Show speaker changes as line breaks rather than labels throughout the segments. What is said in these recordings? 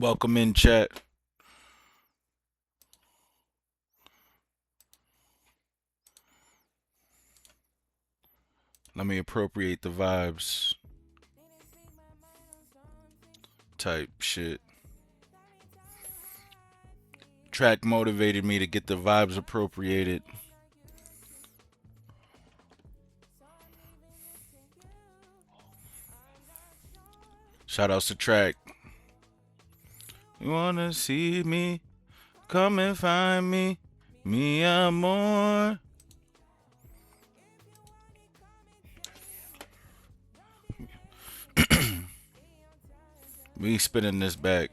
Welcome in, chat. Let me appropriate the vibes type shit. Track motivated me to get the vibes appropriated. Shout outs to Track. You wanna see me? Come and find me. Me amor. We spinning this back.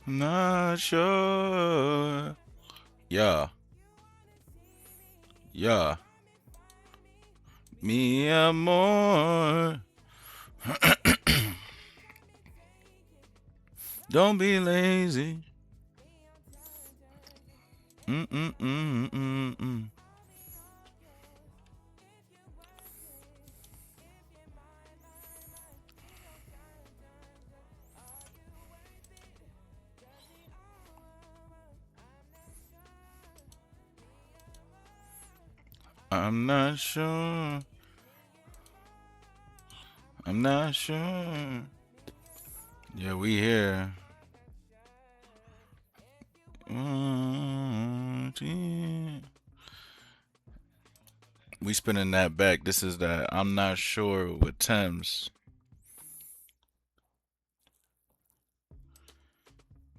Not sure. Yeah. Yeah. Me amor. Don't be lazy. Mm-mm-mm-mm-mm. I'm not sure. I'm not sure. Yeah, we here. We spinning that back. This is that I'm not sure with Thames.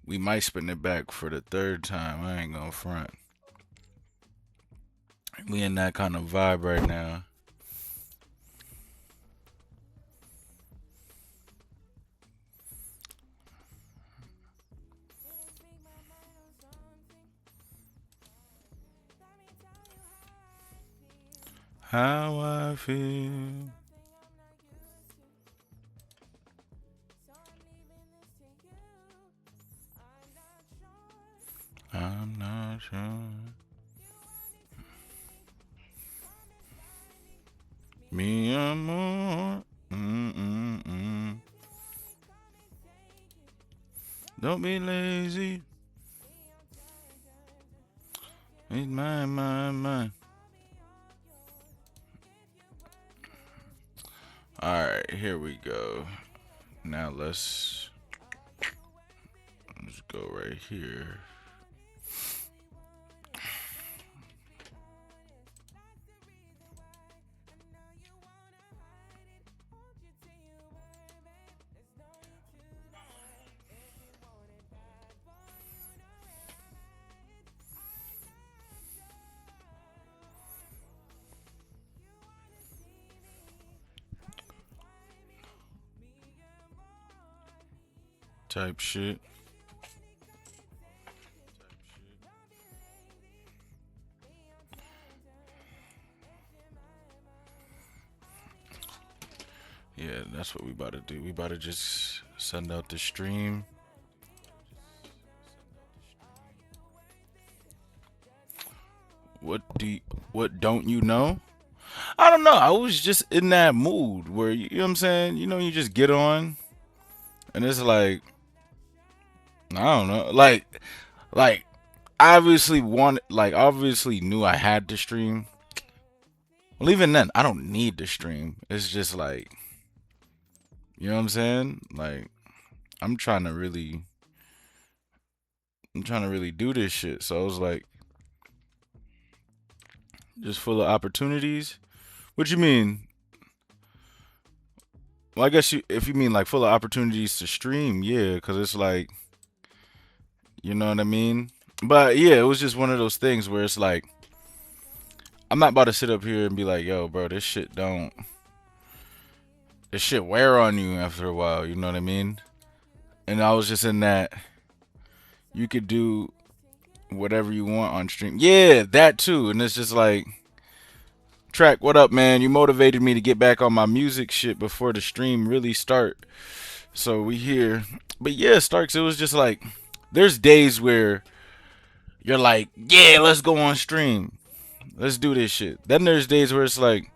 We might spin it back for the third time. I ain't gonna front. We in that kind of vibe right now. How I feel. I'm not sure. Me amor. Mm-mm-mm. Don't be lazy. It's mine. Alright, here we go. Now let's go right here. Type shit. Yeah, that's what we about to do. We about to just send out the stream. What don't you know? I don't know. I was just in that mood where you know what I'm saying? You know, you just get on and it's like I don't know. Like obviously knew I had to stream. Well, even then, I don't need to stream. It's just like you know what I'm saying? Like I'm trying to really I'm trying to really do this shit. So I was like just full of opportunities. What you mean? Well, I guess if you mean like full of opportunities to stream, yeah, because it's like, you know what I mean? But yeah, it was just one of those things where it's like, I'm not about to sit up here and be like, yo, bro, this shit wear on you after a while, you know what I mean? And I was just in that, You could do whatever you want on stream. Yeah, that too. And it's just like, Track, what up, man? You motivated me to get back on my music shit before the stream really start. So we here. But yeah, Starks, it was just like, there's days where you're like, yeah, let's go on stream. Let's do this shit. Then there's days where it's like,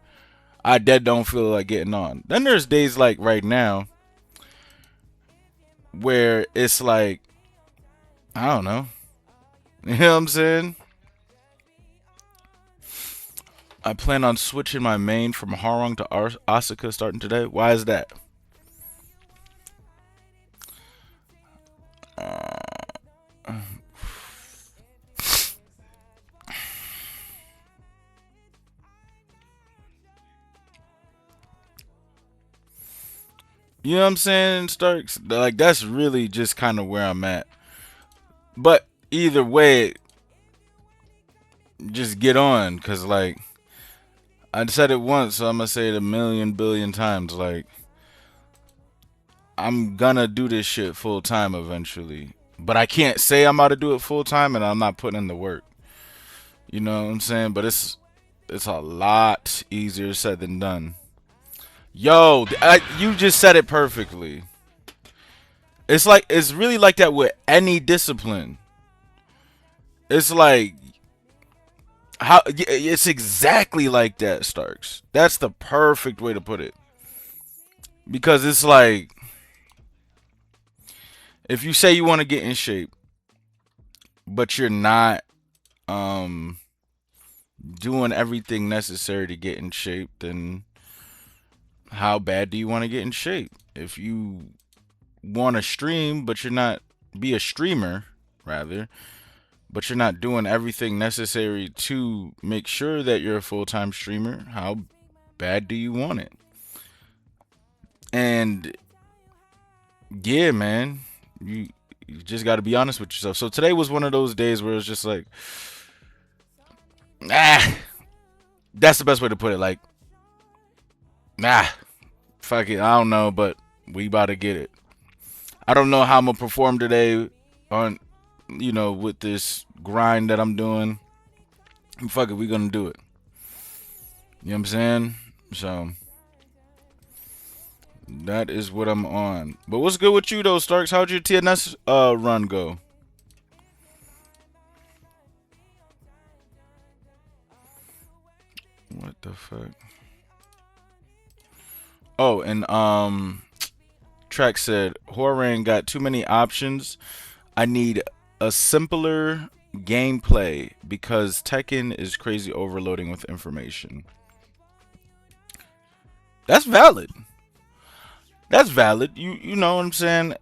I dead don't feel like getting on. Then there's days like right now where it's like, I don't know. You know what I'm saying? I plan on switching my main from Harong to Asuka starting today. Why is that? You know what I'm saying, Starks? Like, that's really just kind of where I'm at. But either way, just get on. Because, like, I said it once, so I'm going to say it a million billion times. Like, I'm going to do this shit full time eventually. But I can't say I'm about to do it full time and I'm not putting in the work. You know what I'm saying? But it's a lot easier said than done. Yo, you just said it perfectly. It's really like that with any discipline. It's like it's exactly like that, Starks. That's the perfect way to put it. Because it's like, if you say you want to get in shape, but you're not doing everything necessary to get in shape, then how bad do you want to get in shape? If you want to stream, but you're not, be a streamer rather, but you're not doing everything necessary to make sure that you're a full-time streamer, how bad do you want it? And yeah, man, you just got to be honest with yourself. So today was one of those days where it's just like, that's the best way to put it. Like, fuck it, I don't know, but we about to get it. I don't know how I'm gonna perform today on, with this grind that I'm doing. Fuck it, we gonna do it. You know what I'm saying? So that is what I'm on. But what's good with you though, Starks? How'd your TNS run go? What the fuck? Oh, and Track said, Horang got too many options. I need a simpler gameplay because Tekken is crazy overloading with information. That's valid. That's valid. You know what I'm saying?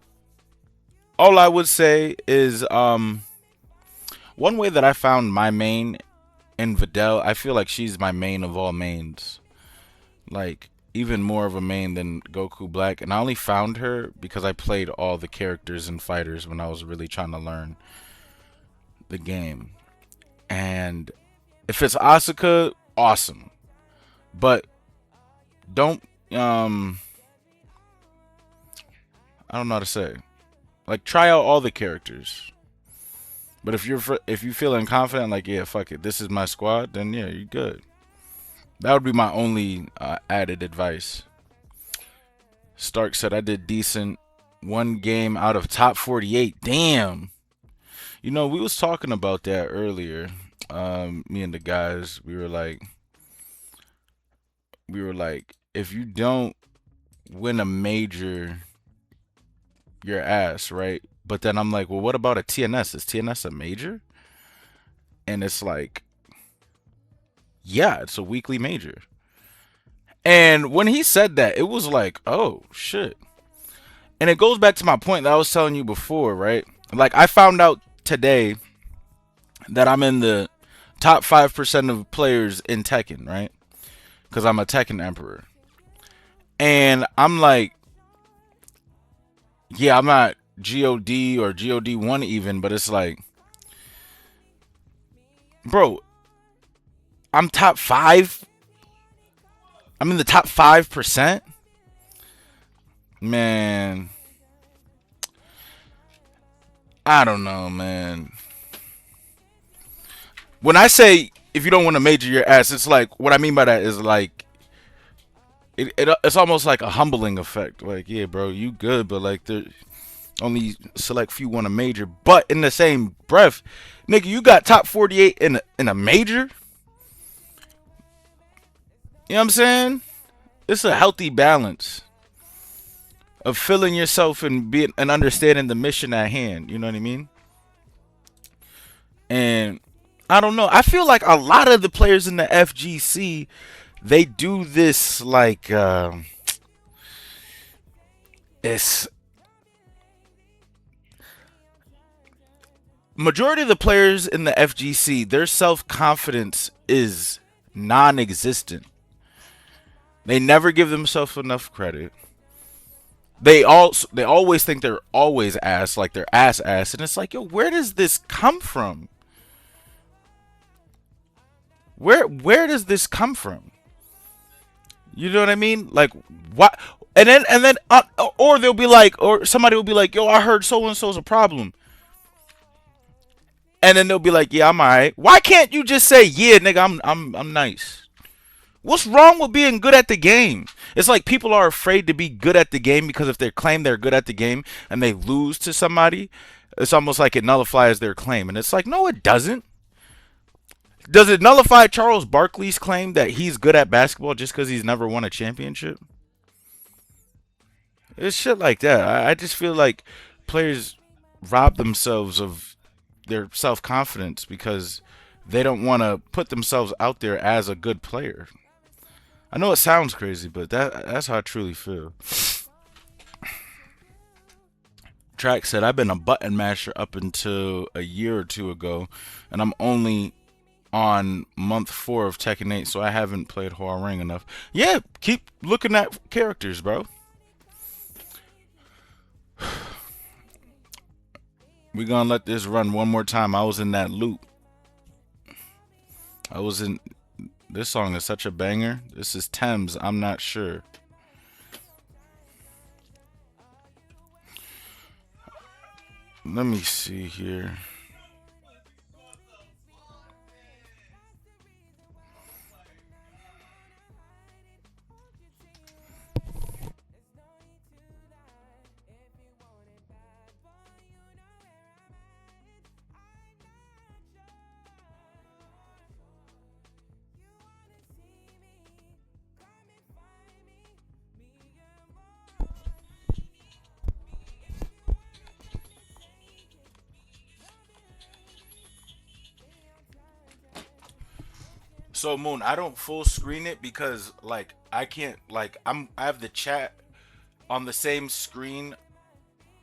All I would say is one way that I found my main in Videl, I feel like she's my main of all mains. Like, even more of a main than Goku Black. And I only found her because I played all the characters and fighters when I was really trying to learn the game. And if it's Asuka, awesome. But don't I don't know how to say. Like, try out all the characters. But if you feeling confident, like, yeah, fuck it, this is my squad, then yeah, you're good. That would be my only added advice. Stark said I did decent. One game out of top 48. Damn. You know, we was talking about that earlier. Me and the guys, we were like, if you don't win a major, your ass, right? But then I'm like, well, what about a TNS? Is TNS a major? And it's like, yeah, it's a weekly major. And when he said that, it was like, oh, shit. And it goes back to my point that I was telling you before, right? Like, I found out today that I'm in the top 5% of players in Tekken, right? Because I'm a Tekken Emperor. And I'm like, yeah, I'm not God or God1 even, but it's like, bro, I'm top 5. I'm in the top 5%. Man, I don't know, man. When I say if you don't want to major your ass, it's like what I mean by that is like it's almost like a humbling effect. Like, yeah, bro, you good, but like there only select few want a major. But in the same breath, nigga, you got top 48 in a major. You know what I'm saying? It's a healthy balance of feeling yourself and being and understanding the mission at hand. You know what I mean? And I don't know. I feel like a lot of the players in the FGC they do this like it's majority of the players in the FGC their self confidence is non-existent. They never give themselves enough credit. They always think they're always ass, like they're ass, and it's like, yo, where does this come from? Where does this come from? You know what I mean? Like what? And then or they'll be like, or somebody will be like, yo, I heard so and so's a problem, and then they'll be like, yeah, I'm alright. Why can't you just say, yeah, nigga, I'm nice? What's wrong with being good at the game? It's like people are afraid to be good at the game because if they claim they're good at the game and they lose to somebody, it's almost like it nullifies their claim. And it's like, no, it doesn't. Does it nullify Charles Barkley's claim that he's good at basketball just because he's never won a championship? It's shit like that. I just feel like players rob themselves of their self confidence because they don't want to put themselves out there as a good player. I know it sounds crazy, but that's how I truly feel. Track said, I've been a button masher up until a year or two ago, and I'm only on month 4 of Tekken 8, so I haven't played Horror Ring enough. Yeah, keep looking at characters, bro. We gonna let this run one more time. I was in that loop. I was in. This song is such a banger. This is Thames. I'm not sure. Let me see here. So Moon, I don't full screen it because like I can't like I have the chat on the same screen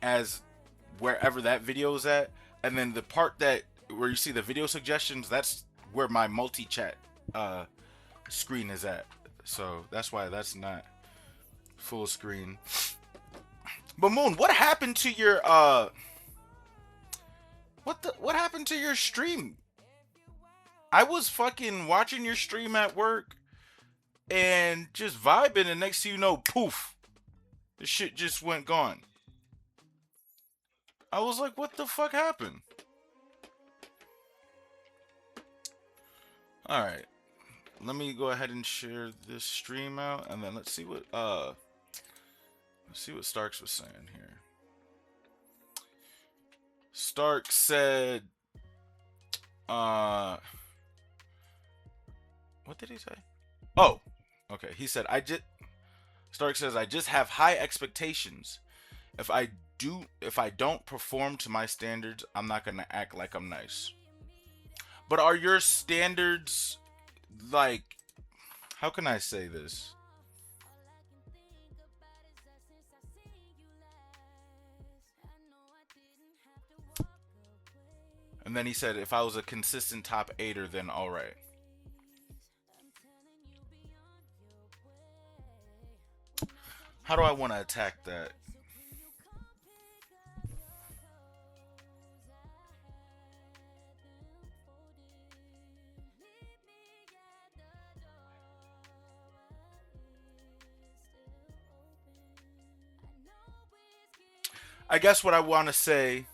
as wherever that video is at, and then the part that where you see the video suggestions, that's where my multi chat uh screen is at. So that's why that's not full screen. But Moon, what happened to your what happened to your stream? I was fucking watching your stream at work and just vibing, and next thing you know, poof, the shit just went gone. I was like, what the fuck happened? Alright. Let me go ahead and share this stream out and then let's see what Starks was saying here. Stark said what did he say? Oh, okay. He said Stark says I just have high expectations. If I don't perform to my standards, I'm not going to act like I'm nice. But are your standards like how can I say this? And then he said if I was a consistent top 8er then all right. How do I want to attack that? I guess what I want to say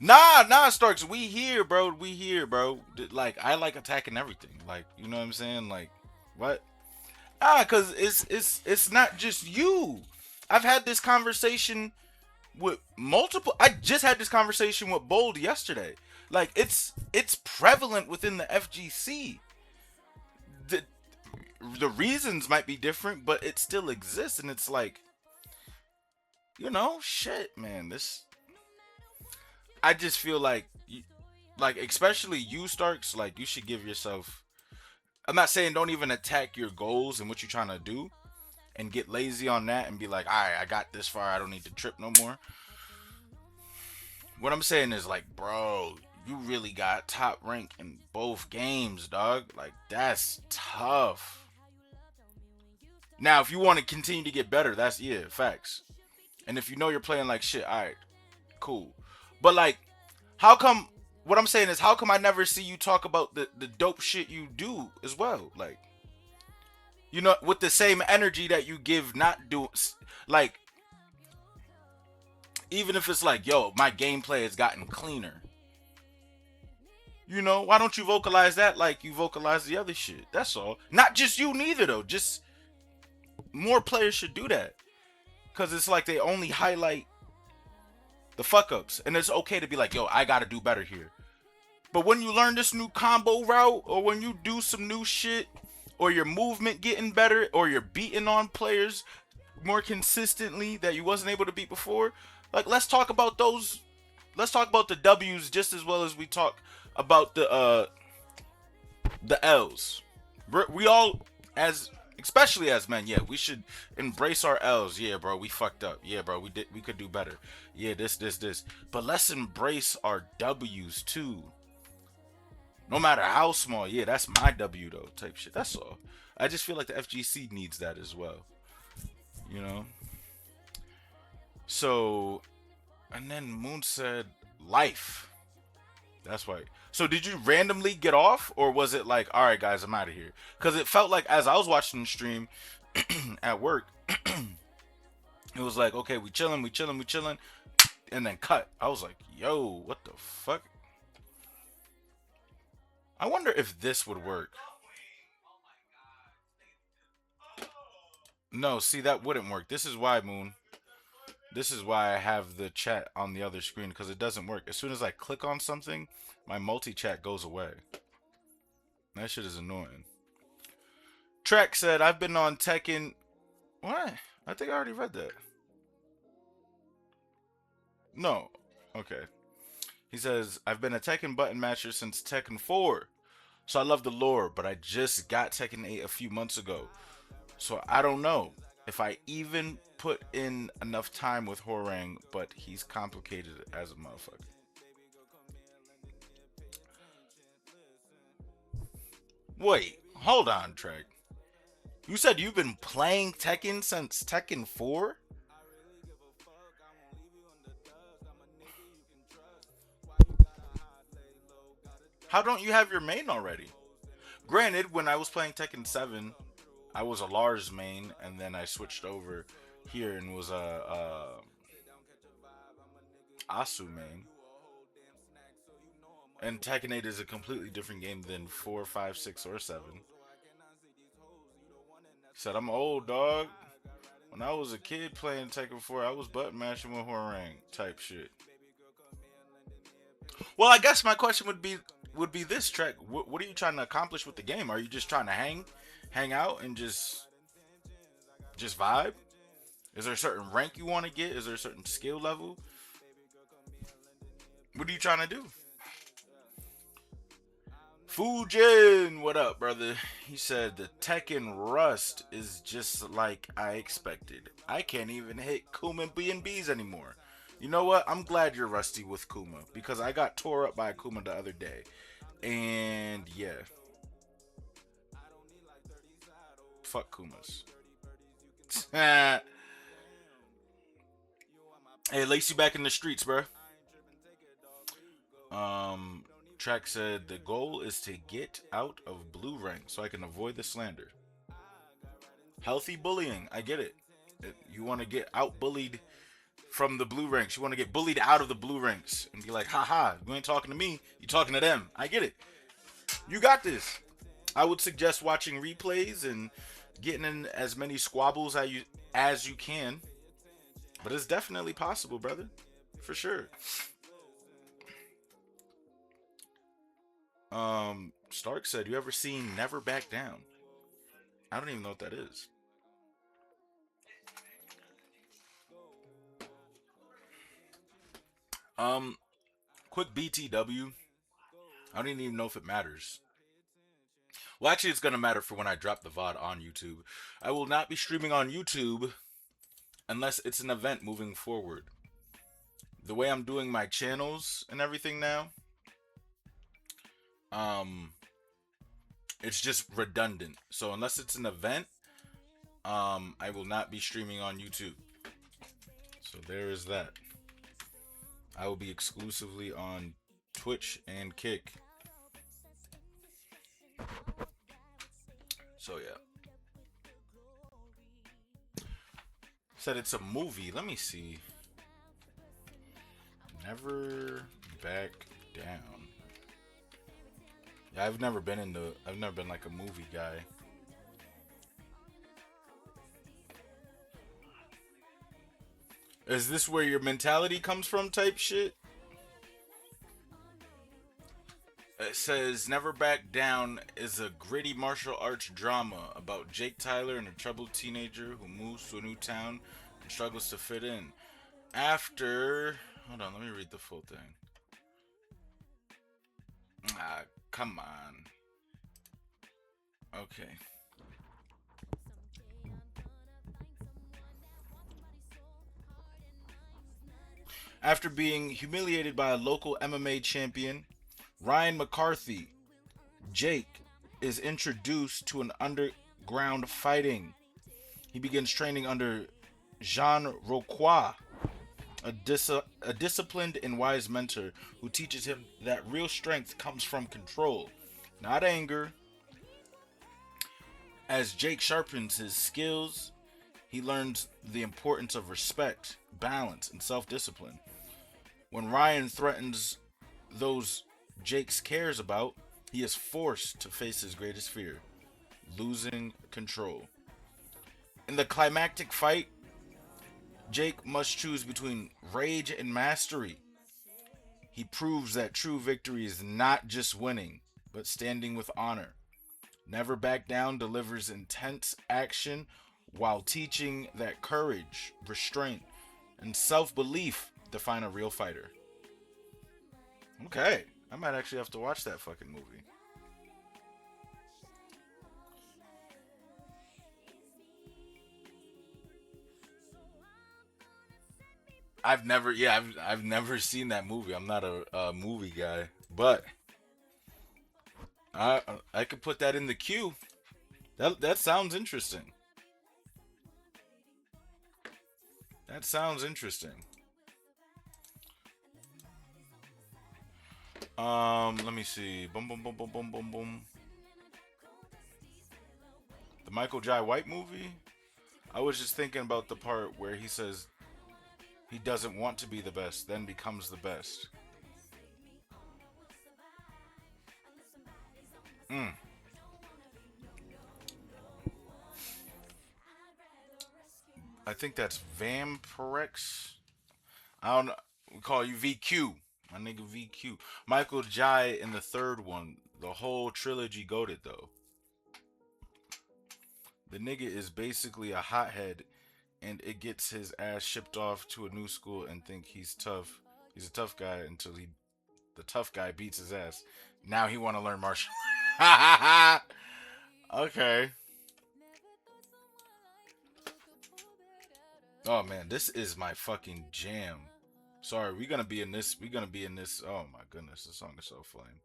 Nah, Starks. We here, bro. We here, bro. Like I like attacking everything. Like you know what I'm saying? Like what? Cause it's not just you. I've had this conversation with multiple. I just had this conversation with Bold yesterday. Like it's prevalent within the FGC. The the reasons might be different, but it still exists, and it's like shit, man. This I just feel like especially you Starks, like you should give yourself. I'm not saying don't even attack your goals and what you're trying to do, and get lazy on that and be like, all right, I got this far. I don't need to trip no more. What I'm saying is like, bro, you really got top rank in both games, dog. Like that's tough. Now, if you want to continue to get better, that's yeah, facts. And if you know you're playing like shit, all right, cool. But like, how come? What I'm saying is, how come I never see you talk about the dope shit you do as well? Like, with the same energy that you give, not do like, even if it's like, yo, my gameplay has gotten cleaner. Why don't you vocalize that like you vocalize the other shit? That's all. Not just you neither though. Just more players should do that. Cause it's like they only highlight the fuck ups. And it's okay to be like, yo, I gotta do better here. But when you learn this new combo route, or when you do some new shit, or your movement getting better, or you're beating on players more consistently that you wasn't able to beat before, like let's talk about those. Let's talk about the W's just as well as we talk about the L's. We all, as especially as men, yeah, we should embrace our L's. Yeah, bro, we fucked up. Yeah, bro, we could do better. Yeah, this. But let's embrace our W's too. No matter how small. Yeah, that's my W though, type shit. That's all. I just feel like the FGC needs that as well. You know. So, and then Moon said life. That's why. So did you randomly get off, or was it like, all right, guys, I'm out of here? Because it felt like as I was watching the stream at work, it was like, okay, we chilling, and then cut. I was like, yo, what the fuck? I wonder if this would work. No, see, that wouldn't work. This is why, Moon. This is why I have the chat on the other screen, because it doesn't work. As soon as I click on something, my multi-chat goes away. That shit is annoying. Trek said, I've been on Tekken. What? I think I already read that. No. Okay. He says, I've been a Tekken button matcher since Tekken 4. So I love the lore, but I just got Tekken 8 a few months ago. So I don't know if I even put in enough time with Horang, but he's complicated as a motherfucker. Wait, hold on, Trek. You said you've been playing Tekken since Tekken 4? How don't you have your main already? Granted, when I was playing Tekken 7, I was a Lars main, and then I switched over here and was a Asu main. And Tekken 8 is a completely different game than 4, 5, 6, or 7. Said I'm old, dog. When I was a kid playing Tekken 4, I was button mashing with Horang type shit. Well, I guess my question would be this, Trek. What are you trying to accomplish with the game? Are you just trying to hang out and just vibe? Is there a certain rank you want to get? Is there a certain skill level? What are you trying to do? Fujin, what up, brother? He said the Tekken Rust is just like I expected. I can't even hit Kuma B&Bs anymore. You know what? I'm glad you're rusty with Kuma because I got tore up by Kuma the other day. And yeah. Fuck Kumas. Hey, Lacey back in the streets, bro. Track said the goal is to get out of blue rank so I can avoid the slander. Healthy bullying, I get it. You want to get out bullied from the blue ranks. You want to get bullied out of the blue ranks and be like, haha, you ain't talking to me. You talking to them. I get it. You got this. I would suggest watching replays and getting in as many squabbles as you can. But it's definitely possible, brother. For sure. Stark said, "You ever seen Never Back Down?" I don't even know what that is. Um, quick BTW. I don't even know if it matters. Well, actually, it's gonna matter for when I drop the VOD on YouTube. I will not be streaming on YouTube unless it's an event moving forward. The way I'm doing my channels and everything now, um, it's just redundant. So unless it's an event, I will not be streaming on YouTube. So there is that. I will be exclusively on Twitch and Kick. So yeah. Said it's a movie. Let me see. Never Back Down. Yeah, I've never been like a movie guy. Is this where your mentality comes from type shit? It says Never Back Down is a gritty martial arts drama about Jake Tyler and a troubled teenager who moves to a new town and struggles to fit in. After. Hold on, let me read the full thing. Ah, come on. Okay. After being humiliated by a local MMA champion, Ryan McCarthy, Jake is introduced to an underground fighting. He begins training under Jean Roquois, a disciplined and wise mentor who teaches him that real strength comes from control, not anger. As Jake sharpens his skills, he learns the importance of respect, balance, and self discipline. When Ryan threatens those Jake cares about, he is forced to face his greatest fear: losing control. In the climactic fight, Jake must choose between rage and mastery. He proves that true victory is not just winning, but standing with honor. Never Back Down delivers intense action while teaching that courage, restraint, and self belief define a real fighter. Okay, I might actually have to watch that fucking movie. I've never seen that movie. I'm not a movie guy, but I I could put that in the queue. That sounds interesting. That sounds interesting. Let me see. Boom, boom, boom, boom, boom, boom, boom. The Michael Jai White movie. I was just thinking about the part where he says he doesn't want to be the best, then becomes the best. Mm. I think that's Vampirex. I don't know. We call you VQ. My nigga VQ. Michael Jai in the third one. The whole trilogy goaded though. The nigga is basically a hothead and it gets his ass shipped off to a new school and think he's tough. He's a tough guy until the tough guy beats his ass. Now he want to learn martial. Okay. Oh man, this is my fucking jam. Sorry, we're gonna be in this. We're gonna be in this. Oh my goodness, this song is so flame.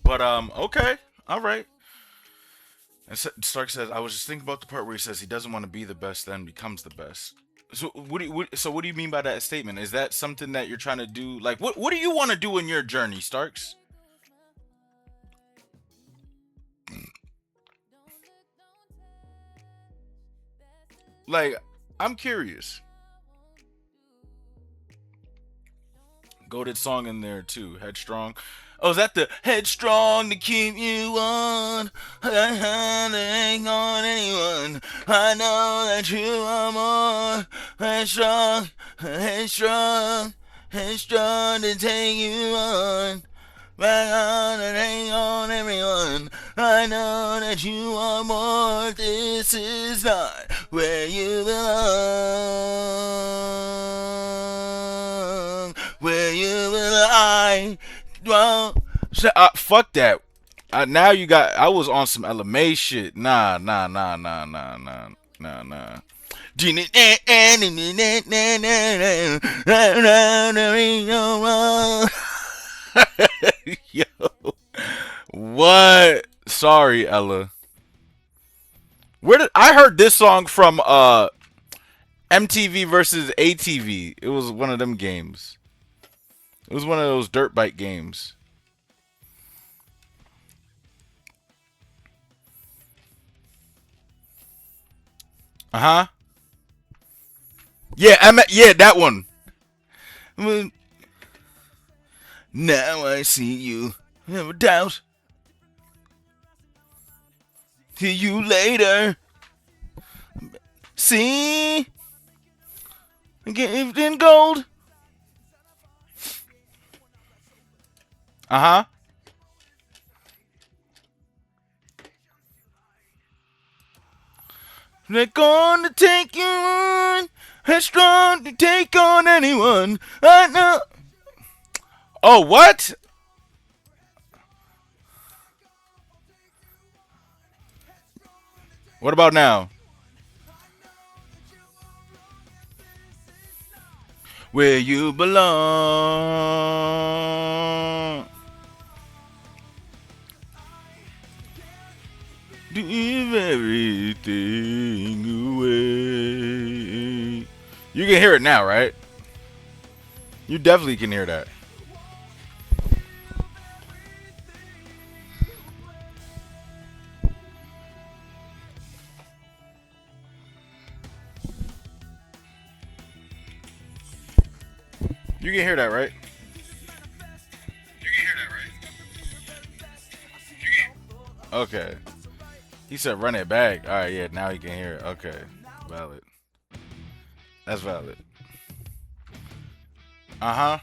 But okay, all right. And Stark says, "I was just thinking about the part where he says he doesn't want to be the best, then becomes the best." So what do you mean by that statement? Is that something that you're trying to do? Like, what do you want to do in your journey, Starks? Like, I'm curious. Goated song in there too. Headstrong. Oh, is that the headstrong to keep you on? I ain't on anyone. I know that you are more headstrong, headstrong, headstrong to take you on. Back on and hang on everyone. I know that you are more. This is not where you belong. Where you belong. Well, fuck that. Now you got. I was on some LMA shit. Nah, nah, nah, nah, nah, nah, nah, nah. Yo, what? Sorry, Ella. Where did I heard this song from? MTV versus ATV. It was one of them games. It was one of those dirt bike games. Uh huh. Yeah, yeah, that one. Now I see you. Never doubt. See you later. See, gifted in gold. Uh huh. They're gonna take you on. Headstrong to take on anyone. I know. Oh, what? What about now? Where you belong. Give everything away. You can hear it now, right? You definitely can hear that. You can hear that, right? Okay. He said run it back. All right, yeah, now he can hear it. Okay. Valid. That's valid. Uh huh.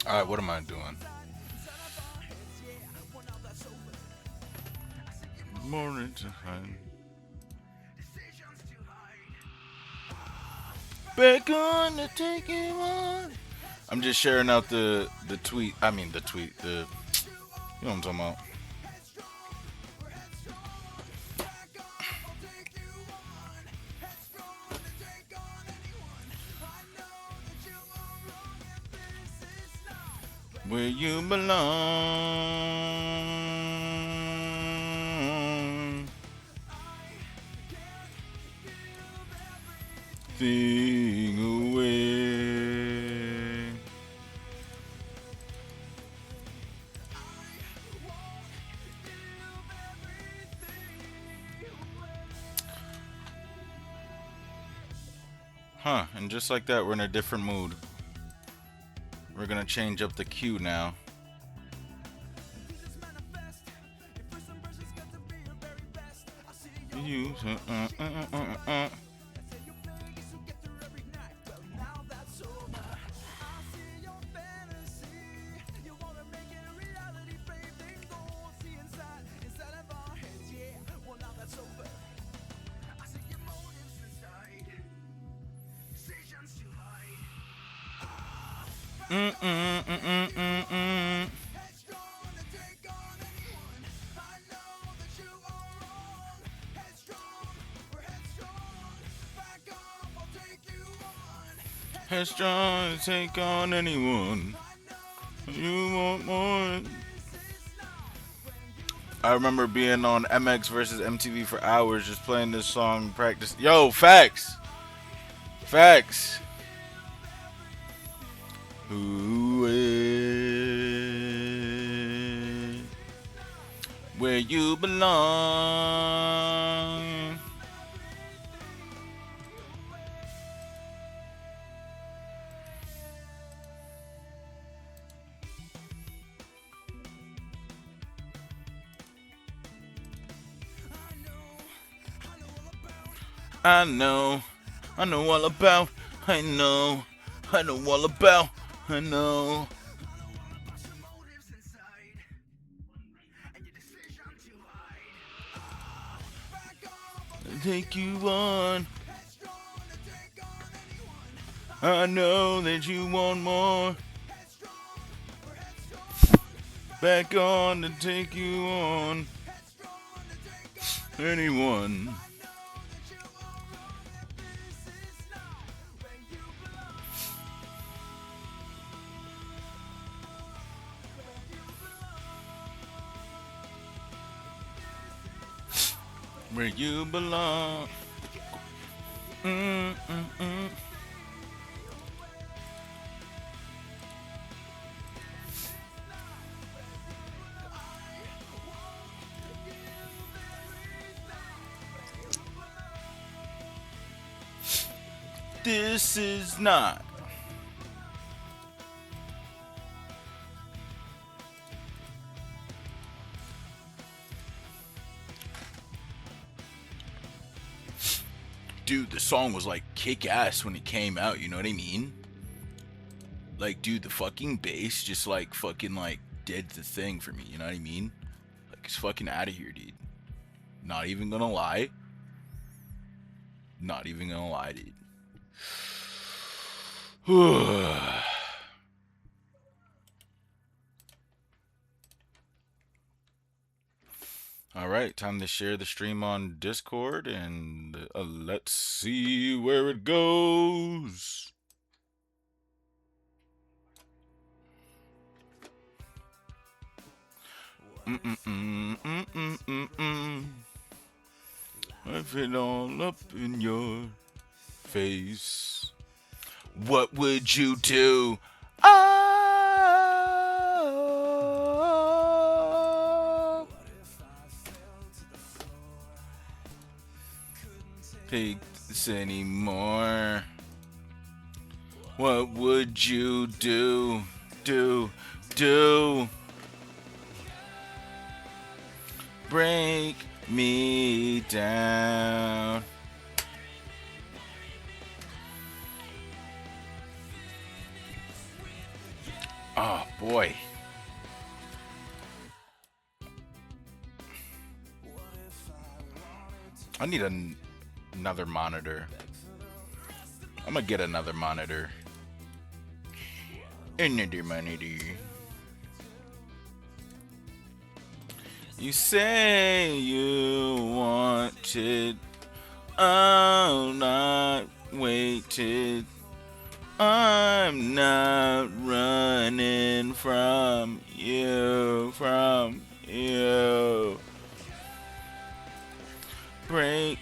All right, what am I doing? Morning time. Back on to take you on. I'm just sharing out the tweet. I mean the tweet. The you know what I'm talking about. Where you belong. Thing away. Huh, and just like that, we're in a different mood. We're gonna change up the cue now. You, Headstrong to take on anyone. You want more? I remember being on MX versus MTV for hours just playing this song, practice. Yo, facts, facts. Who is where you belong? I know, I know all about. I know all about. I know. Take you on. I know that you want more. Back on to take you on. Anyone. Where you belong. Mm-mm-mm. This is not. Dude, the song was like kick ass when it came out, you know what I mean? Like, dude, the fucking bass just like fucking like did the thing for me, you know what I mean? Like, it's fucking out of here, dude. Not even gonna lie. Not even gonna lie, dude. All right, time to share the stream on Discord and let's see where it goes. If it all up in your face, what would you do? Oh, take this anymore. What would you do? Do. Break me down. Oh boy. I need another monitor. I'm gonna get another monitor. Another monitor. You say you want it. I'll not waited. I'm not running from you, Break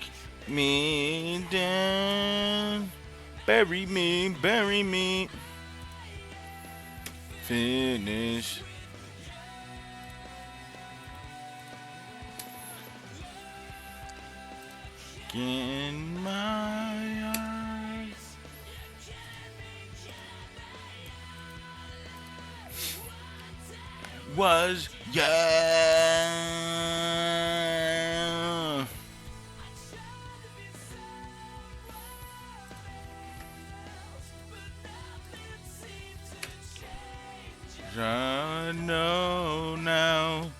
me down. Bury me. Finish. In my eyes. Was yeah. I know now.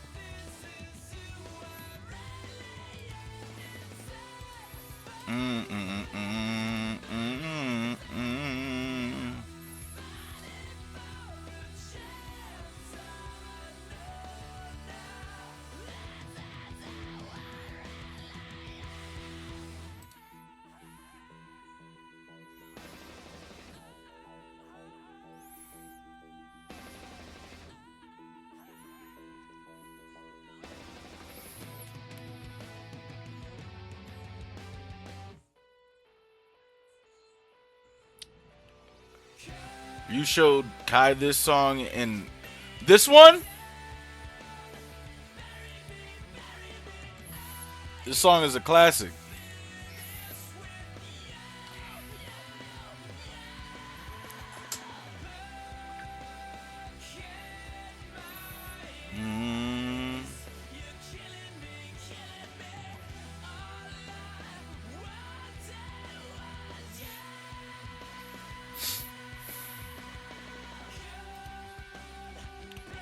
You showed Kai this song, and this one, this song is a classic. Mm,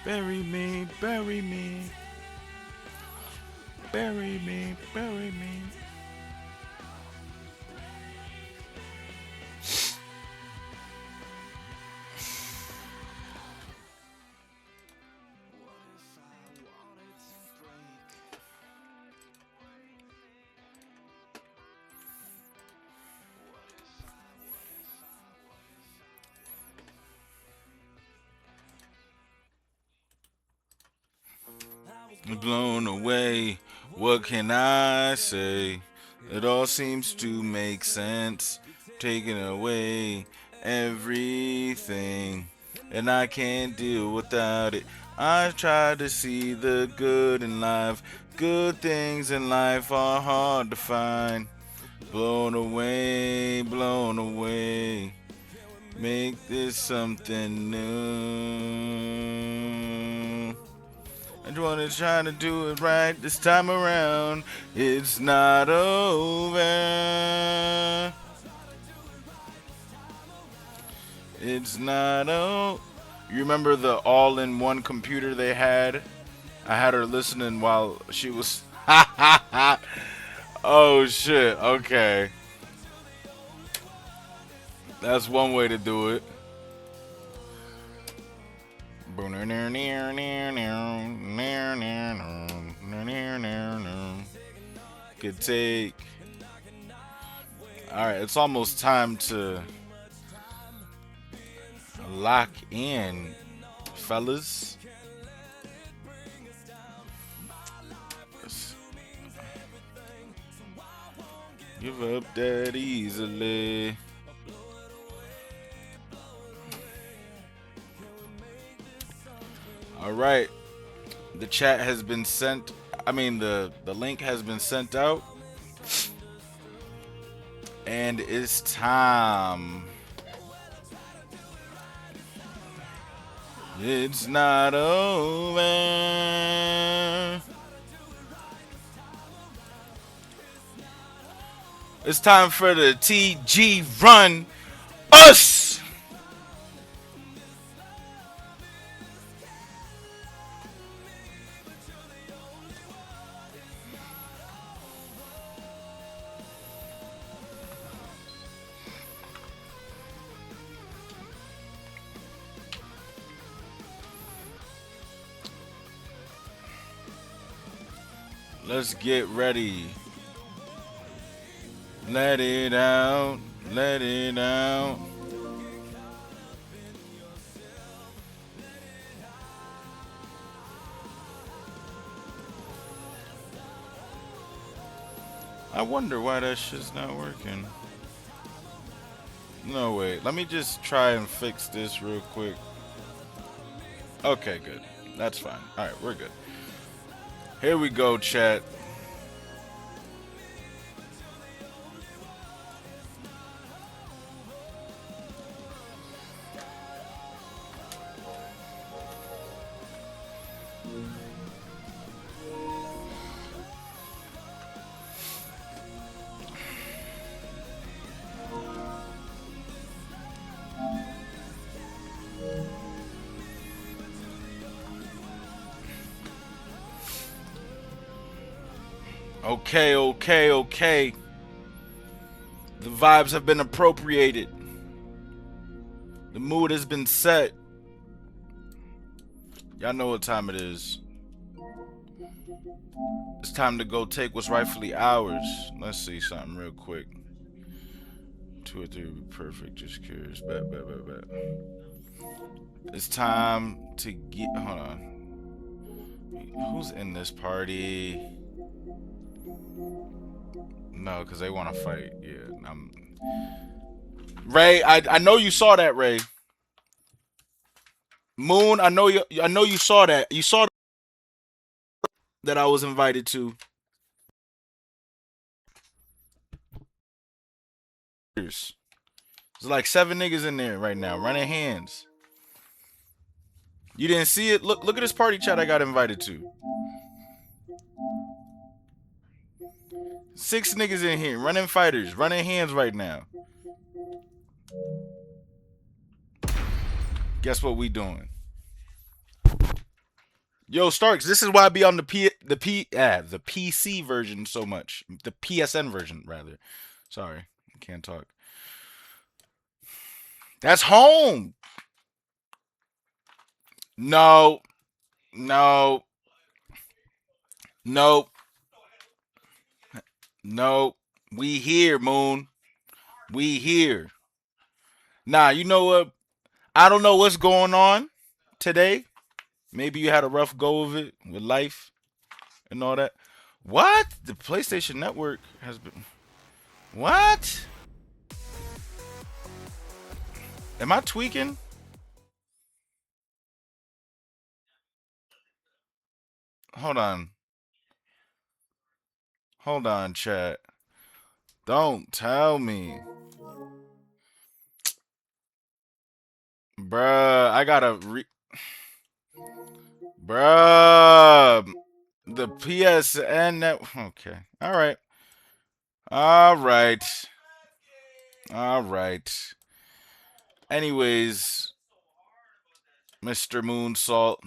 bury me, bury me, bury me, bury me. Blown away. What can I say? It all seems to make sense. Taking away everything, and I can't deal without it. I try to see the good in life. Good things in life are hard to find. Blown away, blown away. Make this something new. I just wanna try to do it right this time around. It's not over. It's not over. You remember the all-in-one computer they had? I had her listening while she was. Oh shit. Okay, that's one way to do it. Good take. All right, it's almost time to lock in, fellas. Let's give up that easily. All right, the chat has been sent. I mean, the link has been sent out, and it's time. It's not over. It's time for the TG Run Us. Let's get ready. Let it out. Let it out. I wonder why that shit's not working. No, wait. Let me just try and fix this real quick. Okay, good. That's fine. Alright, we're good. Here we go, chat. Okay, okay, okay. The vibes have been appropriated. The mood has been set. Y'all know what time it is. It's time to go take what's rightfully ours. Let's see something real quick. 2 or 3 would be perfect. Just curious. Bet, bet, bet, bet. It's time to get. Hold on. Who's in this party? No, because they want to fight. Yeah. Ray, I know you saw that, Ray. Moon, I know you saw that. You saw that I was invited to. There's like 7 niggas in there right now, running hands. You didn't see it? Look at this party chat I got invited to. 6 niggas in here, running fighters, running hands right now. Guess what we doing? Yo, Starks, this is why I be on the PC version so much. The PSN version rather. Sorry, I can't talk. That's home. No, no, no, no. We here, Moon. We here. Nah, you know what? I don't know what's going on today. Maybe you had a rough go of it with life and all that. What? The PlayStation Network has been. What? Am I tweaking? Hold on. Hold on, chat. Don't tell me. Bruh, I gotta Bruh. The PSN net. Okay. Alright. Alright. Alright. Anyways, Mr. Moonsalt.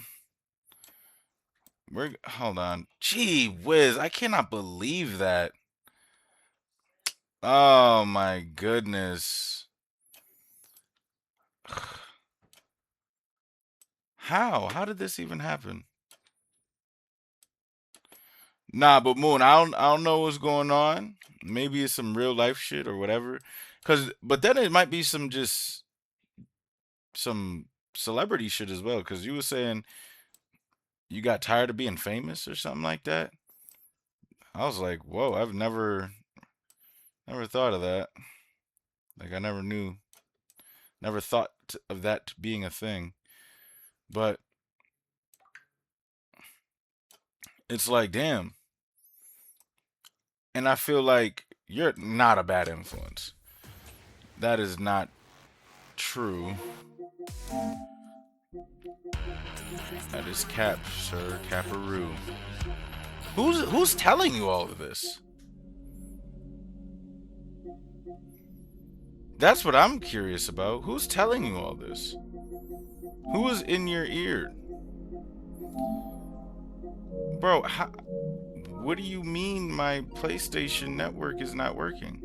Hold on. Gee whiz, I cannot believe that. Oh my goodness. How? How did this even happen? Nah, but Moon, I don't know what's going on. Maybe it's some real life shit or whatever. But then it might be some celebrity shit as well. Cause you were saying you got tired of being famous or something like that. I was like, whoa, I've never thought of that. Like I never thought of that being a thing. But it's like, damn. And I feel like you're not a bad influence. That is not true. That is cap, sir. Caparoo. Who's telling you all of this? That's what I'm curious about. Who's telling you all this? Who is in your ear? Bro, what do you mean my PlayStation network is not working?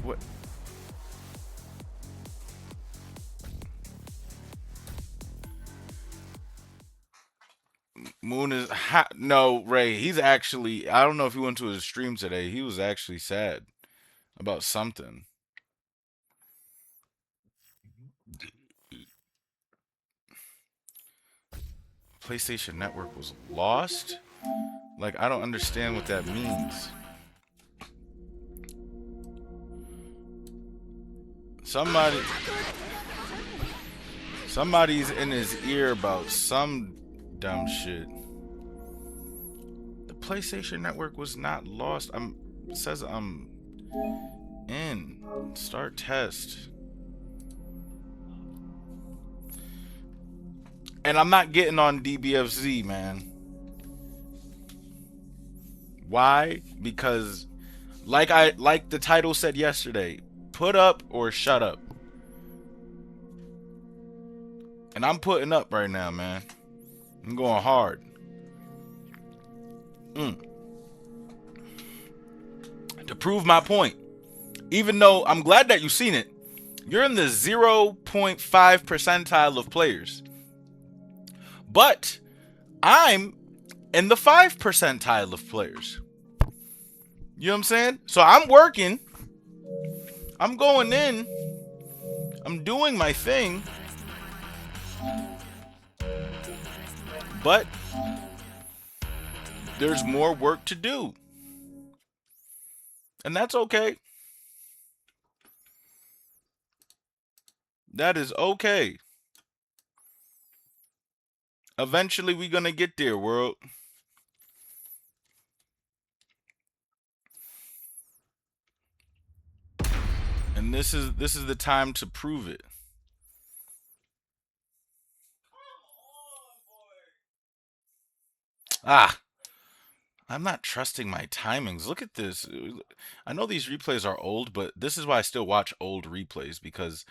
What? Moon is no Ray. He's actually. I don't know if he went to his stream today. He was actually sad about something. PlayStation Network was lost. Like I don't understand what that means. Somebody's in his ear about some dumb shit. The PlayStation Network was not lost. It says I'm in. Start test. And I'm not getting on DBFZ, man. Why? Because like the title said yesterday, put up or shut up. And I'm putting up right now, man. I'm going hard. To prove my point. Even though I'm glad that you've seen it, you're in the 0.5 percentile of players. But I'm in the 5 percentile of players. You know what I'm saying? So I'm working. I'm going in. I'm doing my thing. But there's more work to do. And that's okay. That is okay. Eventually we gonna get there, world. And this is the time to prove it. Ah, I'm not trusting my timings. Look at this. I know these replays are old, but this is why I still watch old replays because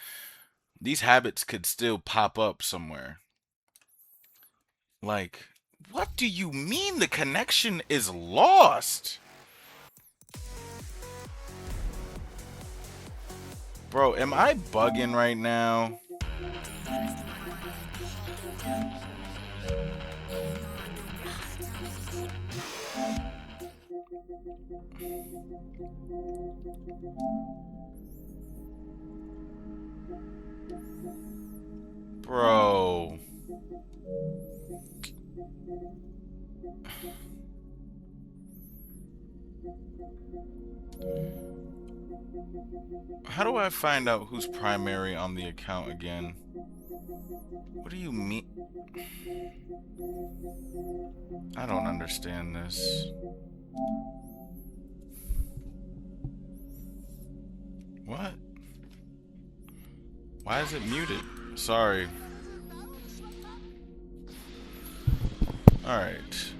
these habits could still pop up somewhere. Like, what do you mean the connection is lost? Bro, am I bugging right now? Bro. How do I find out who's primary on the account again? What do you mean? I don't understand this. What? Why is it muted? Sorry. Alright.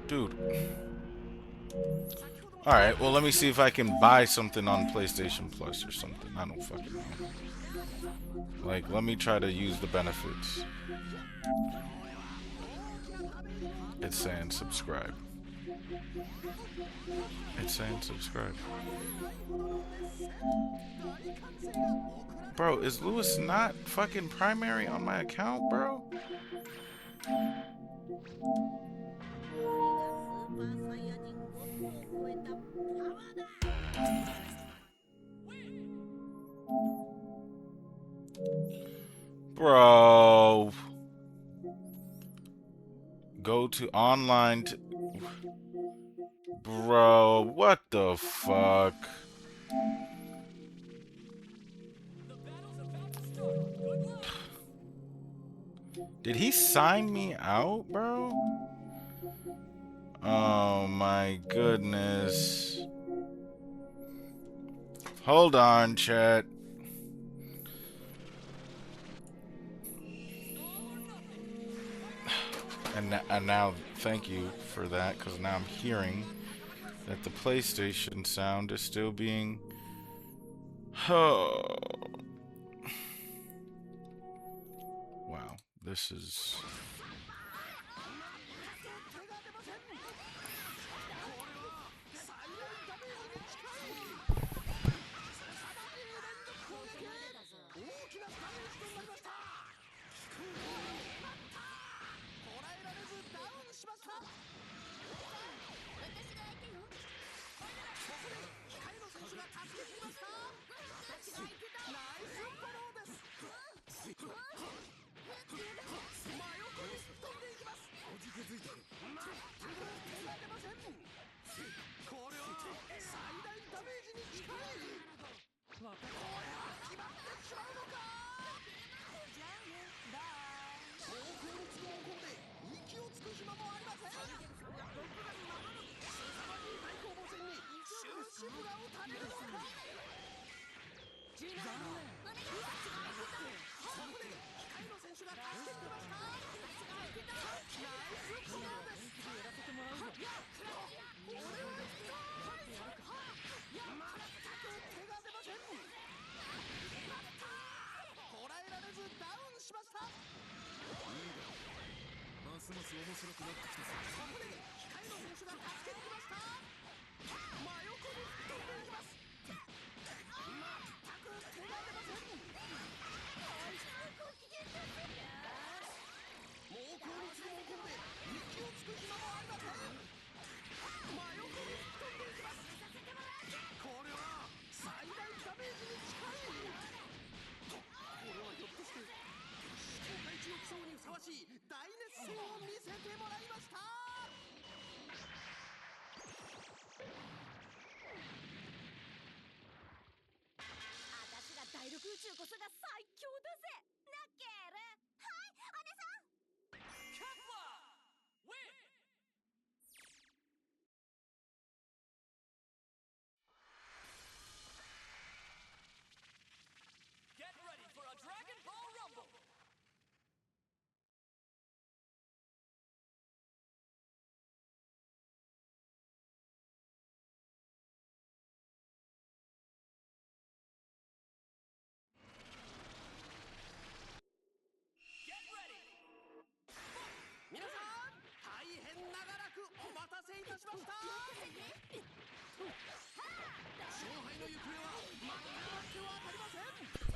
Dude. Alright, well, let me see if I can buy something on PlayStation Plus or something. I don't fucking know. Like, let me try to use the benefits. It's saying subscribe. It's saying subscribe. Bro, is Lewis not fucking primary on my account, bro? Bro. Go to online. Bro, what the fuck? Did he sign me out, bro? Oh my goodness. Hold on, chat. And now, thank you for that, because now I'm hearing that the PlayStation sound is still being... Oh. Wow, this is...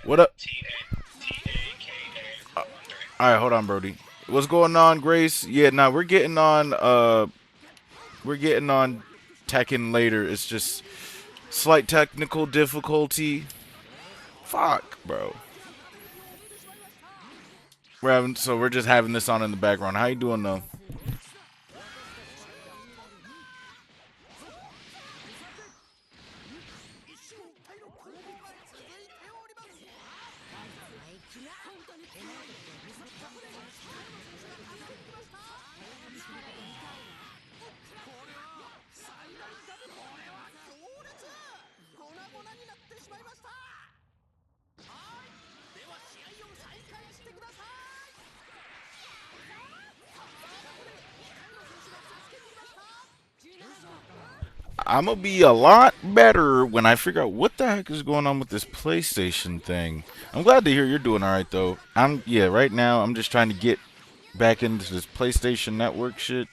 What up? All right, hold on, Brody. What's going on, Grace? Yeah, nah, we're getting on Tekken later. It's just slight technical difficulty. Fuck, bro. We're just having this on in the background. How you doing though? I'm gonna be a lot better when I figure out what the heck is going on with this PlayStation thing. I'm glad to hear you're doing all right though. Yeah, right now I'm just trying to get back into this PlayStation Network shit,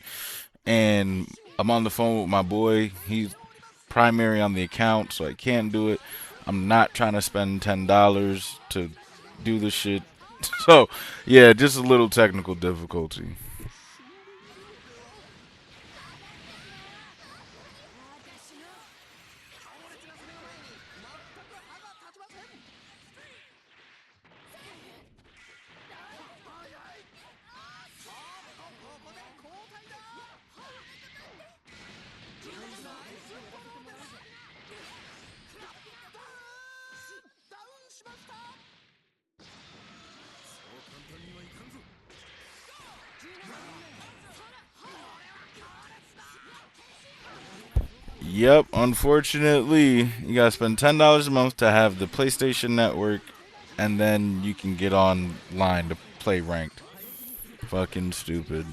and I'm on the phone with my boy. He's primary on the account, so I can't do it. I'm not trying to spend $10 to do this shit. So, yeah, just a little technical difficulty. Yep, unfortunately, you gotta spend $10 a month to have the PlayStation Network, and then you can get online to play ranked. Fucking stupid.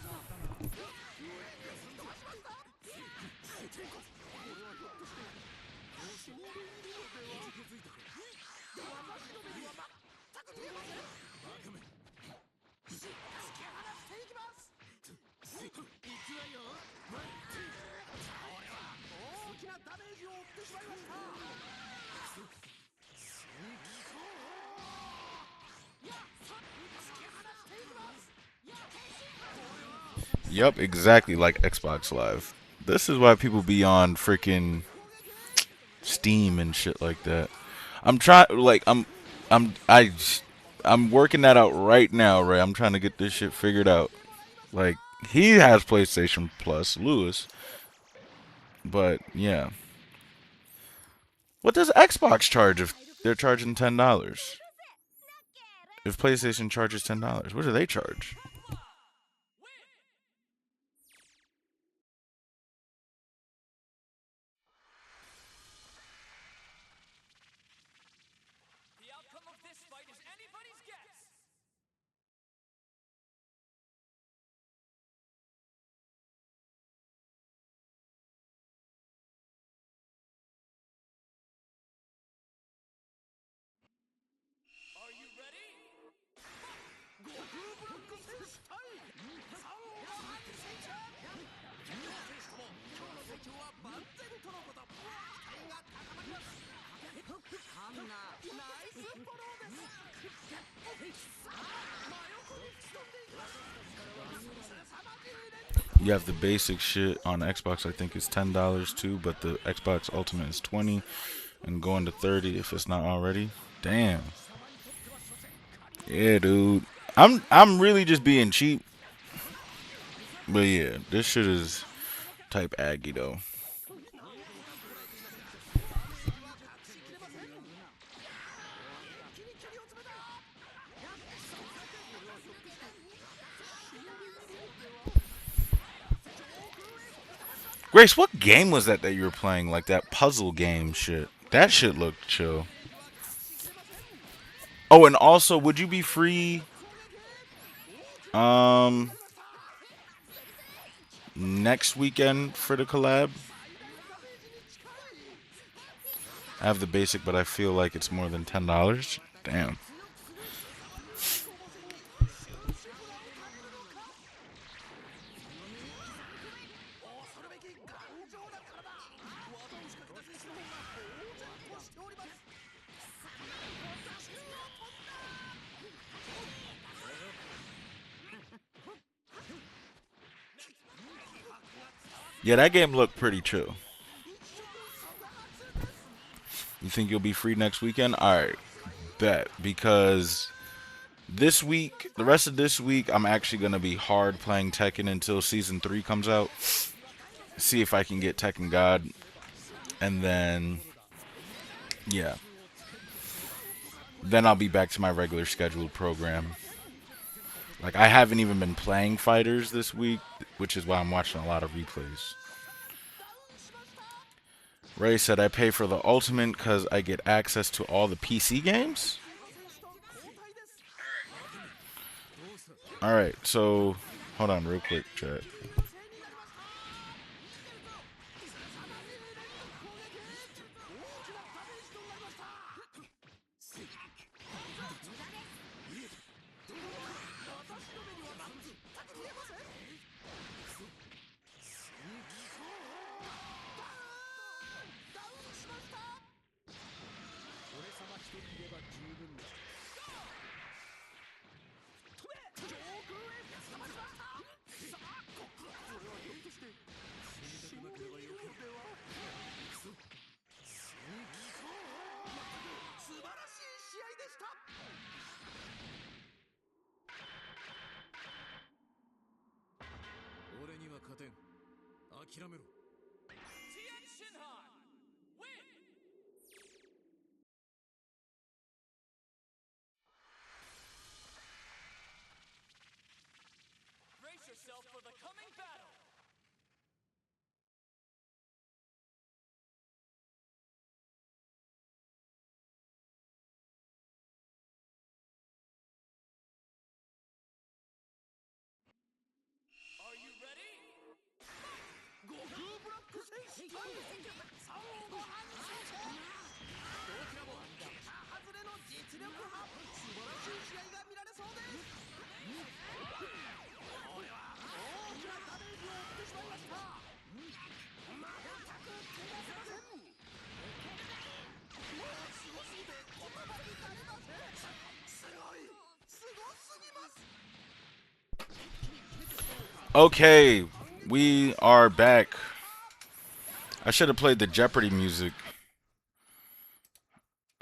Yep, exactly like Xbox Live. This is why people be on freaking Steam and shit like that. I'm trying, like, I'm working that out right now, Ray. I'm trying to get this shit figured out. Like, he has PlayStation Plus, Lewis, but yeah. What does Xbox charge if they're charging $10? If PlayStation charges $10, what do they charge? You have the basic shit on Xbox. I think it's $10 too, but the Xbox Ultimate is 20, and going to 30 if it's not already. Damn. Yeah, dude. I'm really just being cheap, but yeah, this shit is type Aggie though. Grace, what game was that you were playing? Like that puzzle game shit. That shit looked chill. Oh, and also, would you be free um next weekend for the collab? I have the basic, but I feel like it's more than $10. Damn. Yeah, that game looked pretty chill. You think you'll be free next weekend? All right, bet. Because this week, the rest of this week, I'm actually gonna be hard playing Tekken until season 3 comes out. See if I can get Tekken God, and then yeah, then I'll be back to my regular scheduled program. Like I haven't even been playing fighters this week, which is why I'm watching a lot of replays. Ray said I pay for the ultimate because I get access to all the PC games. All right, so hold on real quick, chat. Okay, we are back. I should have played the Jeopardy music.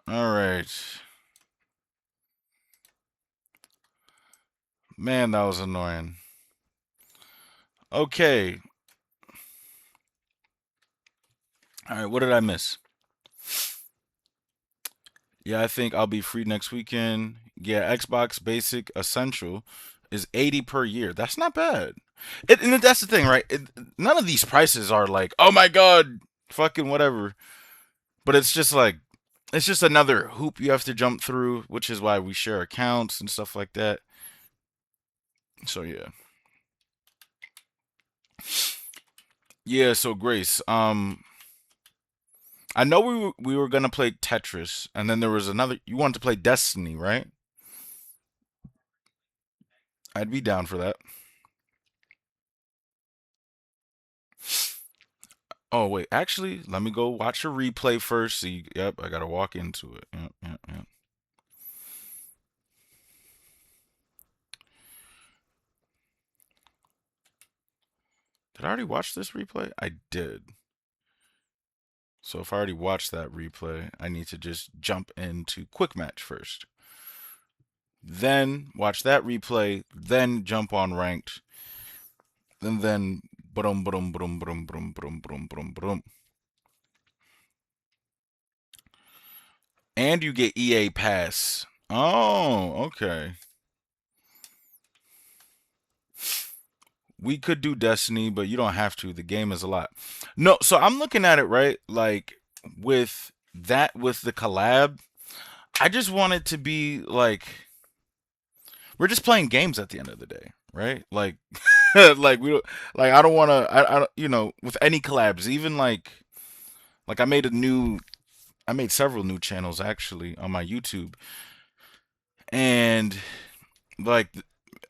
All right. Man, that was annoying. Okay. All right, what did I miss? Yeah, I think I'll be free next weekend. Yeah, Xbox Basic Essential is 80 per year. That's not bad. And that's the thing, right? None of these prices are like, oh my god, fucking whatever. But it's just like, it's just another hoop you have to jump through, which is why we share accounts and stuff like that. So yeah. Yeah, so Grace, I know we were gonna play Tetris, and then there was another. You wanted to play Destiny, right? I'd be down for that. Oh wait, actually, let me go watch a replay first. See, yep, I gotta walk into it. Yep, yep, yep. Did I already watch this replay? I did. So if I already watched that replay, I need to just jump into quick match first. Then watch that replay, then jump on ranked, and then brum brum brum brum brum brum brum brum brum. And you get EA Pass. Oh, okay. we could do Destiny, but you don't have to. The game is a lot. No, so I'm looking at it right, like with that with the collab. I just want it to be like we're just playing games at the end of the day, right? Like, like we don't like I don't want to. With any collabs, even like I made several new channels actually on my YouTube, and like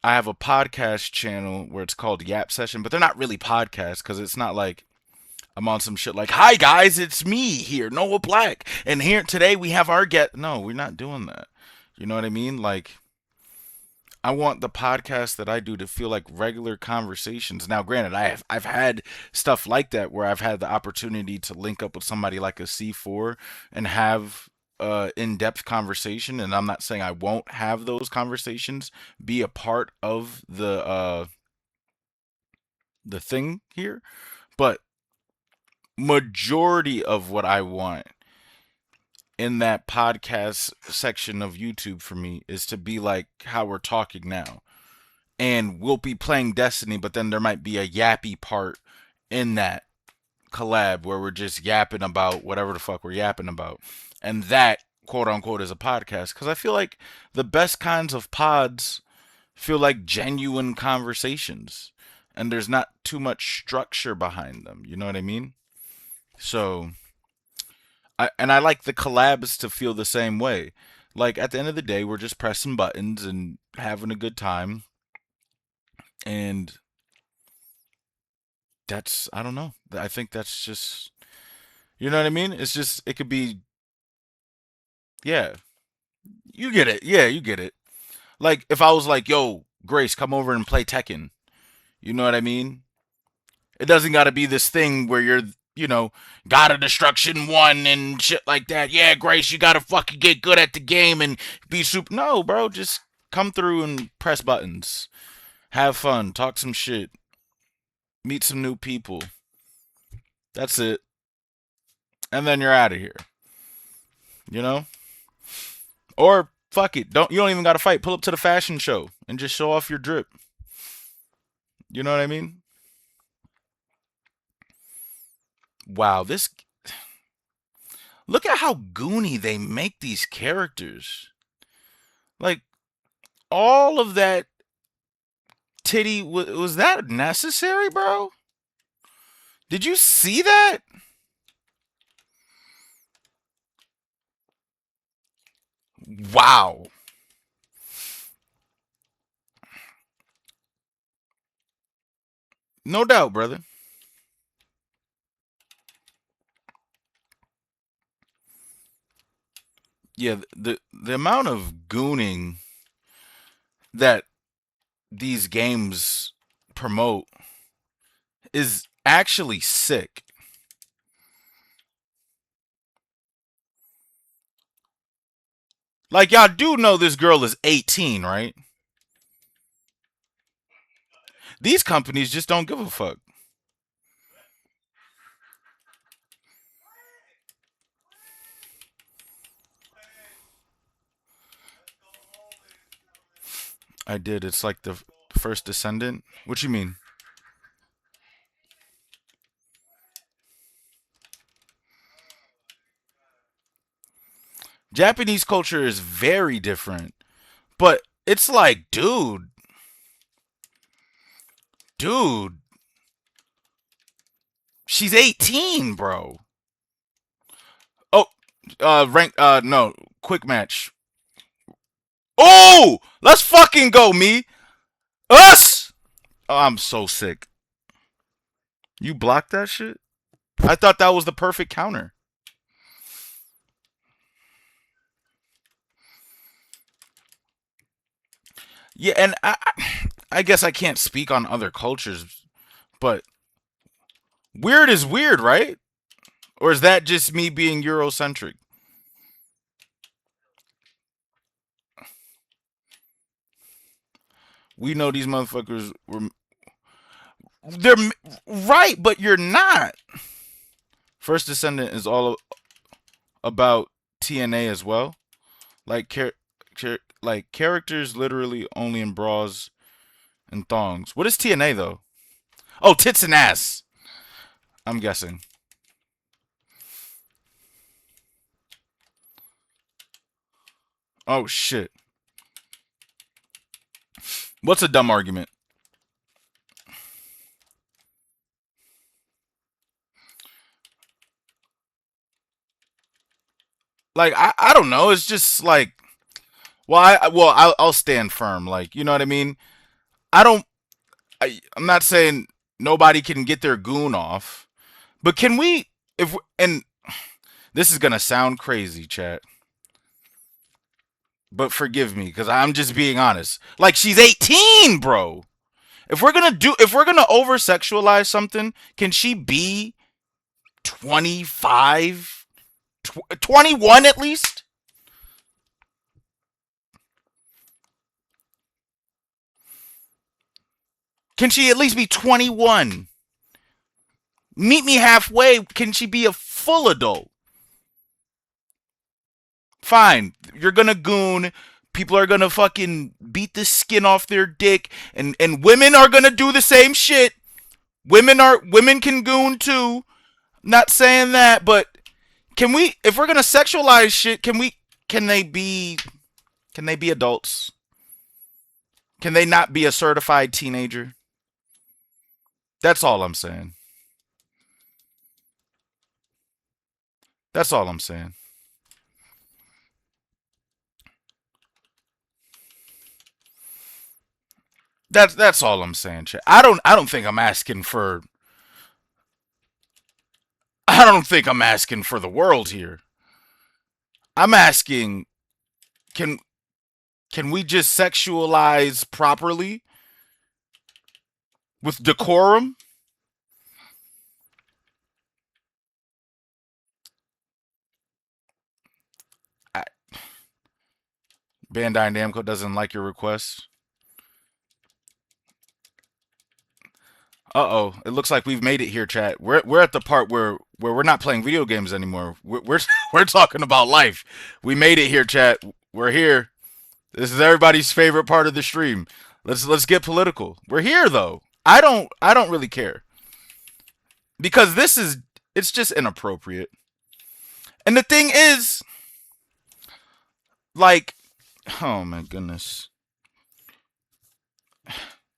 I have a podcast channel where it's called Yap Session, but they're not really podcasts because it's not like I'm on some shit like, "Hi guys, it's me here, Noah Black, and here today we have our get." No, we're not doing that. You know what I mean? Like, I want the podcast that I do to feel like regular conversations. Now, granted, I've had stuff like that where I've had the opportunity to link up with somebody like a C4 and have in-depth conversation, and I'm not saying I won't have those conversations be a part of the thing here, but majority of what I want in that podcast section of YouTube for me is to be like how we're talking now. And we'll be playing Destiny, but then there might be a yappy part in that collab where we're just yapping about whatever the fuck we're yapping about. And that, quote unquote, is a podcast. Because I feel like the best kinds of pods feel like genuine conversations. And there's not too much structure behind them. You know what I mean? So, I like the collabs to feel the same way. Like at the end of the day, we're just pressing buttons and having a good time. And that's, I don't know. I think that's just, you know what I mean? It's just, it could be, yeah, you get it. Yeah, you get it. Like if I was like, yo, Grace, come over and play Tekken. You know what I mean? It doesn't got to be this thing where you're, God of Destruction 1 and shit like that. Yeah, Grace, you got to fucking get good at the game and be super. No, bro, just come through and press buttons. Have fun. Talk some shit. Meet some new people. That's it. And then you're out of here. You know? Or fuck it. You don't even gotta fight. Pull up to the fashion show and just show off your drip. You know what I mean? Wow, this look at how goony they make these characters. Like all of that titty was that necessary, bro? Did you see that? Wow. No doubt, brother. Yeah, the amount of gooning that these games promote is actually sick. Like y'all do know this girl is 18, right? These companies just don't give a fuck. I did. It's like the first descendant. What you mean? Japanese culture is very different, but it's like, dude, she's 18, bro. Oh, rank. No, quick match. Oh, let's fucking go, me. Us. Oh, I'm so sick. You blocked that shit. I thought that was the perfect counter. Yeah, and I guess I can't speak on other cultures, but weird is weird, right? Or is that just me being Eurocentric? We know these motherfuckers were. They're right, but you're not. First Descendant is all about TNA as well. Like like characters literally only in bras and thongs. What is TNA though? Oh, tits and ass. I'm guessing. Oh shit. What's a dumb argument? Like I don't know. It's just like I'll stand firm. Like you know what I mean. I don't. I'm not saying nobody can get their goon off, but can we? If and this is gonna sound crazy, chat, but forgive me because I'm just being honest. Like she's 18, bro. If we're gonna over sexualize something, can she be 25, 21 at least? Can she at least be 21? Meet me halfway. Can she be a full adult? Fine. You're gonna goon. People are gonna fucking beat the skin off their dick, and women are gonna do the same shit. Women can goon too. Not saying that, but can we? If we're gonna sexualize shit, can we? Can they be? Can they be adults? Can they not be a certified teenager? That's all I'm saying. That's all I'm saying. That's all I'm saying. I don't think I'm asking for. I don't think I'm asking for the world here. I'm asking, can can we just sexualize properly with decorum? I, Bandai Namco doesn't like your request. Uh-oh, it looks like we've made it here, chat. We're at the part where we're not playing video games anymore. We're we're talking about life. We made it here, chat. We're here. This is everybody's favorite part of the stream. Let's get political. We're here though. I don't really care because this is it's just inappropriate. And the thing is, like, oh my goodness.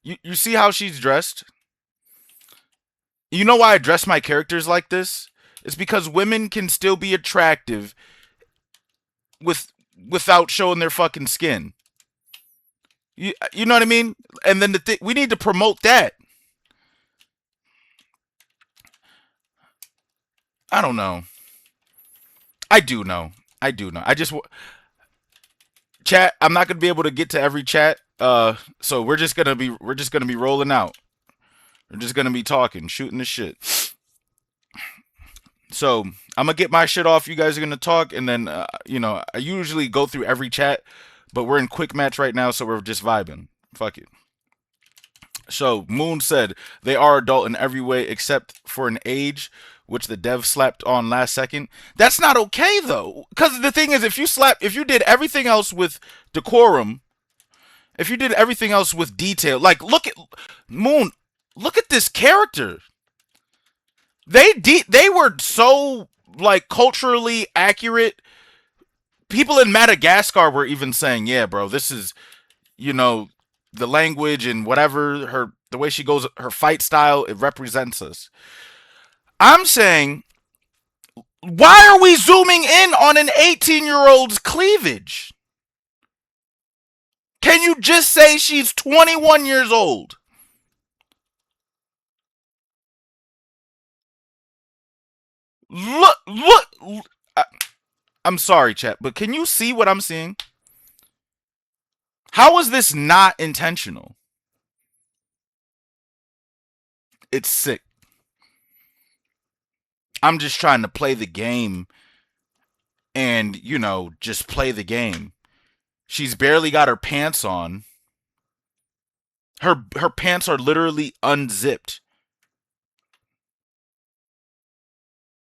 You see how she's dressed? You know why I dress my characters like this? It's because women can still be attractive with without showing their fucking skin. You know what I mean? And then we need to promote that. I don't know. I do know. I do know. I just chat. I'm not gonna be able to get to every chat. So we're just gonna be rolling out. We're just gonna be talking, shooting the shit. So I'm gonna get my shit off. You guys are gonna talk, and then I usually go through every chat, but we're in quick match right now, so we're just vibing. Fuck it. So Moon said they are adult in every way except for an age, which the dev slapped on last second. That's not okay though, because the thing is, if you did everything else with decorum, if you did everything else with detail, like look at Moon, look at this character. They were so like culturally accurate. People in Madagascar were even saying, "Yeah, bro, this is you know the language and whatever the way she goes, her fight style, it represents us." I'm saying, why are we zooming in on an 18-year-old's cleavage? Can you just say she's 21 years old? Look. I'm sorry, chat, but can you see what I'm seeing? How is this not intentional? It's sick. I'm just trying to play the game and, just play the game. She's barely got her pants on. Her pants are literally unzipped.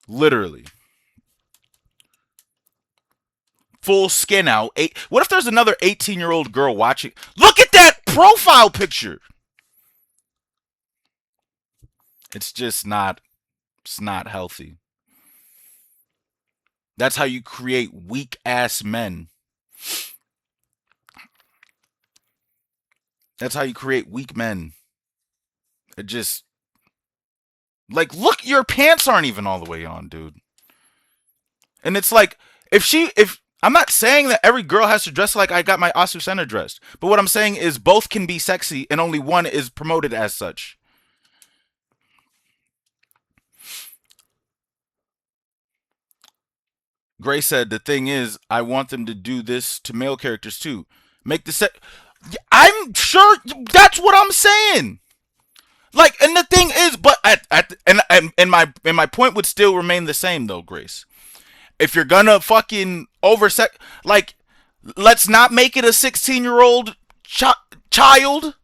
Literally. Full skin out. What if there's another 18-year-old girl watching? Look at that profile picture. It's just not. It's not healthy. That's how you create weak ass men. That's how you create weak men. It just like look, your pants aren't even all the way on, dude. And it's like if I'm not saying that every girl has to dress like I got my Asusena dressed, but what I'm saying is both can be sexy and only one is promoted as such. Gray said the thing is I want them to do this to male characters too. Make the set. I'm sure that's what I'm saying. Like, and the thing is, but and my point would still remain the same though, Grace. If you're gonna fucking like, let's not make it a 16-year-old child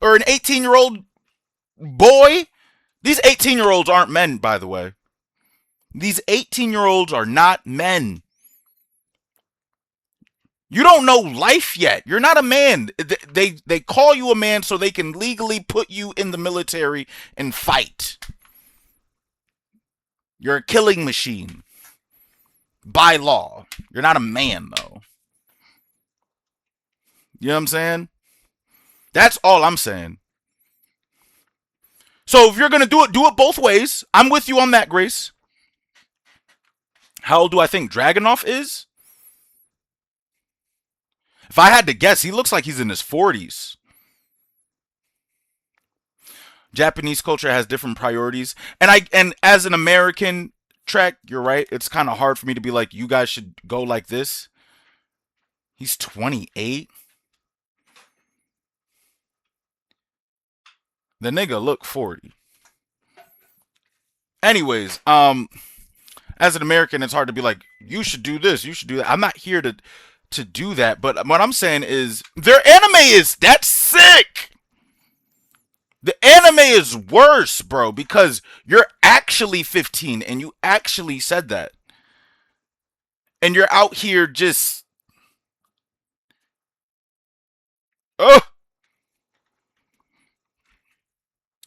or an 18-year-old boy. These 18-year-olds aren't men, by the way. These 18-year-olds are not men. You don't know life yet. You're not a man. They call you a man so they can legally put you in the military and fight. You're a killing machine by law. You're not a man though. You know what I'm saying? That's all I'm saying. So if you're gonna do it both ways. I'm with you on that, Grace. How old do I think Dragunov is? If I had to guess, he looks like he's in his 40s. Japanese culture has different priorities, and as an American, Trek, you're right. It's kind of hard for me to be like, you guys should go like this. He's 28. The nigga look 40. Anyways, as an American, it's hard to be like, you should do this, you should do that. I'm not here to do that, but what I'm saying is their anime is that's sick. The anime is worse, bro, because you're actually 15 and you actually said that. And you're out here just oh,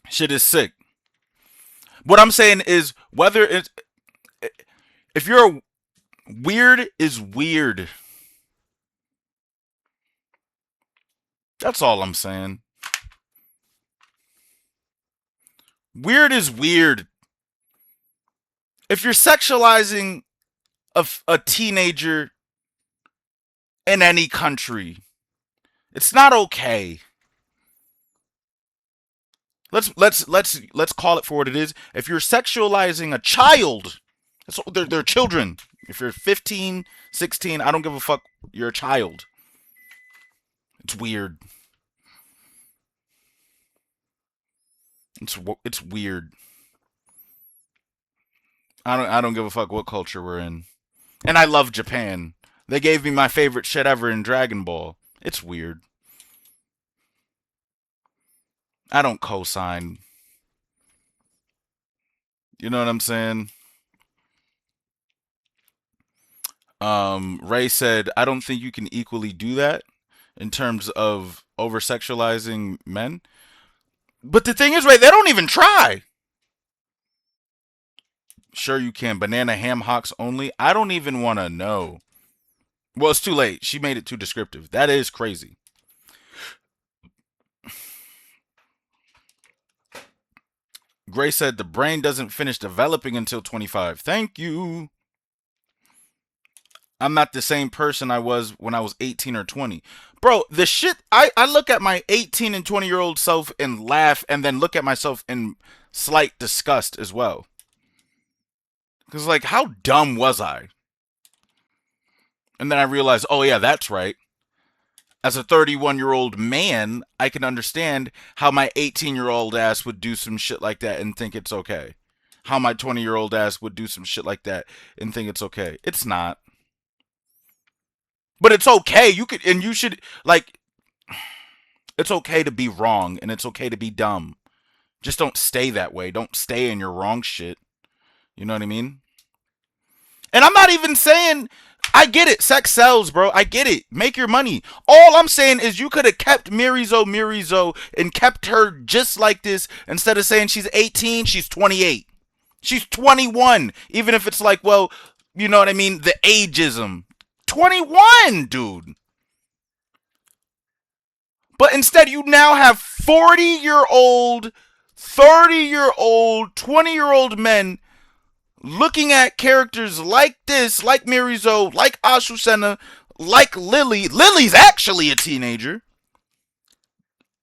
shit is sick. What I'm saying is whether it's if you're weird is weird. That's all I'm saying. Weird is weird. If you're sexualizing a teenager in any country, it's not okay. Let's call it for what it is. If you're sexualizing a child, they're children. If you're 15, 16, I don't give a fuck. You're a child. It's weird. It's weird. I don't give a fuck what culture we're in. And I love Japan. They gave me my favorite shit ever in Dragon Ball. It's weird. I don't co-sign. You know what I'm saying? Ray said, I don't think you can equally do that in terms of over sexualizing men. But the thing is, Ray, they don't even try. Sure you can. Banana ham hocks only. I don't even want to know. Well, it's too late. She made it too descriptive. That is crazy. Gray said the brain doesn't finish developing until 25. Thank you. I'm not the same person I was when I was 18 or 20. Bro, the shit, I look at my 18 and 20-year-old self and laugh and then look at myself in slight disgust as well. Because, like, how dumb was I? And then I realized, oh, yeah, that's right. As a 31-year-old man, I can understand how my 18-year-old ass would do some shit like that and think it's okay. How my 20-year-old ass would do some shit like that and think it's okay. It's not. But it's okay. You could, and you should, like, it's okay to be wrong and it's okay to be dumb. Just don't stay that way. Don't stay in your wrong shit. You know what I mean? And I'm not even saying I get it. Sex sells, bro. I get it. Make your money. All I'm saying is you could have kept Mirizo and kept her just like this instead of saying she's 18, she's 28. She's 21. Even if it's like, well, you know what I mean? The ageism. 21, dude. But instead, you now have 40-year-old, 30-year-old, 20-year-old men looking at characters like this, like Mirizo, like Azucena, like Lily. Lily's actually a teenager.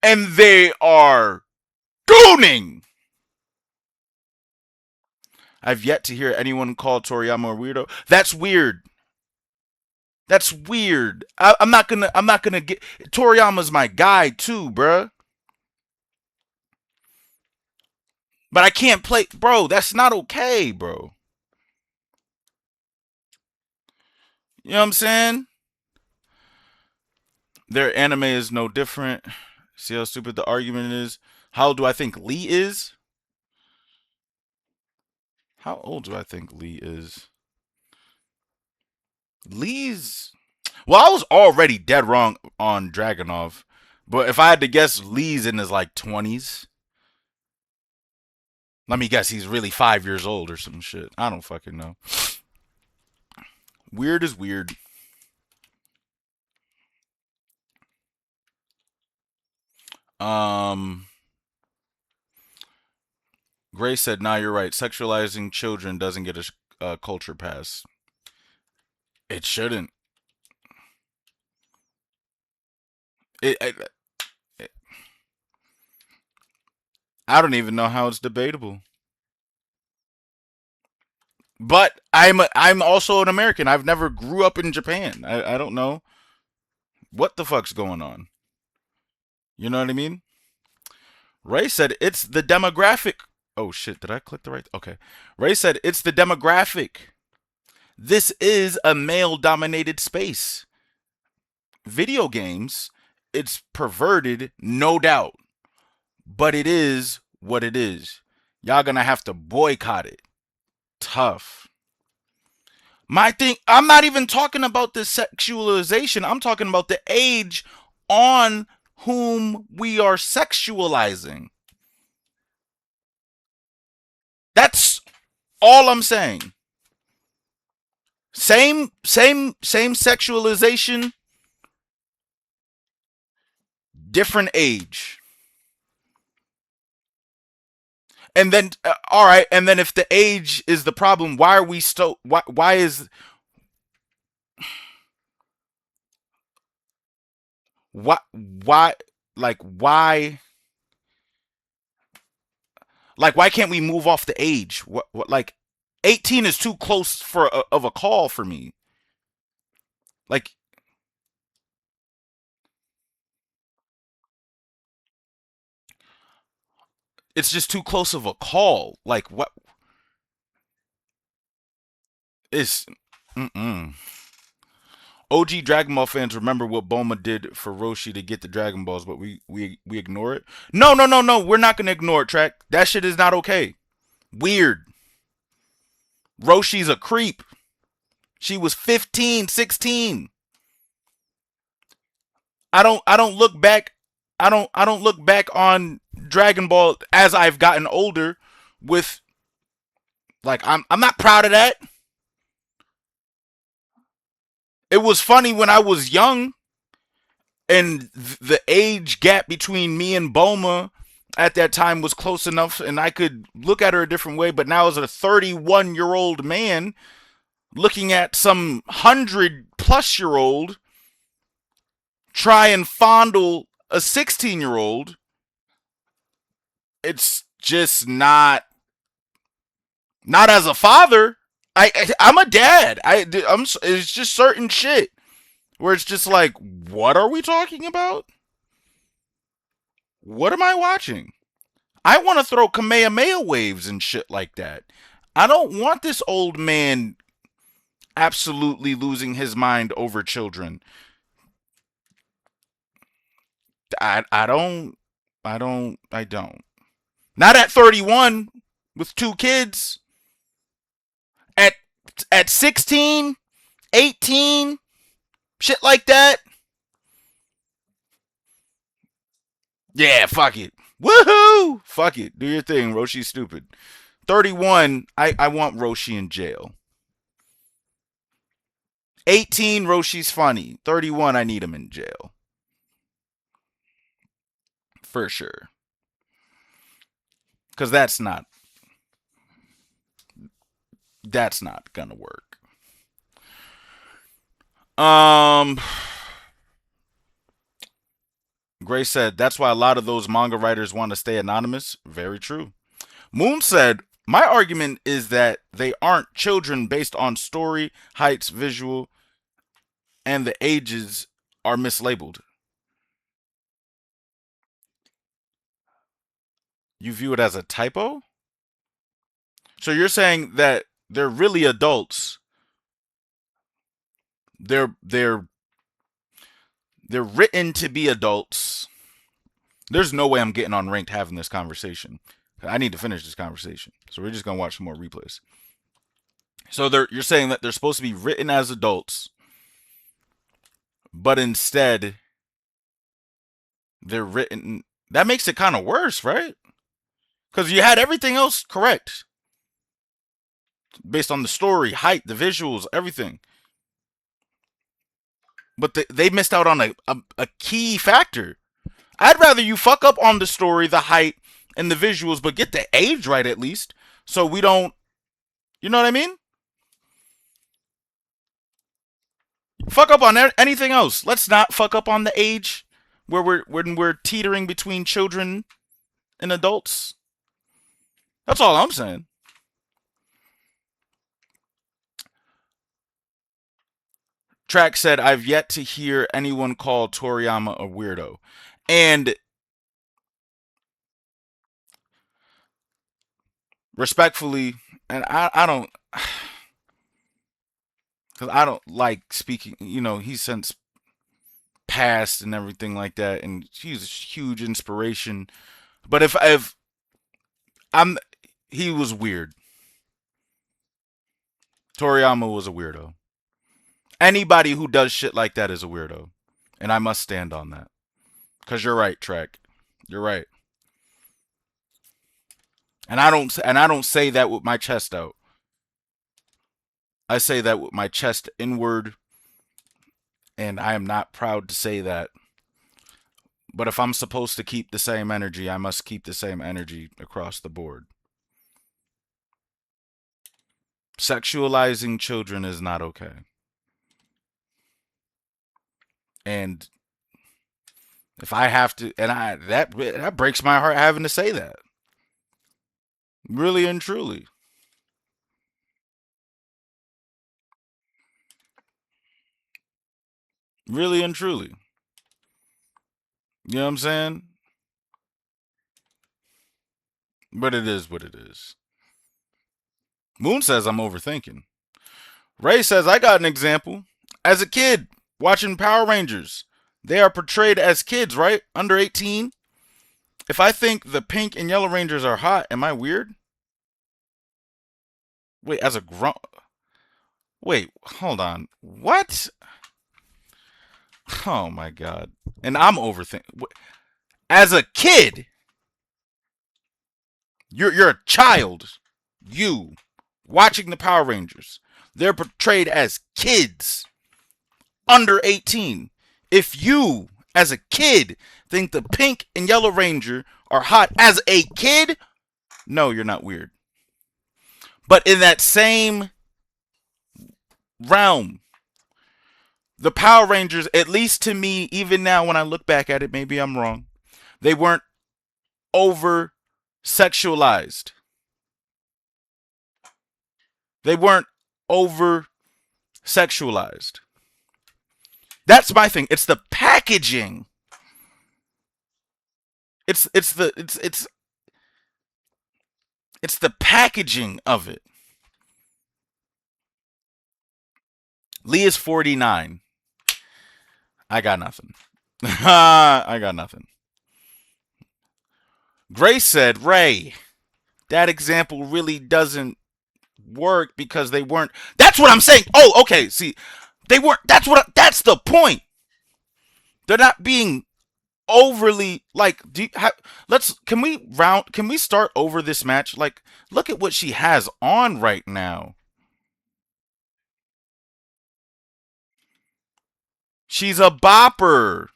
And they are gooning. I've yet to hear anyone call Toriyama a weirdo. That's weird. That's weird. I'm not gonna get Toriyama's my guy too, bruh. But I can't play, bro. That's not okay, bro. You know what I'm saying? Their anime is no different. See how stupid the argument is? How old do I think Lee is? How old do I think Lee is? Lee's. Well, I was already dead wrong on Dragonov. But if I had to guess, Lee's in his like 20s. Let me guess, he's really 5 years old or some shit. I don't fucking know. Weird is weird. Um, Gray said, "Nah, you're right. Sexualizing children doesn't get a culture pass. It shouldn't. It, it. I don't even know how it's debatable. But I'm also an American. I've never grew up in Japan. I don't know what the fuck's going on. You know what I mean? Ray said it's the demographic. Oh shit! Did I click the right? Okay. Ray said it's the demographic. This is a male-dominated space. Video games, it's perverted, no doubt, but it is what it is. Y'all gonna have to boycott it. Tough. My thing, I'm not even talking about the sexualization. I'm talking about the age on whom we are sexualizing. That's all I'm saying. Same sexualization, different age. And then all right, and then if the age is the problem, why are we still why is why like why can't we move off the age? What like 18 is too close for of a call for me. Like it's just too close of a call. Like what is mm-mm. OG Dragon Ball fans remember what Bulma did for Roshi to get the Dragon Balls, but we ignore it. No. We're not gonna ignore it, Track. That shit is not okay. Weird. Roshi's a creep. She was 15, 16. I don't look back I don't look back on Dragon Ball as I've gotten older with like I'm not proud of that. It was funny when I was young and the age gap between me and Bulma at that time was close enough and I could look at her a different way, but now as a 31-year-old man looking at some 100-plus-year-old try and fondle a 16-year-old, it's just not as a father. I'm a dad. It's just certain shit where it's just like, what are we talking about? What am I watching? I want to throw Kamehameha waves and shit like that. I don't want this old man absolutely losing his mind over children. I don't I don't. Not at 31 with two kids. At 16 18, shit like that. Yeah, fuck it. Woohoo! Fuck it. Do your thing. Roshi's stupid. 31, I want Roshi in jail. 18, Roshi's funny. 31, I need him in jail. For sure. Because that's not gonna work. Um Gray said that's why a lot of those manga writers want to stay anonymous. Very true. Moon said, my argument is that they aren't children based on story, heights, visual, and the ages are mislabeled. You view it as a typo? So you're saying that they're really adults. They're they're written to be adults. There's no way I'm getting on ranked having this conversation. I need to finish this conversation. So we're just gonna watch some more replays. So you're saying that they're supposed to be written as adults, but instead they're written. That makes it kind of worse, right? Because you had everything else correct based on the story, height, the visuals, everything. But they missed out on a key factor. I'd rather you fuck up on the story, the height, and the visuals, but get the age right at least, so we don't. You know what I mean? Fuck up on anything else. Let's not fuck up on the age where we're teetering between children and adults. That's all I'm saying. Track said, I've yet to hear anyone call Toriyama a weirdo. And respectfully, and I don't, because I don't like speaking, he's since passed and everything like that, and he's a huge inspiration. But if I'm, he was weird. Toriyama was a weirdo. Anybody who does shit like that is a weirdo. And I must stand on that. Because you're right, Trek. You're right. And I don't say that with my chest out. I say that with my chest inward, and I am not proud to say that. But if I'm supposed to keep the same energy, I must keep the same energy across the board. Sexualizing children is not okay. And if I have to, and that breaks my heart having to say that. Really and truly. Really and truly. You know what I'm saying? But it is what it is. Moon says I'm overthinking. Ray says I got an example. As a kid, watching Power Rangers, they are portrayed as kids, right? Under 18. If I think the pink and yellow Rangers are hot, am I weird? Wait, as a grown. Wait, hold on. What? Oh my god. And I'm overthinking. As a kid, you're a child. You watching the Power Rangers. They're portrayed as kids under 18. If you, as a kid, think the pink and yellow Ranger are hot as a kid, no, you're not weird. But in that same realm, the Power Rangers, at least to me, even now when I look back at it, maybe I'm wrong, they weren't over sexualized. They weren't over sexualized. That's my thing. It's the packaging. It's the packaging of it. Lee is 49. I got nothing. I got nothing. Grace said, Ray, that example really doesn't work because they weren't. That's what I'm saying. Oh, okay. See, They weren't. That's the point. They're not being overly like. Let's. Can we start over this match? Like, look at what she has on right now. She's a bopper.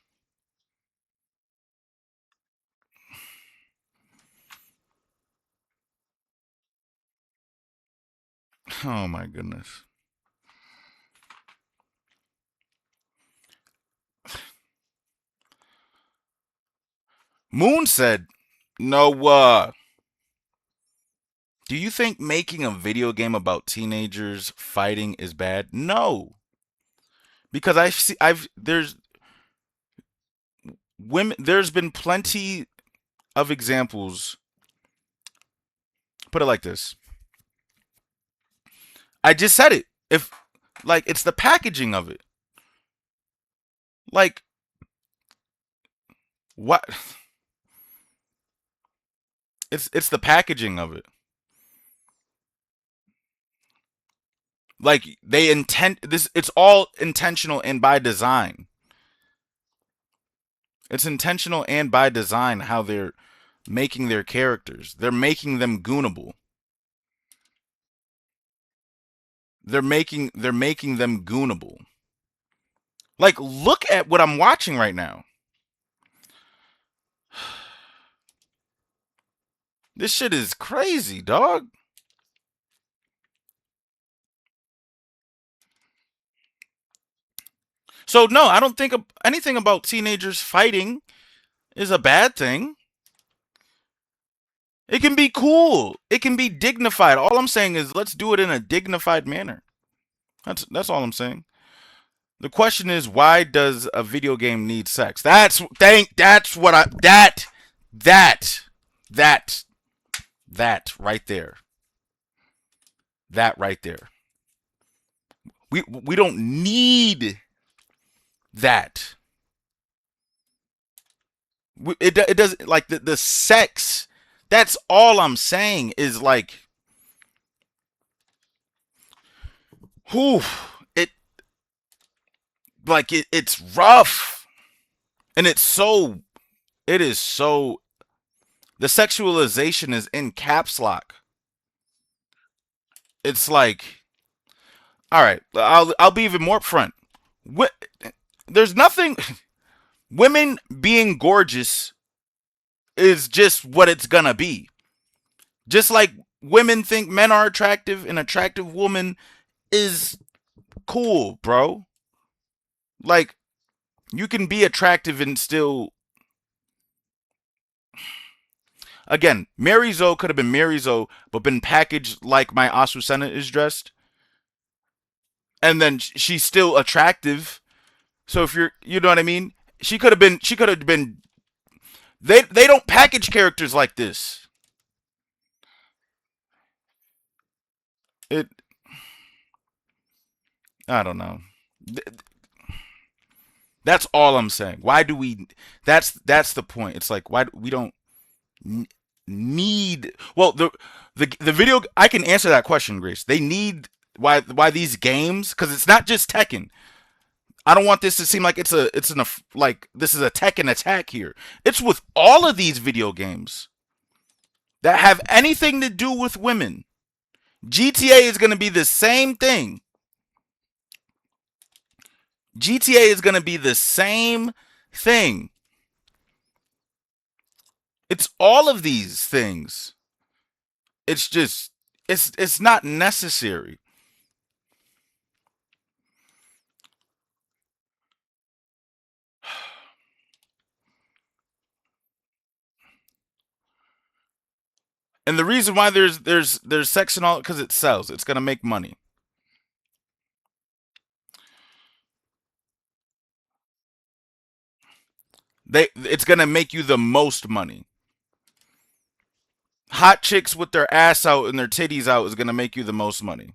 Oh my goodness. Moon said, "No, do you think making a video game about teenagers fighting is bad? No, because there's been plenty of examples. Put it like this. I just said it. If like it's the packaging of it. Like what it's the packaging of it. Like they intend this it's all intentional and by design. It's intentional and by design how they're making their characters. They're making them goonable. They're making them goonable. Like look at what I'm watching right now. This shit is crazy, dog. So no, I don't think anything about teenagers fighting is a bad thing. It can be cool. It can be dignified. All I'm saying is let's do it in a dignified manner. That's all I'm saying. The question is why does a video game need sex? That's what I that that that right there. That right there. We don't need that. It doesn't like the sex. That's all I'm saying is like whew, it it's rough and it is so the sexualization is in caps lock. It's like all right, I'll be even more upfront. What there's nothing women being gorgeous is just what it's gonna be. Just like women think men are attractive, an attractive woman is cool, bro. Like you can be attractive and still again, Mary Zoe could have been Mary Zoe, but been packaged like my Asusena is dressed. And then she's still attractive. So if you know what I mean? She could have been they don't package characters like this. It I don't know. That's all I'm saying. Why do we that's the point. It's like why we don't need well the video I can answer that question, Grace. They need why these games cuz it's not just Tekken. I don't want this to seem like it's an like this is a Tekken attack here. It's with all of these video games that have anything to do with women. GTA is going to be the same thing. GTA is going to be the same thing. It's all of these things. It's just it's not necessary. And the reason why there's sex and all because it sells. It's gonna make money. It's gonna make you the most money. Hot chicks with their ass out and their titties out is gonna make you the most money,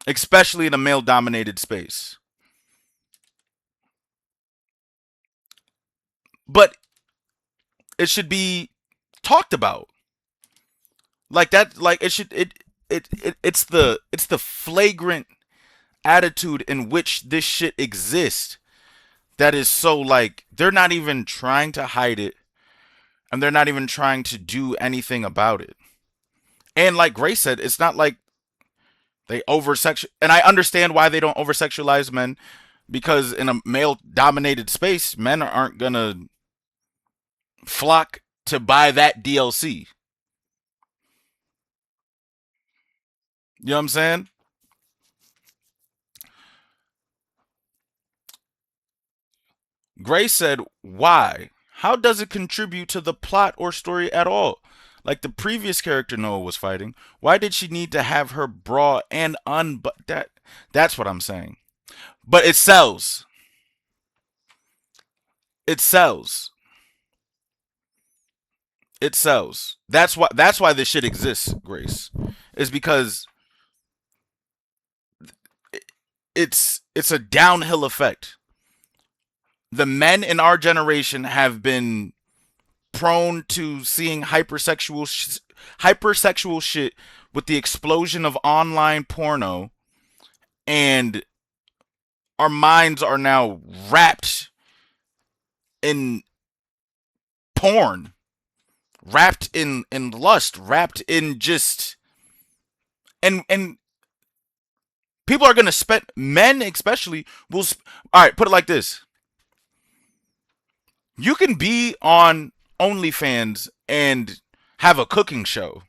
especially in a male dominated space. But it should be talked about like that. Like it should it's the flagrant. attitude in which this shit exists that is so like they're not even trying to hide it and they're not even trying to do anything about it. And like Grace said, it's not like they over sexual, and I understand why they don't over sexualize men, because in a male dominated space, men aren't gonna flock to buy that DLC. You know what I'm saying? Grace said, why? How does it contribute to the plot or story at all? Like the previous character Noah was fighting, why did she need to have her bra and that's what I'm saying. But it sells. It sells. It sells. That's why this shit exists, Grace. Is because it's a downhill effect. The men in our generation have been prone to seeing hypersexual shit with the explosion of online porno, and our minds are now wrapped in porn, wrapped in lust, wrapped in just and people are gonna spend, men especially all right, put it like this: you can be on OnlyFans and have a cooking show.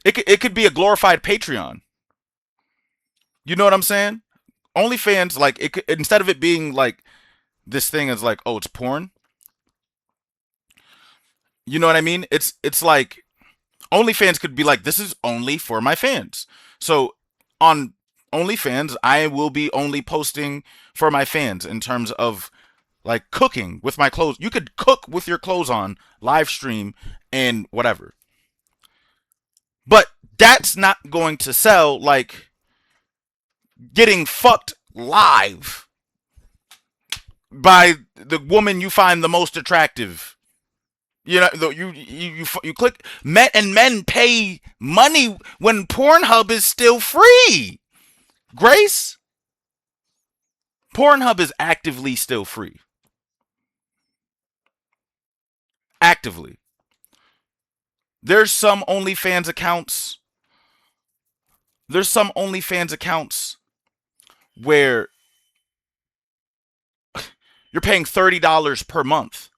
It could be a glorified Patreon. You know what I'm saying? OnlyFans, like it could, instead of it being like this thing is like, oh, it's porn. You know what I mean? It's like OnlyFans could be like, this is only for my fans. So on OnlyFans, I will be only posting for my fans in terms of like cooking with my clothes. You could cook with your clothes on, live stream, and whatever. But that's not going to sell like getting fucked live by the woman you find the most attractive. You know, you click men pay money when Pornhub is still free. Grace, Pornhub is actively still free. Actively. There's some OnlyFans accounts. There's some OnlyFans accounts where you're paying $30 per month.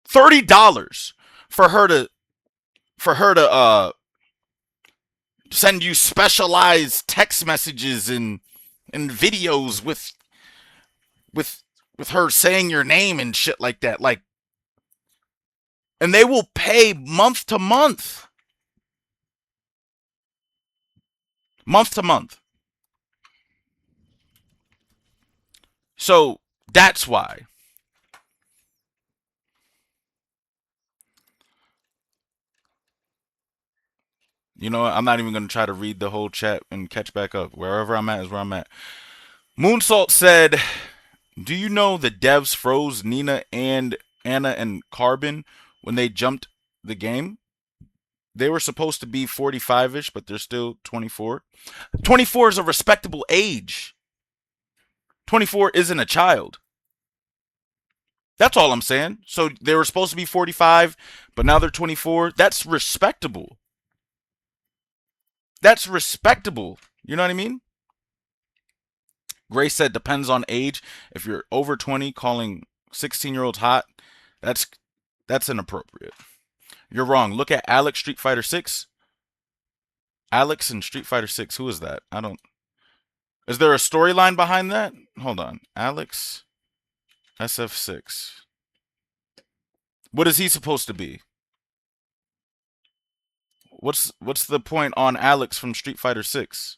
$30 for her to send you specialized text messages and videos with with her saying your name and shit like that. Like, and they will pay month to month. Month to month. So that's why. You know what? I'm not even going to try to read the whole chat and catch back up. Wherever I'm at is where I'm at. Moonsalt said, do you know the devs froze Nina and Anna and Carbon when they jumped the game? They were supposed to be 45-ish, but they're still 24. 24 is a respectable age. 24 isn't a child. That's all I'm saying. So they were supposed to be 45, but now they're 24. That's respectable. That's respectable. You know what I mean? Grace said depends on age. If you're over 20, calling 16-year-olds hot, that's that's inappropriate. You're wrong. Look at Alex Street Fighter 6. Alex and Street Fighter 6. Who is that? I don't. Is there a storyline behind that? Hold on. Alex SF6. What is he supposed to be? What's the point on Alex from Street Fighter 6?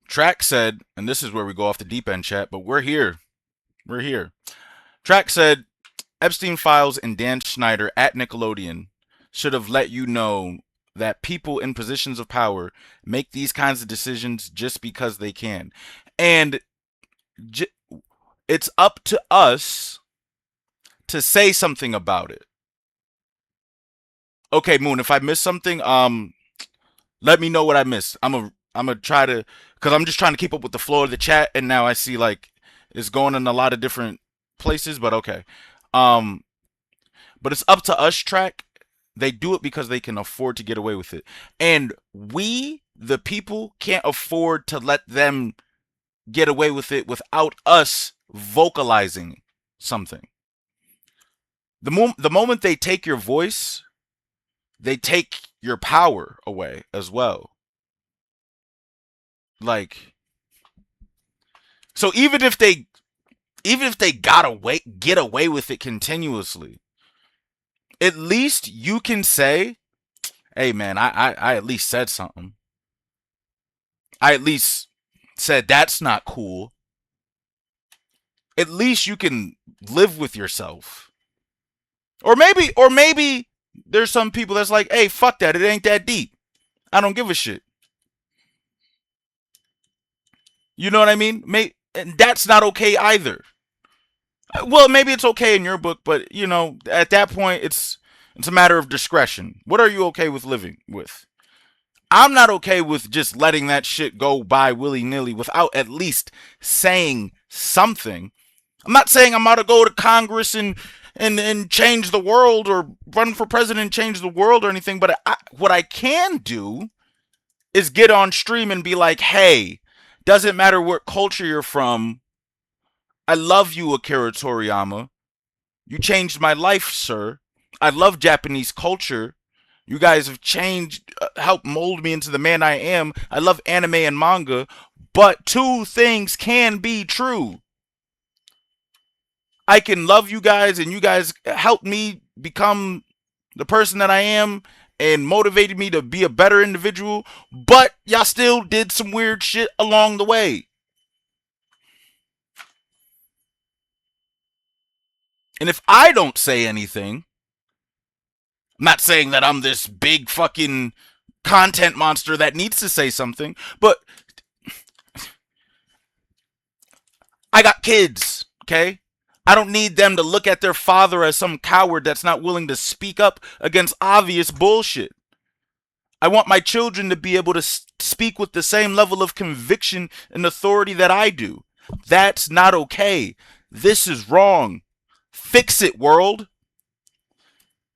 Track said, and this is where we go off the deep end chat, but we're here. We're here. Track said, Epstein Files and Dan Schneider at Nickelodeon should have let you know that people in positions of power make these kinds of decisions just because they can. And it's up to us to say something about it. Okay, Moon, if I missed something, let me know what I missed. I'm gonna try to, cause I'm just trying to keep up with the flow of the chat, and now I see like it's going in a lot of different places. But okay, um, but it's up to us. Track. They do it because they can afford to get away with it, and we, the people, can't afford to let them get away with it without us vocalizing something. The moment they take your voice, they take your power away as well. Like, so even if they get away with it continuously, at least you can say, hey man, I at least said something. I at least said that's not cool. At least you can live with yourself. Or maybe there's some people that's like, hey, fuck that, it ain't that deep. I don't give a shit. You know what I mean? And that's not okay either. Well, maybe it's okay in your book, but at that point, it's a matter of discretion. What are you okay with living with? I'm not okay with just letting that shit go by willy nilly without at least saying something. I'm not saying I'm about to go to Congress and change the world or run for president and change the world or anything, but what I can do is get on stream and be like, hey, doesn't matter what culture you're from. I love you, Akira Toriyama. You changed my life, sir. I love Japanese culture. You guys have changed, helped mold me into the man I am. I love anime and manga. But two things can be true. I can love you guys, and you guys helped me become the person that I am and motivated me to be a better individual. But y'all still did some weird shit along the way. And if I don't say anything, I'm not saying that I'm this big fucking content monster that needs to say something, but I got kids, okay? I don't need them to look at their father as some coward that's not willing to speak up against obvious bullshit. I want my children to be able to speak with the same level of conviction and authority that I do. That's not okay. This is wrong. Fix it, world.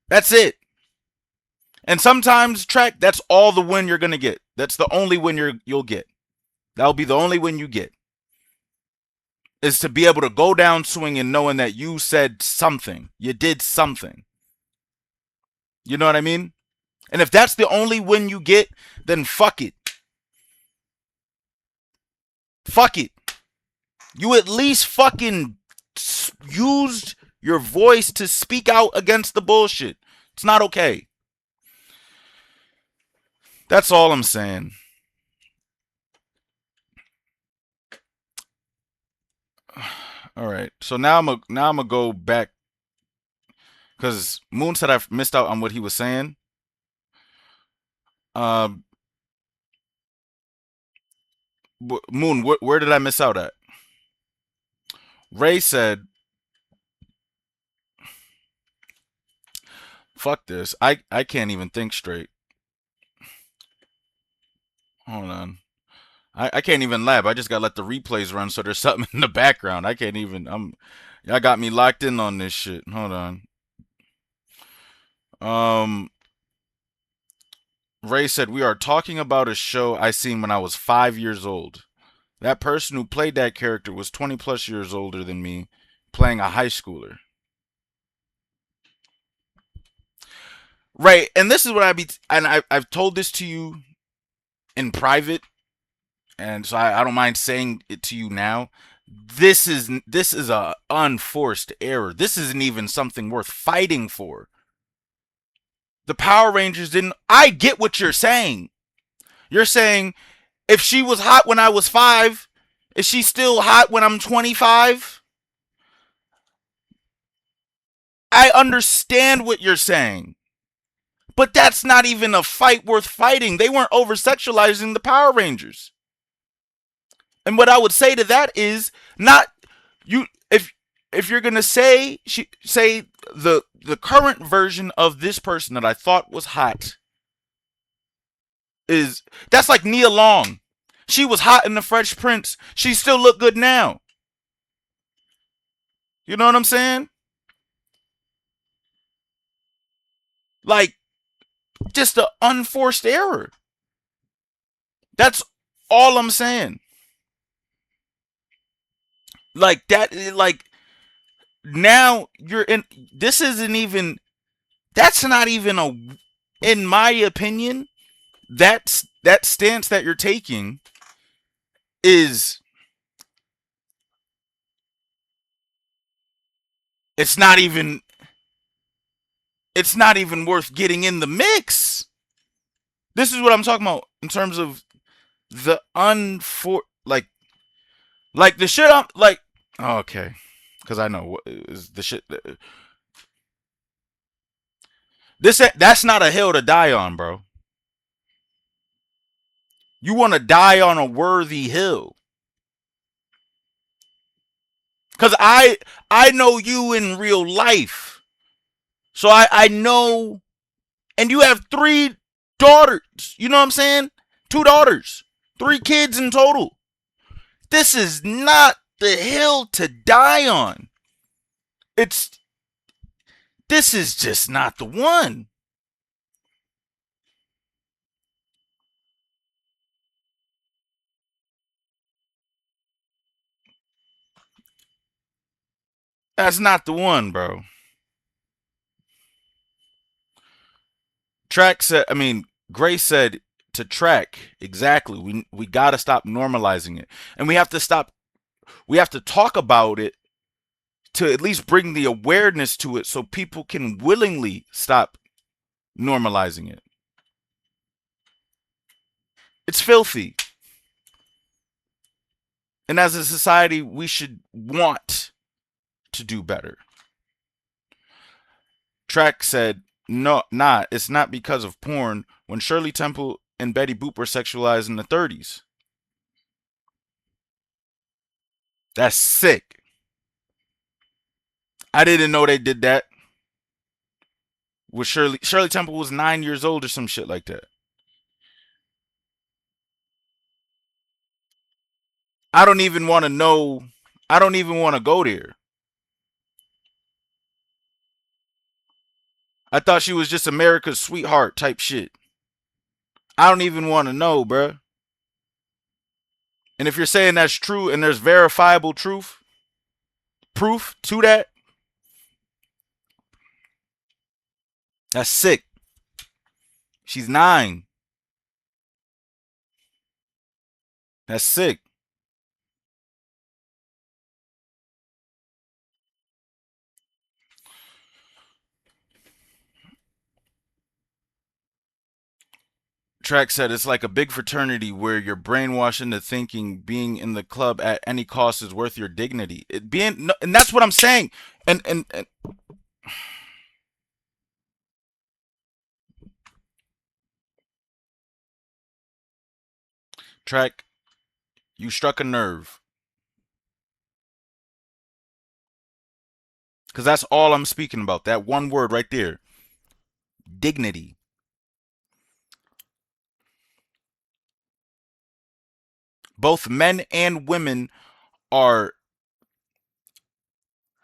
That's it. And sometimes, track, that's all the win you're gonna get. That's the only win you'll get. That'll be the only win you get. Is to be able to go down swinging knowing that you said something. You did something. You know what I mean? And if that's the only win you get, then fuck it. Fuck it. You at least fucking used your voice to speak out against the bullshit. It's not okay. That's all I'm saying. All right. So now I'm gonna go back because Moon said I missed out on what he was saying. Um, Moon, where did I miss out at? Ray said, "Fuck this. I can't even think straight." Hold on. I can't even lab. I just gotta let the replays run so there's something in the background. I can't even. Y'all got me locked in on this shit. Hold on. Um, Ray said we are talking about a show I seen when I was 5 years old. That person who played that character was 20 plus years older than me, playing a high schooler. Right, and this is what I've told this to you in private, and so I don't mind saying it to you now. This is a unforced error. This isn't even something worth fighting for. The Power Rangers didn't. I get what you're saying. You're saying if she was hot when I was 5, is she still hot when I'm 25? I understand what you're saying. But that's not even a fight worth fighting. They weren't over sexualizing the Power Rangers. And what I would say to that is not you if if you're gonna say say the current version of this person that I thought was hot is that's like Nia Long. She was hot in the Fresh Prince. She still look good now. You know what I'm saying? Like just an unforced error. That's all I'm saying. Like that like now you're in this isn't even that's not even a in my opinion that stance that you're taking is it's not even it's not even worth getting in the mix. This is what I'm talking about in terms of the like the shit I'm like oh, okay because I know what is the shit this that's not a hill to die on, bro. You want to die on a worthy hill because I know you in real life, so I know, and you have three daughters. You know what I'm saying? Two daughters, three kids in total. This is not the hill to die on. It's this is just not the one. That's not the one, bro. Track said, I mean, Grace said to track exactly. We got to stop normalizing it, and we have to stop. We have to talk about it to at least bring the awareness to it, so people can willingly stop normalizing it. It's filthy, and as a society, we should want to do better. Track said, no, not. It's not because of porn. When Shirley Temple and Betty Boop were sexualized in the 30s. That's sick. I didn't know they did that. With Shirley Temple was 9 years old or some shit like that. I don't even want to know. I don't even want to go there. I thought she was just America's sweetheart type shit. I don't even want to know, bruh. And if you're saying that's true and there's verifiable proof to that, that's sick. She's 9. That's sick. Track said it's like a big fraternity where you're brainwashed into thinking being in the club at any cost is worth your dignity. It being, and that's what I'm saying. And Track, you struck a nerve because that's all I'm speaking about. That one word right there, dignity. Both men and women are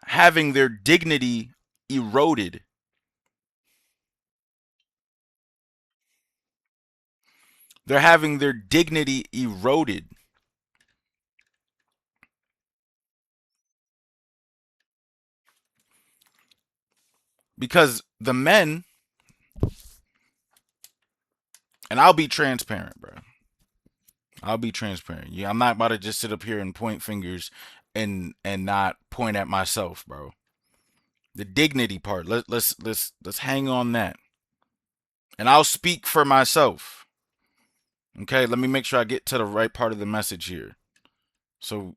having their dignity eroded. They're having their dignity eroded because the men, and I'll be transparent, bro. I'll be transparent. Yeah, I'm not about to just sit up here and point fingers and not point at myself, bro. The dignity part. Let's hang on that. And I'll speak for myself. Okay, let me make sure I get to the right part of the message here. So,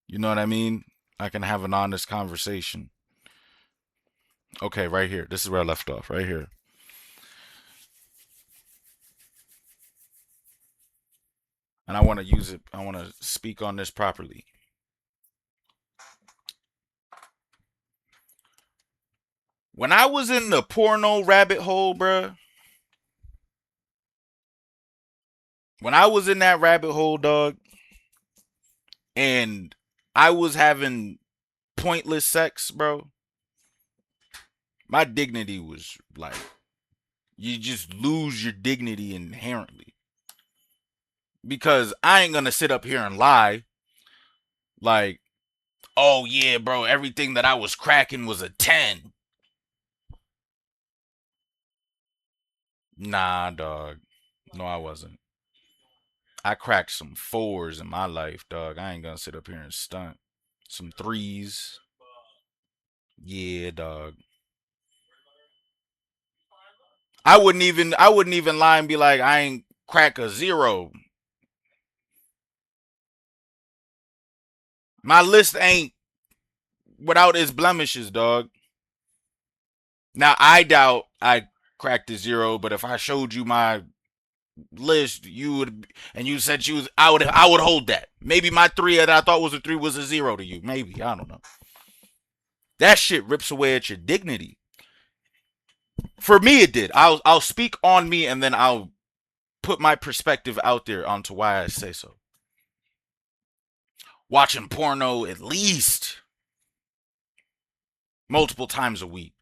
you know what I mean? I can have an honest conversation. Okay, right here. This is where I left off, right here. And I want to use it, I want to speak on this properly. When I was in the porno rabbit hole, bruh, when I was in that rabbit hole, dog, and I was having pointless sex, bro, my dignity was like, you just lose your dignity inherently. Because I ain't gonna sit up here and lie like, oh yeah, bro, everything that I was cracking was a 10. Nah, dog. No, I wasn't. I cracked some fours in my life, dog. I ain't gonna sit up here and stunt. Some threes. Yeah, dog. I wouldn't even lie and be like, I ain't crack a zero. My list ain't without its blemishes, dog. Now I doubt I cracked a zero, but if I showed you my list, you would, and you said you was, I would hold that. Maybe my three that I thought was a three was a zero to you. Maybe, I don't know. That shit rips away at your dignity. For me, it did. I'll speak on me, and then I'll put my perspective out there onto why I say so. Watching porno at least multiple times a week.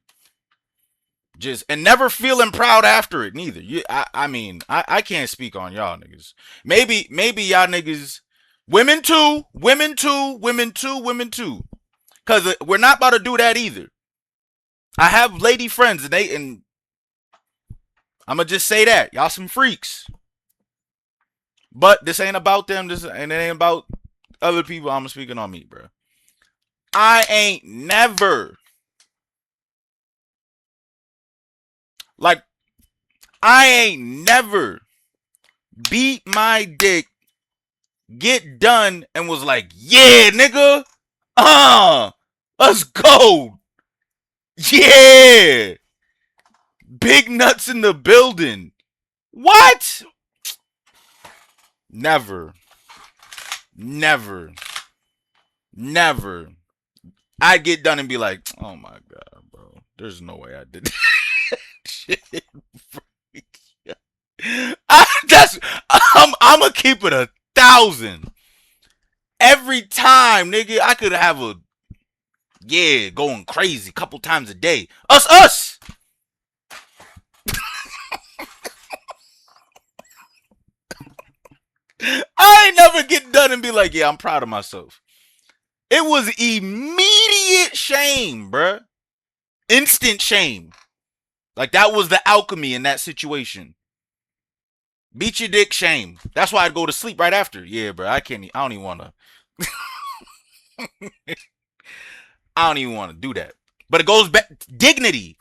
Just, and never feeling proud after it neither. I mean, I can't speak on y'all niggas. Maybe y'all niggas, women too, women too, women too, women too. Cause we're not about to do that either. I have lady friends, and I'm gonna just say that y'all some freaks. But this ain't about them. And it ain't about other people. I'm speaking on me, bro. I ain't never, like, I ain't never beat my dick, get done, and was like, yeah, nigga, let's go. Yeah. Big nuts in the building. What? Never. Never. Never. I'd get done and be like, oh my God, bro. There's no way I did that shit. I'm gonna keep it 1,000. Every time, nigga, I could have a, yeah, going crazy a couple times a day. Us. I ain't never get done and be like, yeah, I'm proud of myself. It was immediate shame, bruh. Instant shame. Like, that was the alchemy in that situation. Beat your dick, shame. That's why I'd go to sleep right after. Yeah, bro. I don't even want to. I don't even want to do that. But it goes back. Dignity.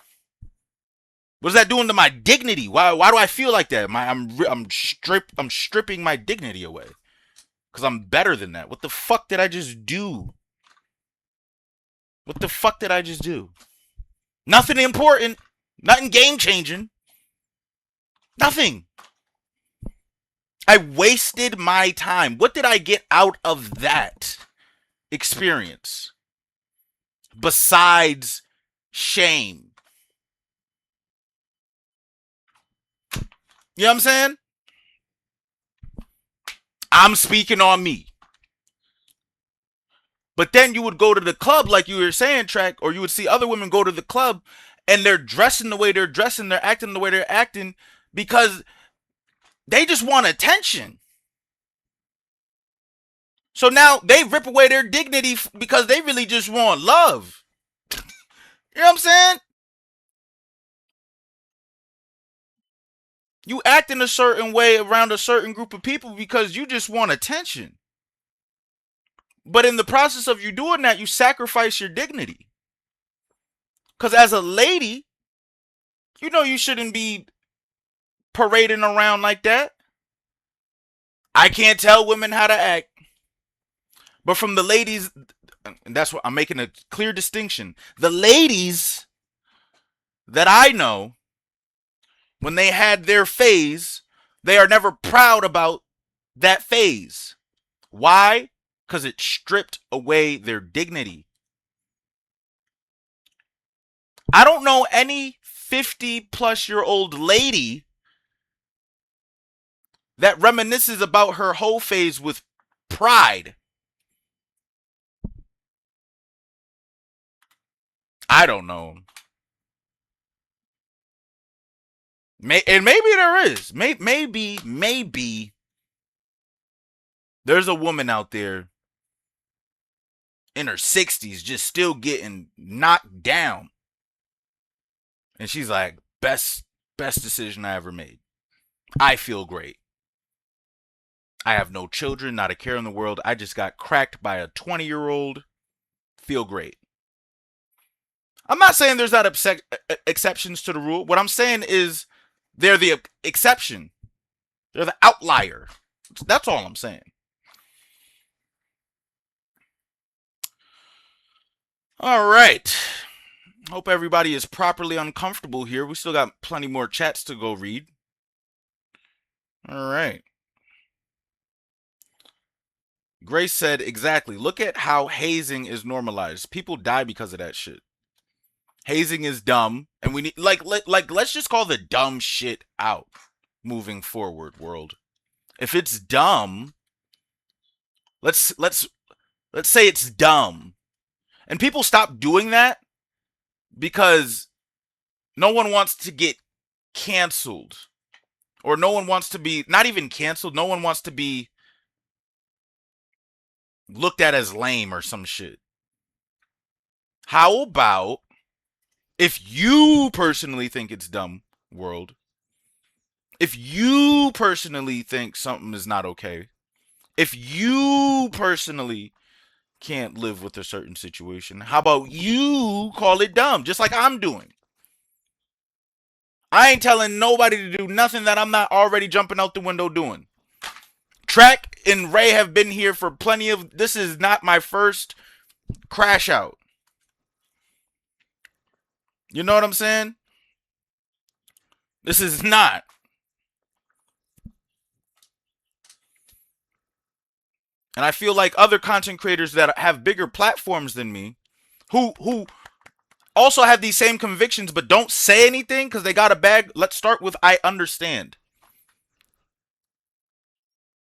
What is that doing to my dignity? Why do I feel like that? I'm stripping my dignity away. Because I'm better than that. What the fuck did I just do? What the fuck did I just do? Nothing important. Nothing game changing. Nothing. I wasted my time. What did I get out of that experience? Besides shame. You know what I'm saying? I'm speaking on me. But then you would go to the club, like you were saying, Track, or you would see other women go to the club and they're dressing the way they're dressing, they're acting the way they're acting because they just want attention. So now they rip away their dignity because they really just want love. You know what I'm saying? You act in a certain way around a certain group of people because you just want attention. But in the process of you doing that, you sacrifice your dignity. Because as a lady, you know you shouldn't be parading around like that. I can't tell women how to act. But from the ladies, and that's what I'm making a clear distinction. The ladies that I know, when they had their phase, they are never proud about that phase. Why? Because it stripped away their dignity. I don't know any 50-plus-year-old lady that reminisces about her whole phase with pride. I don't know. And maybe there is. Maybe there's a woman out there in her 60s just still getting knocked down. And she's like, best decision I ever made. I feel great. I have no children, not a care in the world. I just got cracked by a 20-year-old. Feel great. I'm not saying there's not exceptions to the rule. What I'm saying is they're the exception. They're the outlier. That's all I'm saying. All right. Hope everybody is properly uncomfortable here. We still got plenty more chats to go read. All right. Grace said exactly. Look at how hazing is normalized. People die because of that shit. Hazing is dumb, and we need let's just call the dumb shit out moving forward, world. If it's dumb, let's say it's dumb. And people stop doing that because no one wants to get canceled. Or no one wants to be not even canceled, no one wants to be looked at as lame or some shit. How about if you personally think it's dumb, world, if you personally think something is not okay, if you personally can't live with a certain situation, how about you call it dumb, just like I'm doing? I ain't telling nobody to do nothing that I'm not already jumping out the window doing. Trek and Ray have been here for plenty of. This is not my first crash out. You know what I'm saying? This is not. And I feel like other content creators that have bigger platforms than me, who also have these same convictions but don't say anything because they got a bag. Let's start with I understand.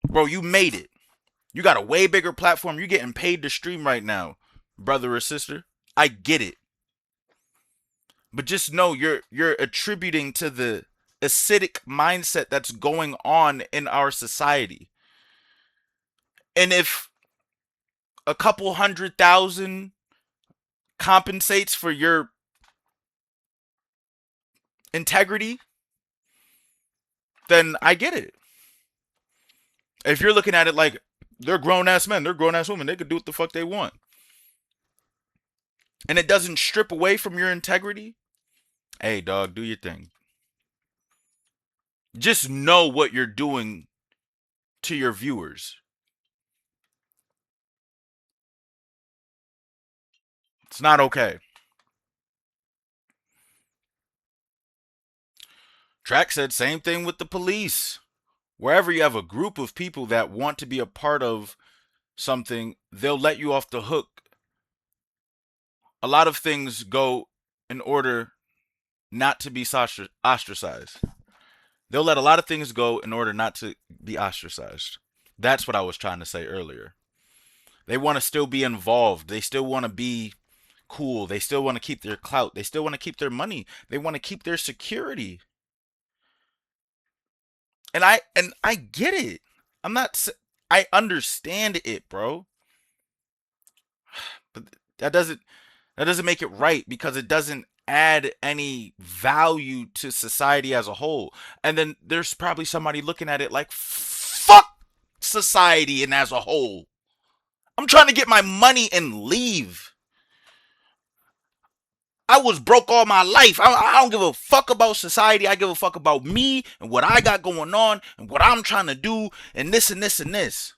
Bro, you made it. You got a way bigger platform. You're getting paid to stream right now, brother or sister. I get it. But just know you're attributing to the acidic mindset that's going on in our society. And if a couple 100,000 compensates for your integrity, then I get it. If you're looking at it like they're grown ass men, they're grown ass women, they could do what the fuck they want, and it doesn't strip away from your integrity, hey dog, do your thing. Just know what you're doing to your viewers. It's not okay. Track said same thing with the police. Wherever you have a group of people that want to be a part of something, they'll let you off the hook. A lot of things go in order not to be ostracized. They'll let a lot of things go in order not to be ostracized. That's what I was trying to say earlier. They want to still be involved. They still want to be cool. They still want to keep their clout. They still want to keep their money. They want to keep their security. And I get it. I'm not I understand it, bro. But that doesn't make it right because it doesn't add any value to society as a whole. And then there's probably somebody looking at it like fuck society and as a whole. I'm trying to get my money and leave. I was broke all my life. I don't give a fuck about society. I give a fuck about me and what I got going on and what I'm trying to do and this and this and this.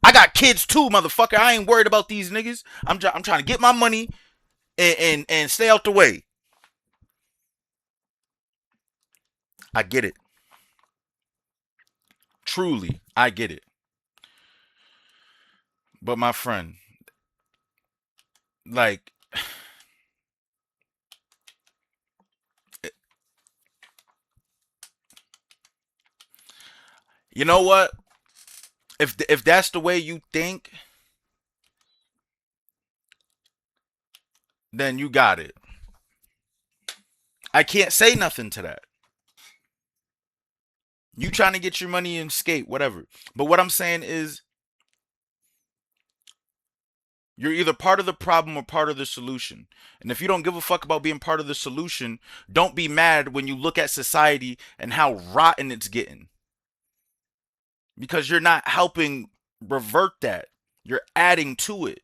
I got kids too, motherfucker. I ain't worried about these niggas. I'm trying to get my money and stay out the way. I get it. Truly, I get it. But my friend, like, You know what? If that's the way you think, then you got it. I can't say nothing to that. You trying to get your money and skate, whatever. But what I'm saying is, you're either part of the problem or part of the solution. And if you don't give a fuck about being part of the solution, don't be mad when you look at society and how rotten it's getting. Because you're not helping revert that. You're adding to it.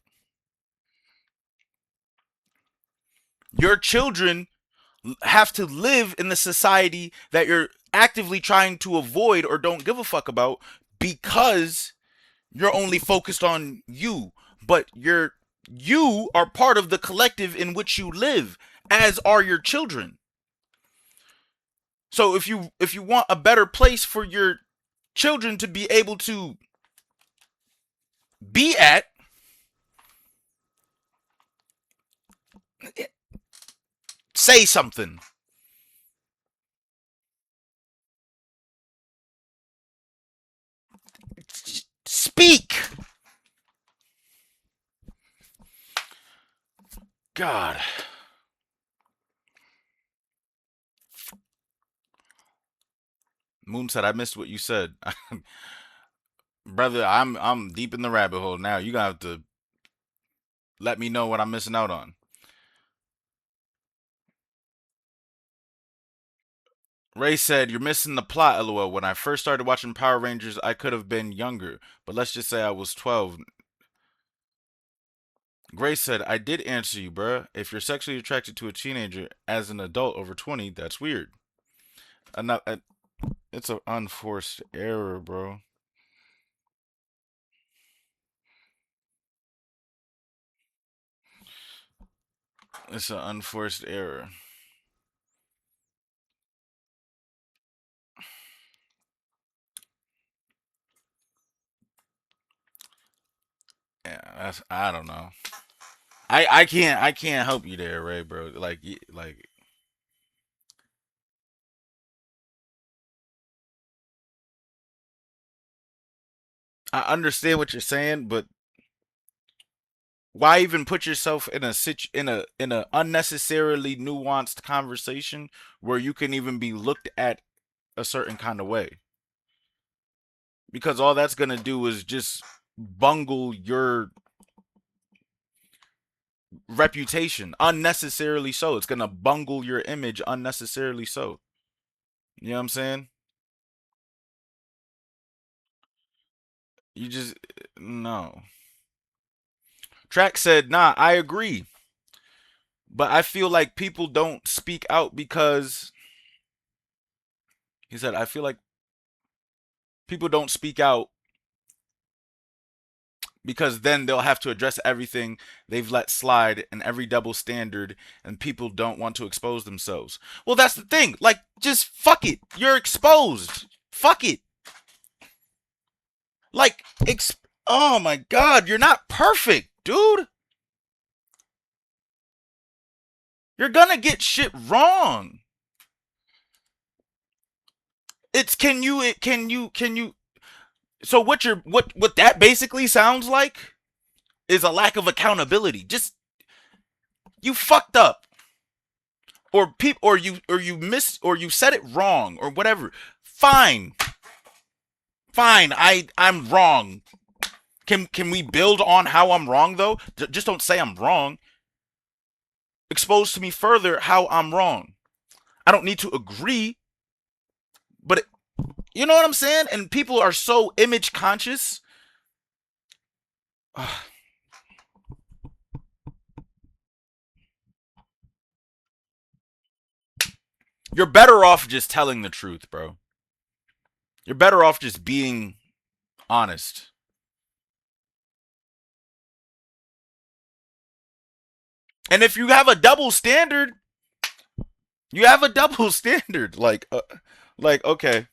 Your children have to live in the society that you're actively trying to avoid or don't give a fuck about because you're only focused on you. But you are part of the collective in which you live, as are your children. So if you want a better place for your children to be able to be at, say something. Speak. God. Moon said, I missed what you said. Brother, I'm deep in the rabbit hole now. You gotta have to let me know what I'm missing out on. Ray said, you're missing the plot, lol. When I first started watching Power Rangers, I could have been younger, but let's just say I was 12. Grace said, I did answer you, bruh. If you're sexually attracted to a teenager as an adult over 20, that's weird. Enough, it's an unforced error, bro. It's an unforced error. Yeah, I don't know. I can't help you there, Ray, bro. Like I understand what you're saying, but why even put yourself in a unnecessarily nuanced conversation where you can even be looked at a certain kind of way? Because all that's gonna do is just bungle your reputation unnecessarily. So it's gonna bungle your image unnecessarily. So you know what I'm saying? You just no. Track said, nah, I agree. But I feel like people don't speak out because he said, I feel like people don't speak out because then they'll have to address everything they've let slide and every double standard, and people don't want to expose themselves. Well, that's the thing. Like, just fuck it. You're exposed. Fuck it. Like, oh my God, you're not perfect, dude. You're gonna get shit wrong. It's can you so what that basically sounds like is a lack of accountability. Just you fucked up, or you missed, or you said it wrong, or whatever. Fine, fine. I'm wrong. Can we build on how I'm wrong though? Just don't say I'm wrong. Expose to me further how I'm wrong. I don't need to agree, but you know what I'm saying? And people are so image conscious. You're better off just telling the truth, bro. You're better off just being honest. And if you have a double standard, you have a double standard. Like okay,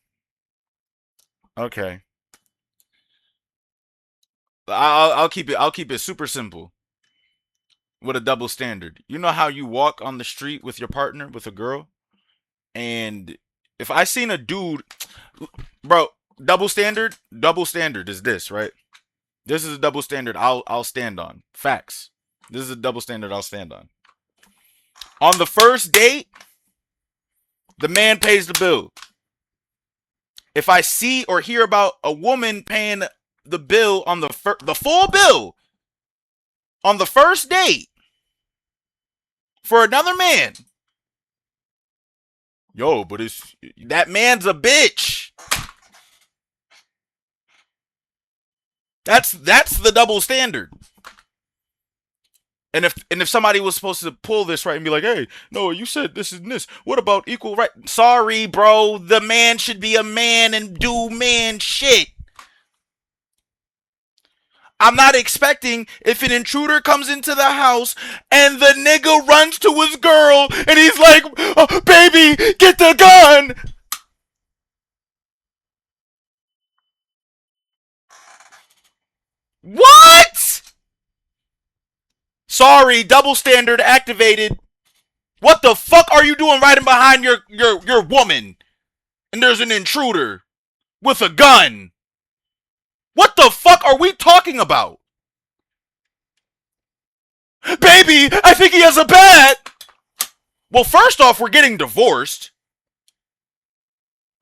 okay. I'll keep it super simple with a double standard. You know how you walk on the street with your partner, with a girl, and if I seen a dude, bro, Double standard is this, right? This is a double standard I'll stand on. Facts. This is a double standard I'll stand on. On the first date, the man pays the bill. If I see or hear about a woman paying the bill on the full bill on the first date for another man, yo, but it's that man's a bitch. That's the double standard. And if somebody was supposed to pull this right and be like, hey, no, you said this and this. What about equal right? Sorry, bro. The man should be a man and do man shit. I'm not expecting if an intruder comes into the house and the nigga runs to his girl and he's like, oh, baby, get the gun. What? Sorry, double standard activated. What the fuck are you doing riding behind your woman? And there's an intruder with a gun. What the fuck are we talking about? Baby, I think he has a bat. Well, first off, we're getting divorced.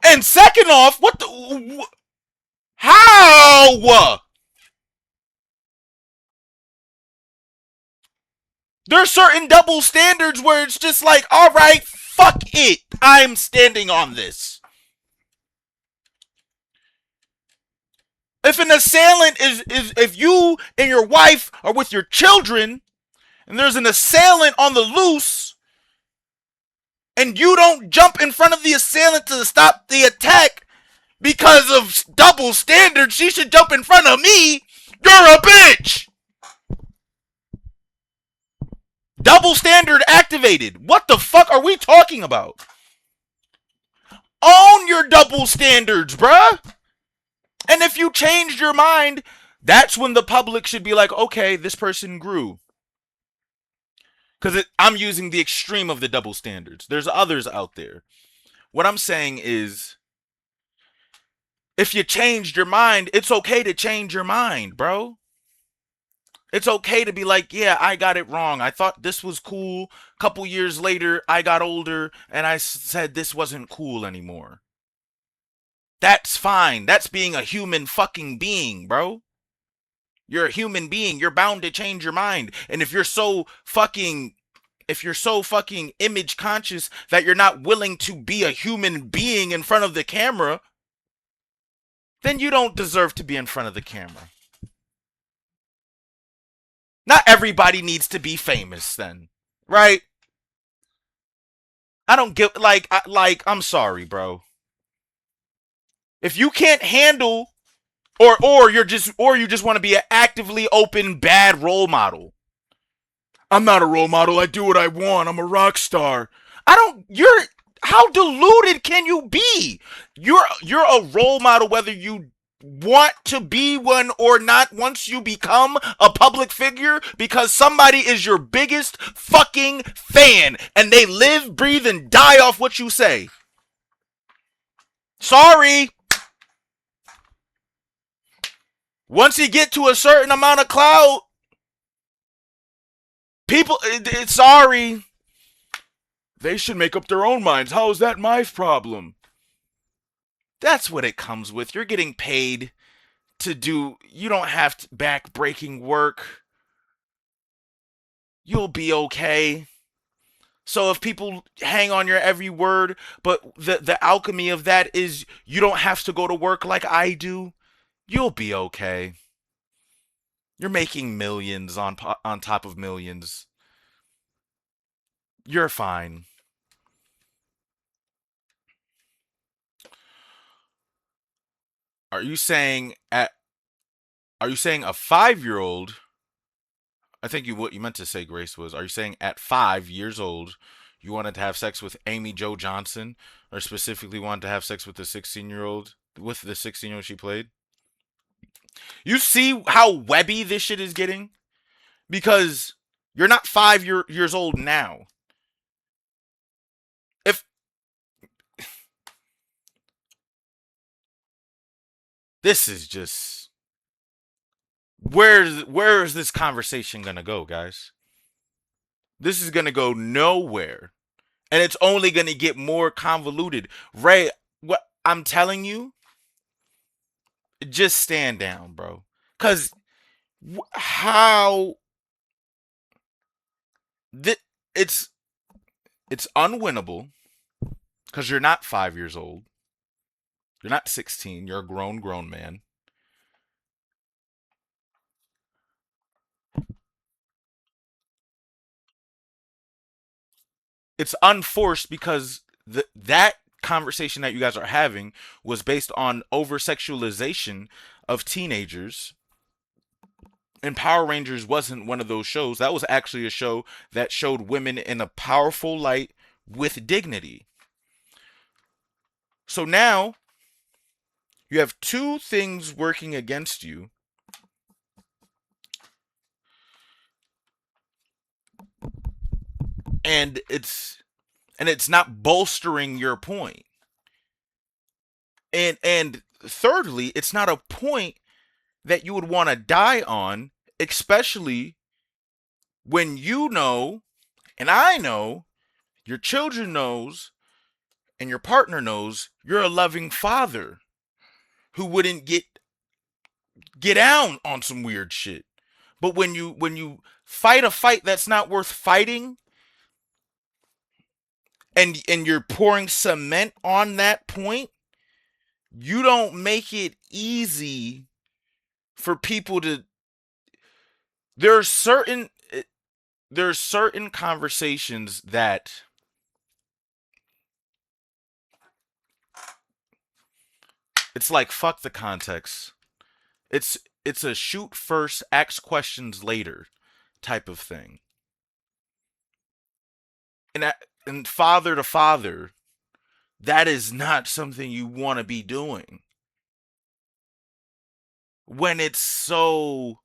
And second off, what the... How? There's certain double standards where it's just like, all right, fuck it. I'm standing on this. If an assailant is if you and your wife are with your children and there's an assailant on the loose and you don't jump in front of the assailant to stop the attack because of double standards, she should jump in front of me. You're a bitch. Double standard activated. What the fuck are we talking about? Own your double standards, bruh. And if you changed your mind, that's when the public should be like, okay, this person grew. Because I'm using the extreme of the double standards. There's others out there. What I'm saying is, if you changed your mind, it's okay to change your mind, bro. It's okay to be like, yeah, I got it wrong. I thought this was cool. A couple years later, I got older and I said this wasn't cool anymore. That's fine. That's being a human fucking being, bro. You're a human being. You're bound to change your mind. And if you're so fucking image conscious that you're not willing to be a human being in front of the camera, then you don't deserve to be in front of the camera. Not everybody needs to be famous then, right? I don't get I'm sorry, bro. If you can't handle or you just want to be an actively open bad role model. I'm not a role model. I do what I want. I'm a rock star. How deluded can you be? You're a role model whether you want to be one or not once you become a public figure because somebody is your biggest fucking fan and they live, breathe, and die off what you say. Sorry. Once you get to a certain amount of clout, people, sorry. They should make up their own minds. How is that my problem? That's what it comes with. You're getting paid to do, you don't have to back-breaking work. You'll be okay. So if people hang on your every word, but the alchemy of that is you don't have to go to work like I do, you'll be okay. You're making millions on top of millions. You're fine. Are you saying at are you saying a 5-year-old? I think what you meant to say, Grace, was, are you saying at 5 years old you wanted to have sex with Amy Jo Johnson, or specifically wanted to have sex with the 16-year-old she played? You see how webby this shit is getting? Because you're not 5 years old now. If This is just where is this conversation gonna go, guys? This is gonna go nowhere, and it's only gonna get more convoluted. Ray, what I'm telling you, just stand down, bro. Cause how th- it's it's unwinnable. Cause you're not 5 years old. You're not 16. You're a grown man. It's unforced because that conversation that you guys are having was based on over sexualization of teenagers. And Power Rangers wasn't one of those shows. That was actually a show that showed women in a powerful light with dignity. So now you have two things working against you, and it's not bolstering your point. And thirdly, it's not a point that you would want to die on, especially when you know, and I know, your children knows, and your partner knows you're a loving father who wouldn't get down on some weird shit. But when you fight a fight that's not worth fighting, and you're pouring cement on that point, you don't make it easy for people to. There are certain conversations that it's like fuck the context. It's it's a shoot first, ask questions later type of thing. And father to father, that is not something you want to be doing when it's so,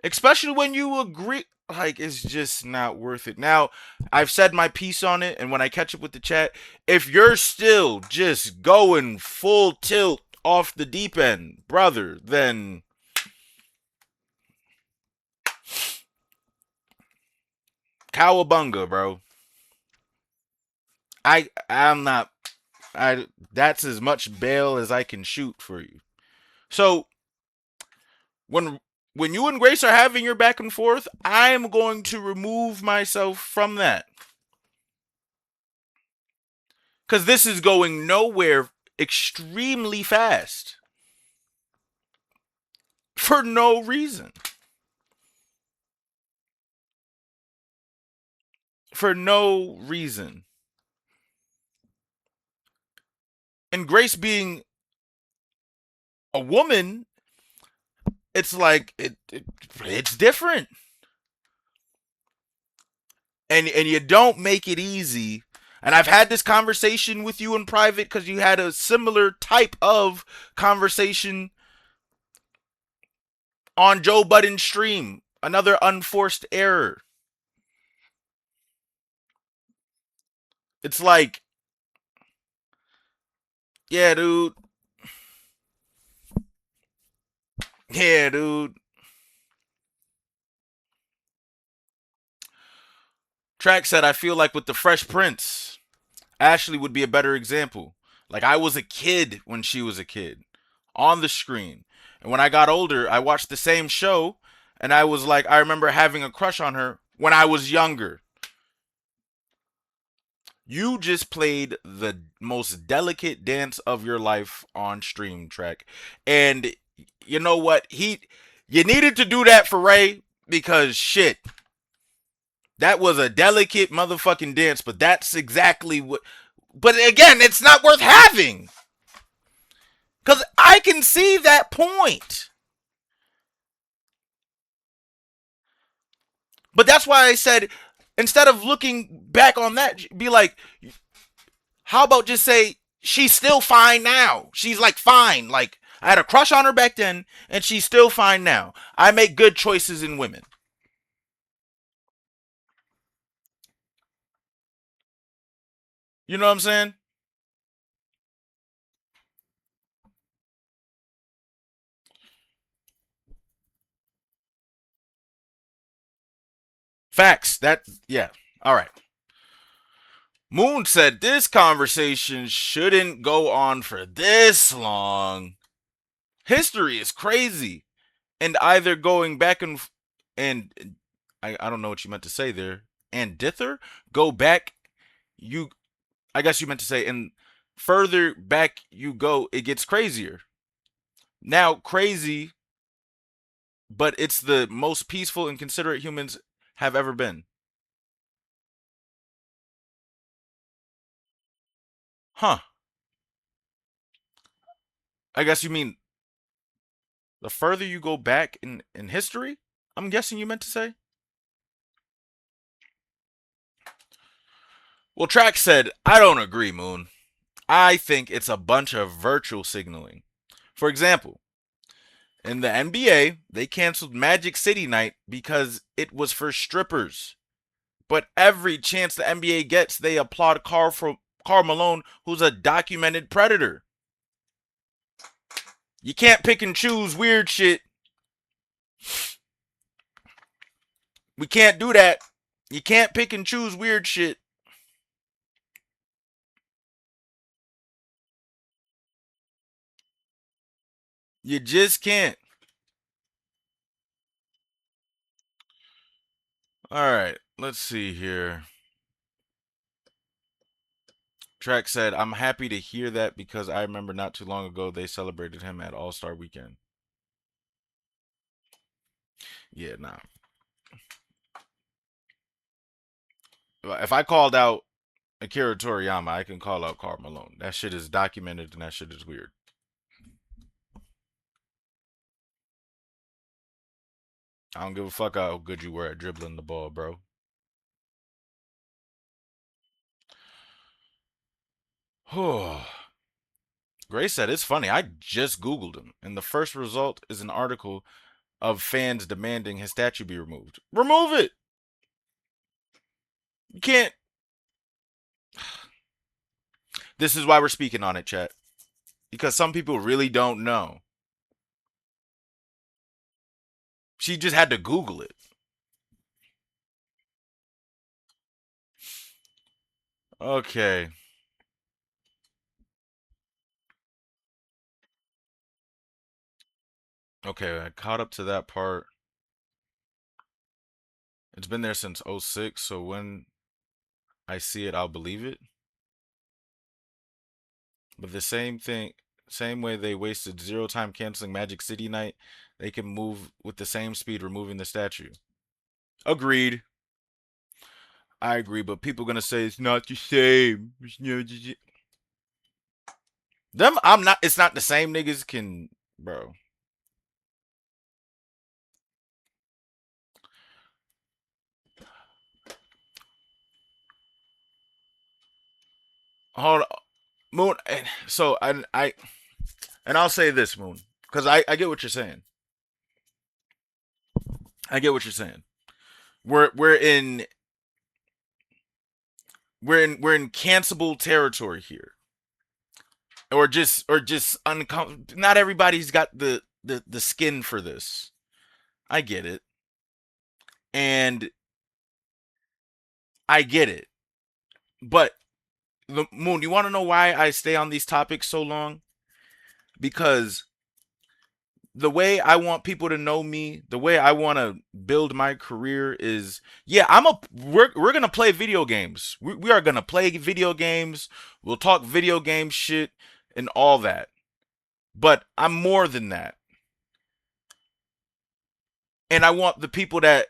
especially when you agree, like it's just not worth it. Now, I've said my piece on it, and when I catch up with the chat, if you're still just going full tilt off the deep end, brother, then cowabunga, bro. I'm not. I That's as much bail as I can shoot for you. So when when you and Grace are having your back and forth, I am going to remove myself from that because this is going nowhere extremely fast for no reason. For no reason. And Grace being a woman, it's like it's different. And you don't make it easy. And I've had this conversation with you in private because you had a similar type of conversation on Joe Budden's stream. Another unforced error. It's like, yeah, dude. Yeah, dude. Track said, I feel like with the Fresh Prince, Ashley would be a better example. Like, I was a kid when she was a kid on the screen. And when I got older, I watched the same show and I was like, I remember having a crush on her when I was younger. You just played the most delicate dance of your life on stream, Track. And you know what? You needed to do that for Ray because shit, that was a delicate motherfucking dance, but that's exactly what. But again, it's not worth having. Because I can see that point. But that's why I said, instead of looking back on that, be like, how about just say, she's still fine now? She's like, fine. Like, I had a crush on her back then, and she's still fine now. I make good choices in women. You know what I'm saying? Facts. That yeah. All right. Moon said this conversation shouldn't go on for this long. History is crazy, and either going back and I don't know what you meant to say there. And dither go back. You I guess you meant to say and further back you go, it gets crazier. Now crazy, but it's the most peaceful and considerate humans have ever been. Huh. I guess you mean the further you go back in history? I'm guessing you meant to say? Well, Track said, I don't agree, Moon. I think it's a bunch of virtual signaling. For example, in the NBA, they canceled Magic City Night because it was for strippers. But every chance the NBA gets, they applaud Karl Malone, who's a documented predator. You can't pick and choose weird shit. We can't do that. You can't pick and choose weird shit. You just can't. All right, let's see here. Trek said, I'm happy to hear that because I remember not too long ago they celebrated him at All Star Weekend. Yeah, nah. If I called out Akira Toriyama, I can call out Karl Malone. That shit is documented and that shit is weird. I don't give a fuck how good you were at dribbling the ball, bro. Gray said, it's funny. I just Googled him, and the first result is an article of fans demanding his statue be removed. Remove it! You can't. This is why we're speaking on it, chat. Because some people really don't know. She just had to Google it. Okay. Okay, I caught up to that part. It's been there since '06, so when I see it, I'll believe it. But the same thing, same way they wasted zero time canceling Magic City Night, they can move with the same speed removing the statue. Agreed. I agree, but people gonna say it's not the same. Them, I'm not. It's not the same. Niggas can, bro. Hold on, Moon. So and I'll say this, Moon, because I get what you're saying. I get what you're saying. We're in we're in cancelable territory here, or just uncomfortable. Not everybody's got the skin for this. I get it, and I get it. But the Moon, you want to know why I stay on these topics so long? Because the way I want people to know me, the way I want to build my career is, yeah, we're gonna play video games. We are gonna play video games. We'll talk video game shit and all that. But I'm more than that, and I want the people that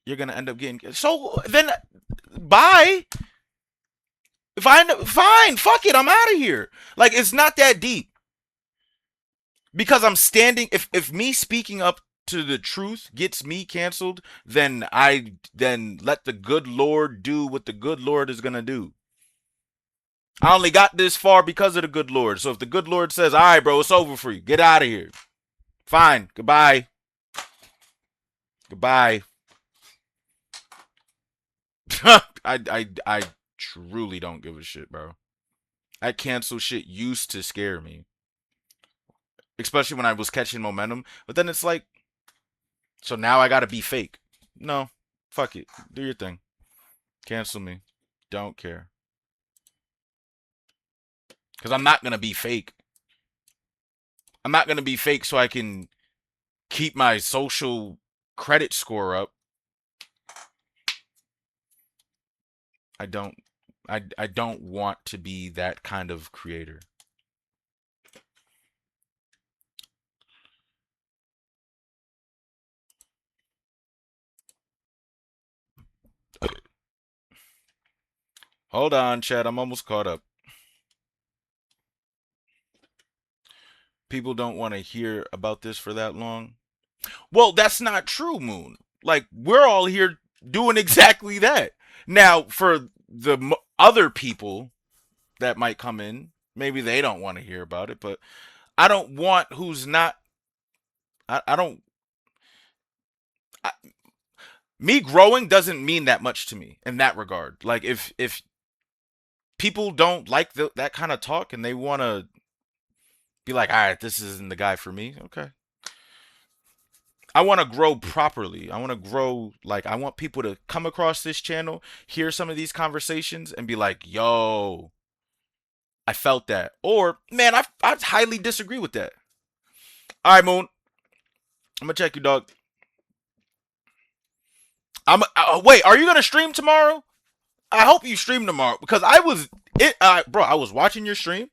you're gonna end up getting. So then, bye. If I end up, fine, fuck it, I'm out of here. Like it's not that deep because I'm standing. If me speaking up to the truth gets me canceled, then let the good Lord do what the good Lord is gonna do. I only got this far because of the good Lord. So if the good Lord says, "All right, bro, it's over for you. Get out of here." Fine. Goodbye. Goodbye. I truly don't give a shit, bro. That cancel shit used to scare me, especially when I was catching momentum. But then it's like, so now I gotta be fake. No, Fuck it. Do your thing. Cancel me. Don't care. Because I'm not going to be fake. I'm not going to be fake so I can keep my social credit score up. I don't I don't want to be that kind of creator. Hold on, Chad. I'm almost caught up. People don't want to hear about this for that long. Well, that's not true, Moon. Like, we're all here doing exactly that. Now, for the other people that might come in, maybe they don't want to hear about it, but I don't want who's not. I don't. I, me growing doesn't mean that much to me in that regard. Like, if people don't like that kind of talk and they want to be like, all right, this isn't the guy for me. Okay. I want to grow properly. I want to grow, like, I want people to come across this channel, hear some of these conversations, and be like, yo, I felt that. Or, man, I highly disagree with that. All right, Moon. I'm going to check you, dog. Wait, are you going to stream tomorrow? I hope you stream tomorrow because bro, I was watching your stream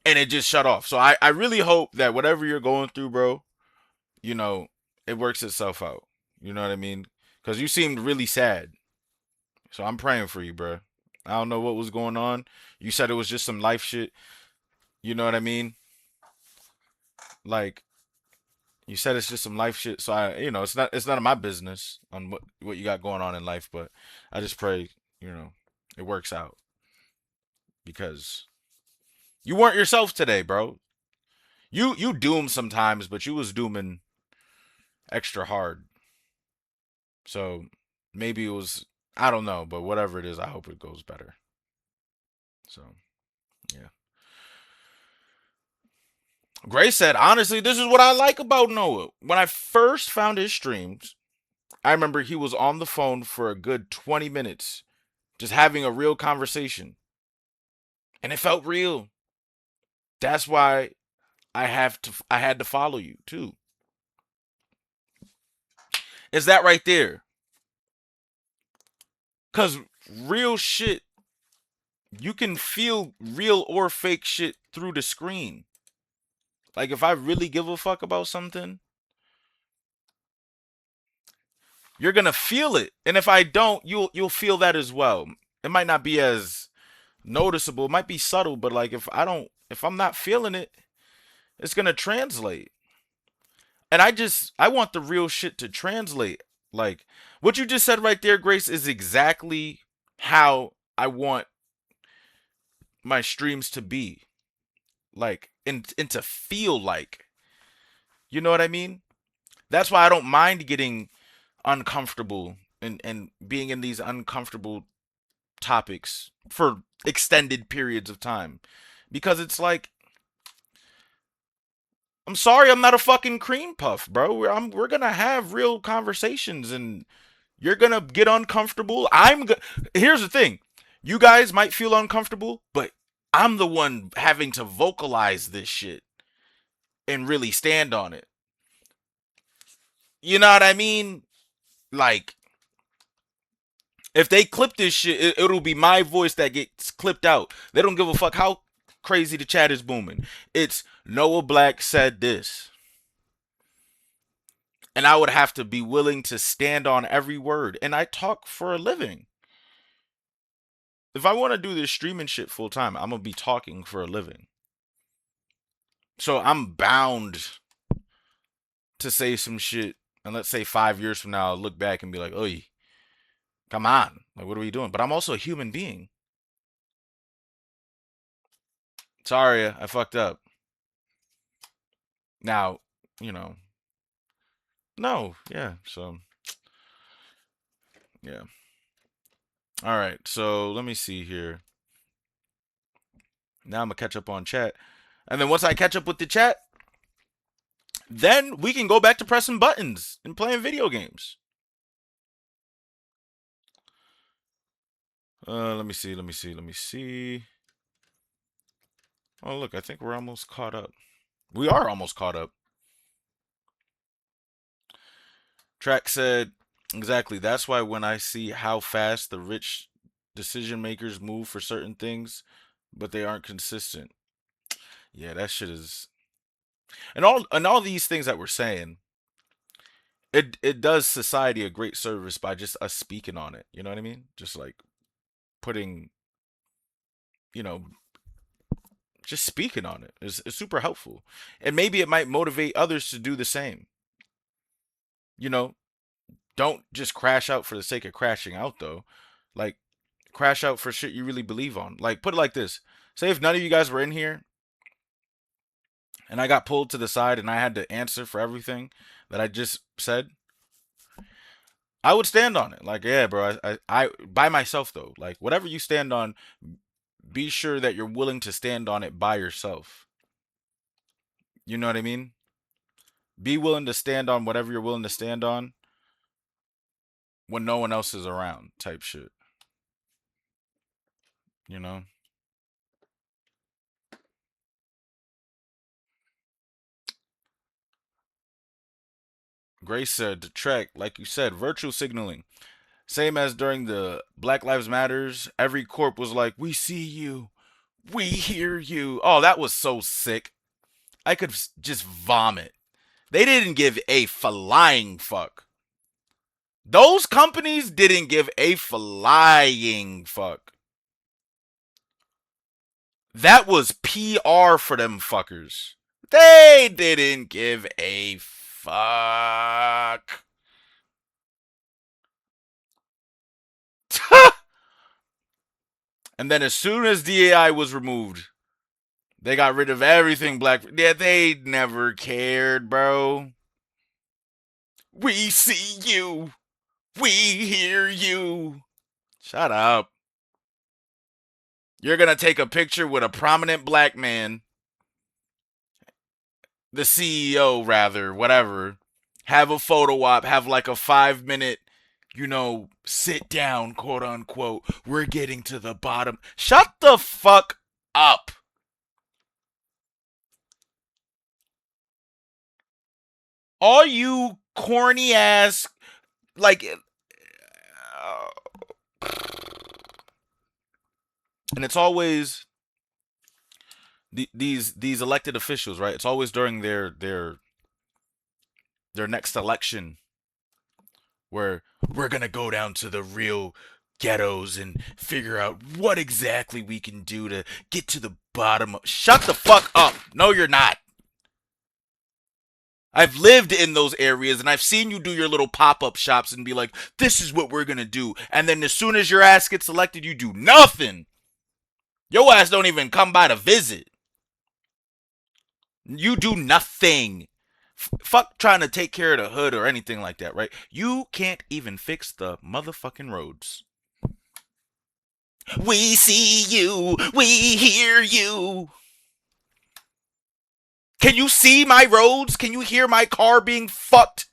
and it just shut off. So I really hope that whatever you're going through, bro, you know, it works itself out. You know what I mean? Because you seemed really sad. So I'm praying for you, bro. I don't know what was going on. You said it was just some life shit. You know what I mean? Like you said, it's just some life shit. So it's none of my business on what you got going on in life. But I just pray, you know, it works out because you weren't yourself today, bro. You doom sometimes, but you was dooming extra hard. So maybe it was, I don't know, but whatever it is, I hope it goes better. So yeah. Gray said, honestly, this is what I like about Noah. When I first found his streams, I remember he was on the phone for a good 20 minutes, just having a real conversation. And it felt real. That's why I had to follow you too. Is that right there? Cause real shit, you can feel real or fake shit through the screen. Like if I really give a fuck about something, you're gonna feel it. And if I don't, you'll feel that as well. It might not be as noticeable, it might be subtle, but like if I'm not feeling it, it's gonna translate. And I want the real shit to translate. Like what you just said right there, Grace, is exactly how I want my streams to be. Like and to feel like. You know what I mean? That's why I don't mind getting uncomfortable and being in these uncomfortable topics for extended periods of time. Because it's like I'm sorry I'm not a fucking cream puff, bro. We're gonna have real conversations and you're gonna get uncomfortable. Here's the thing. You guys might feel uncomfortable, but I'm the one having to vocalize this shit and really stand on it. You know what I mean? Like if they clip this shit, it'll be my voice that gets clipped out. They don't give a fuck how crazy the chat is booming. It's Noah Black said this. And I would have to be willing to stand on every word. And I talk for a living. If I want to do this streaming shit full time, I'm going to be talking for a living. So I'm bound to say some shit. And let's say 5 years from now, I'll look back and be like, "Oy, come on. Like, what are we doing?" But I'm also a human being. Sorry, I fucked up. Now, you know, no, yeah. So, yeah. All right. So let me see here. Now I'm gonna catch up on chat, and then once I catch up with the chat, then we can go back to pressing buttons and playing video games. Let me see. Let me see. Let me see. Oh, look. I think we're almost caught up. We are almost caught up. Track said, exactly. That's why when I see how fast the rich decision makers move for certain things, but they aren't consistent. Yeah, that shit is. And all these things that we're saying, it does society a great service by just us speaking on it. You know what I mean? Just like putting, you know, just speaking on it is super helpful. And maybe it might motivate others to do the same. You know, don't just crash out for the sake of crashing out though. Like crash out for shit you really believe on. Like put it like this. Say if none of you guys were in here and I got pulled to the side and I had to answer for everything that I just said, I would stand on it. Like, yeah, bro, I by myself though. Like whatever you stand on, be sure that you're willing to stand on it by yourself. You know what I mean? Be willing to stand on whatever you're willing to stand on when no one else is around, type shit. You know? Grace said to Trek, like you said, virtual signaling. Same as during the Black Lives Matters, every corp was like, "We see you. We hear you." Oh, that was so sick. I could just vomit. They didn't give a flying fuck. Those companies didn't give a flying fuck. That was PR for them fuckers. They didn't give a fuck. And then as soon as DAI was removed, they got rid of everything black. Yeah, they never cared, bro. We see you. We hear you. Shut up. You're going to take a picture with a prominent black man, the CEO, rather, whatever. Have a photo op, have like a 5 minute, sit down, quote unquote. We're getting to the bottom. Shut the fuck up. All you corny ass, like, and it's always these elected officials, right? It's always during their next election where we're gonna go down to the real ghettos and figure out what exactly we can do to get to the bottom of. Shut the fuck up. No, you're not. I've lived in those areas and I've seen you do your little pop-up shops and be like, this is what we're gonna do. And then as soon as your ass gets elected, you do nothing. Your ass don't even come by to visit. You do nothing. Fuck trying to take care of the hood or anything like that, right? You can't even fix the motherfucking roads. We see you. We hear you. Can you see my roads? Can you hear my car being fucked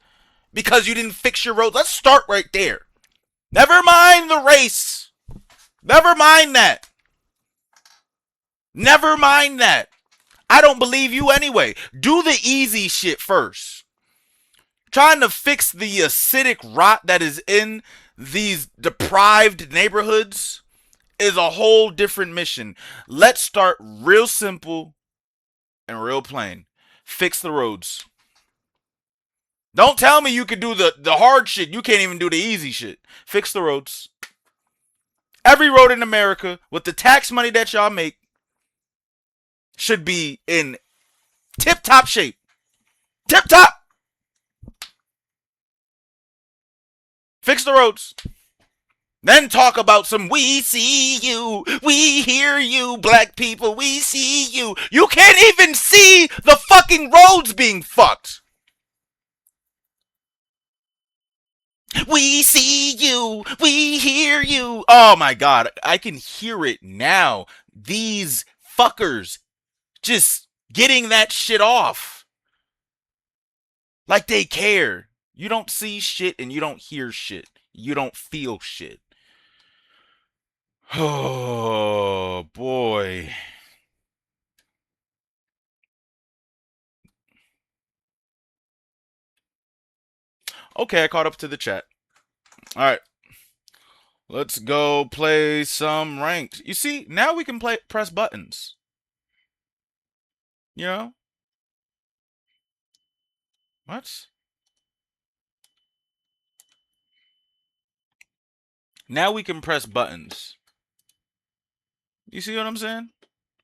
because you didn't fix your roads? Let's start right there. Never mind the race. Never mind that. Never mind that. I don't believe you anyway. Do the easy shit first. Trying to fix the acidic rot that is in these deprived neighborhoods is a whole different mission. Let's start real simple and real plain. Fix the roads. Don't tell me you can do the hard shit. You can't even do the easy shit. Fix the roads. Every road in America, with the tax money that y'all make, should be in tip-top shape. Tip-top. Fix the roads. Then talk about some we see you, we hear you, black people, we see you. You can't even see the fucking roads being fucked. We see you, we hear you. Oh my god, I can hear it now. These fuckers just getting that shit off. Like they care. You don't see shit and you don't hear shit. You don't feel shit. Oh boy. Okay, I caught up to the chat. All right, let's go play some ranked. You see, now we can play press buttons. You know what? Now we can press buttons. You see what I'm saying?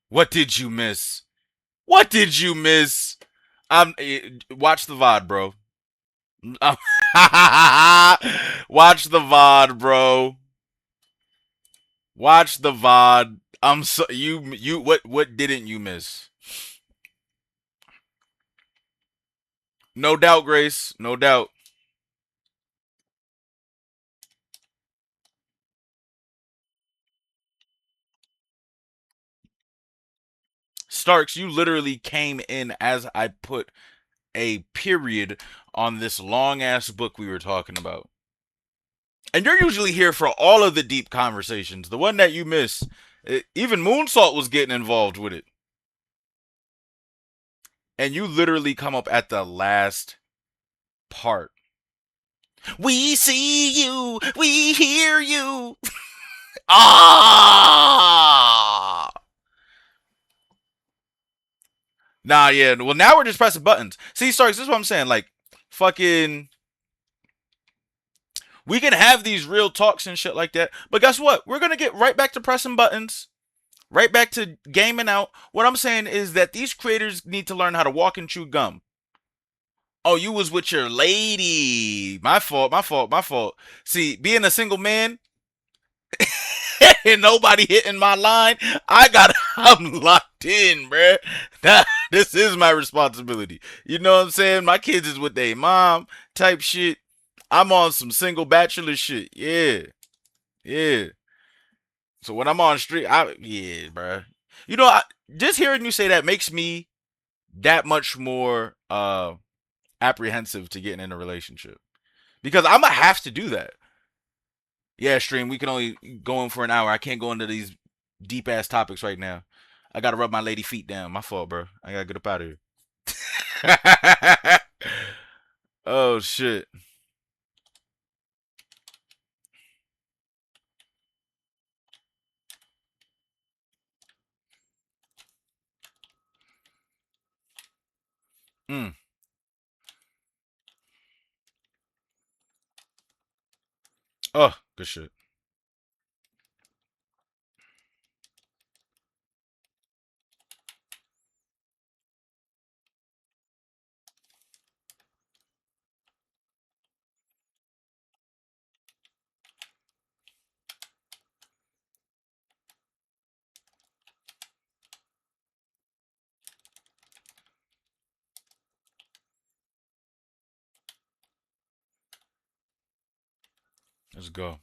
What did you miss? What did you miss? Watch the VOD, bro. Watch the VOD, bro. Watch the VOD. I'm so you what didn't you miss? No doubt, Grace. No doubt. Starks, you literally came in as I put a period on this long ass book we were talking about. And you're usually here for all of the deep conversations. The one that you miss, even Moonsault was getting involved with it. And you literally come up at the last part. We see you, we hear you. Ah! Nah, yeah. Well, now we're just pressing buttons. See, Starks, this is what I'm saying. Like, fucking, we can have these real talks and shit like that. But guess what? We're gonna get right back to pressing buttons, right back to gaming out. What I'm saying is that these creators need to learn how to walk and chew gum. Oh, you was with your lady. My fault, my fault, my fault. See, being a single man and nobody hitting my line, I'm locked in, bruh. This is my responsibility. You know what I'm saying? My kids is with their mom type shit. I'm on some single bachelor shit. Yeah, yeah. So when I'm on street, yeah, bruh. You know, just hearing you say that makes me that much more apprehensive to getting in a relationship because I'm gonna have to do that. Yeah, stream. We can only go in for an hour. I can't go into these deep ass topics right now. I gotta rub my lady feet down. My fault, bro. I gotta get up out of here. Oh shit. Mm. Oh, good shit. Let's go.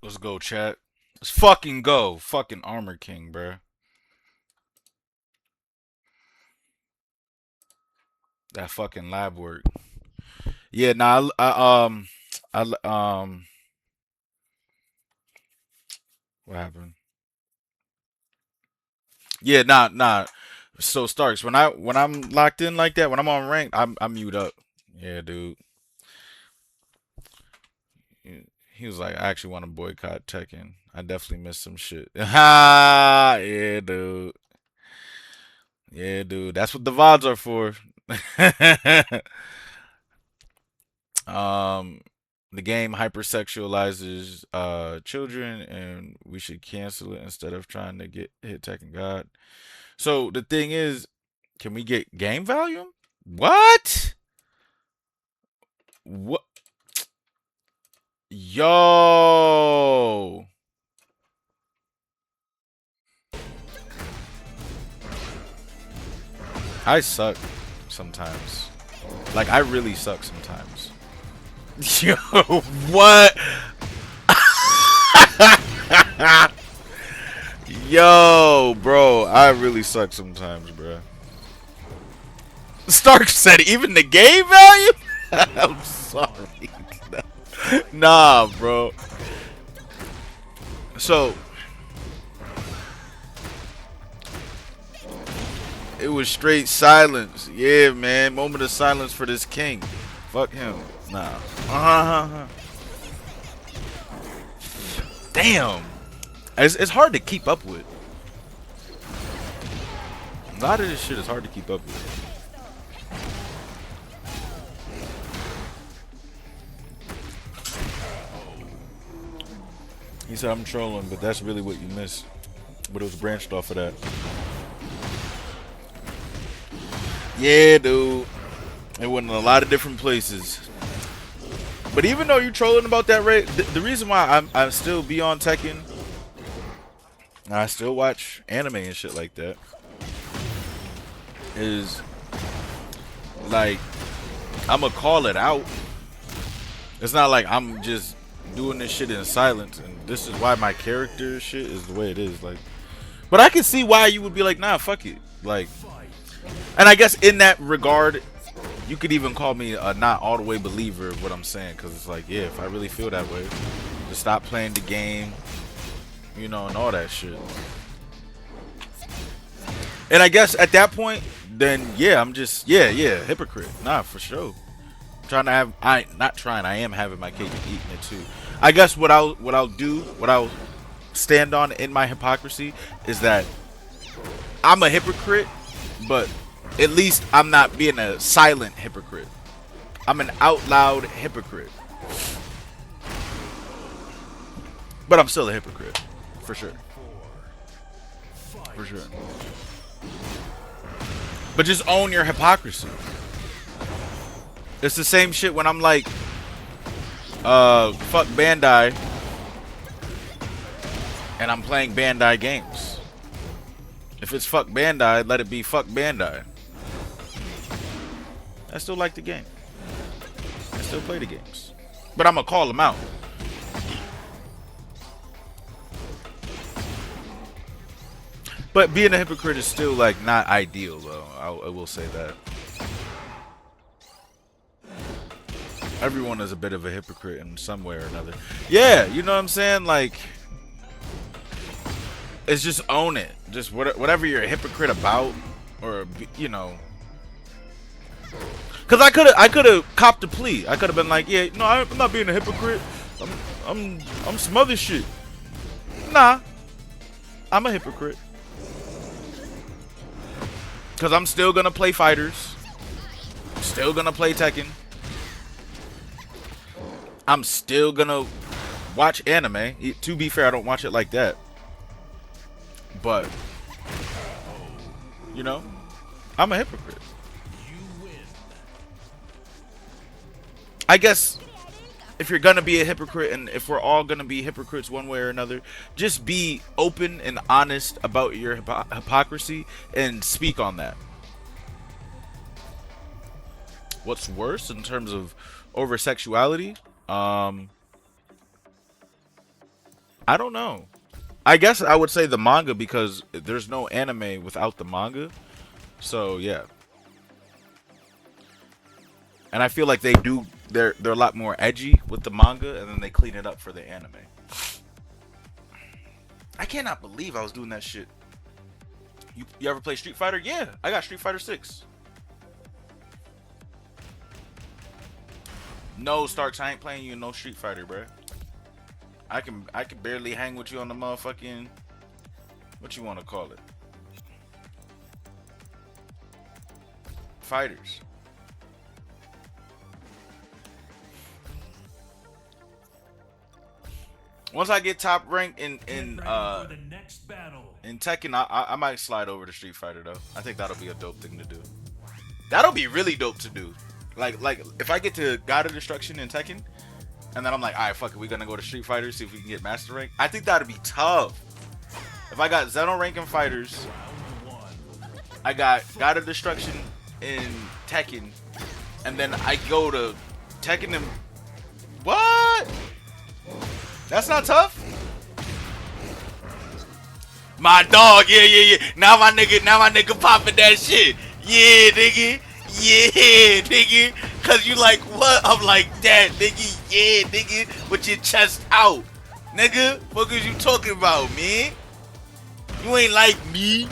Let's go, chat. Let's fucking go. Fucking Armor King, bruh. That fucking lab work. Yeah, nah, I, what happened? Yeah, nah. So Starks, when I'm locked in like that, when I'm on rank, I mute up. Yeah, dude. He was like, I actually want to boycott Tekken. I definitely missed some shit. Ha! Yeah, dude. Yeah, dude. That's what the VODs are for. um, the game hypersexualizes children, and we should cancel it instead of trying to get hit Tekken God. So the thing is, can we get game volume? What? What? Yo. I suck sometimes. Like, I really suck sometimes. Yo, what? Yo, bro, I really suck sometimes, bro. Stark said even the game value? I'm sorry. Nah, bro. So, it was straight silence. Yeah, man. Moment of silence for this king. Fuck him. Nah. Damn. It's hard to keep up with. A lot of this shit is hard to keep up with. He said I'm trolling, but that's really what you missed. But it was branched off of that. Yeah, dude. It went in a lot of different places. But even though you're trolling about that rate, the reason why I still be on Tekken, I still watch anime and shit like that, is like I'ma call it out. It's not like I'm just doing this shit in silence, and this is why my character shit is the way it is. Like, but I can see why you would be like, nah, fuck it. Like, and I guess in that regard, you could even call me a not all the way believer of what I'm saying, because it's like, yeah, if I really feel that way, just stop playing the game, you know, and all that shit. And I guess at that point, then yeah, I'm just yeah, hypocrite. Nah, for sure. Trying to have I am having my cake and eating it too. I guess what I'll stand on in my hypocrisy is that I'm a hypocrite, but at least I'm not being a silent hypocrite. I'm an out loud hypocrite. But I'm still a hypocrite. For sure. For sure. But just own your hypocrisy. It's the same shit when I'm like, fuck Bandai, and I'm playing Bandai games. If it's fuck Bandai, let it be fuck Bandai. I still like the game. I still play the games. But I'm gonna call them out. But being a hypocrite is still like not ideal though. I will say that. Everyone is a bit of a hypocrite in some way or another. Yeah, you know what I'm saying? Like, it's just own it. Just whatever you're a hypocrite about, or you know. Cause I could have copped a plea. I could have been like, yeah, no, I'm not being a hypocrite. I'm some other shit. Nah, I'm a hypocrite. Cause I'm still gonna play fighters. Still gonna play Tekken. I'm still gonna watch anime. To be fair, I don't watch it like that. But, you know, I'm a hypocrite. I guess if you're gonna be a hypocrite, and if we're all gonna be hypocrites one way or another, just be open and honest about your hypocrisy and speak on that. What's worse in terms of over sexuality? I don't know. I guess I would say the manga because there's no anime without the manga. So yeah. And I feel like they're a lot more edgy with the manga and then they clean it up for the anime. I cannot believe I was doing that shit. You ever play Street Fighter? Yeah, I got Street Fighter 6. No, Starks, I ain't playing you in no Street Fighter, bro. I can barely hang with you on the motherfucking, what you want to call it? Fighters. Once I get top rank in Tekken, I might slide over to Street Fighter though. I think that'll be a dope thing to do. That'll be really dope to do. Like if I get to God of Destruction in Tekken, and then I'm like, alright, fuck it, we're gonna go to Street Fighter, see if we can get Master Rank. I think that'd be tough. If I got Xeno Rank in Fighters, I got God of Destruction in Tekken, and then I go to Tekken and what? That's not tough. My dog, yeah. Now my nigga popping that shit. Yeah, nigga. Yeah, nigga. Cause you like what? I'm like that, nigga. Yeah, nigga. With your chest out. Nigga, what is you talking about, man? You ain't like me.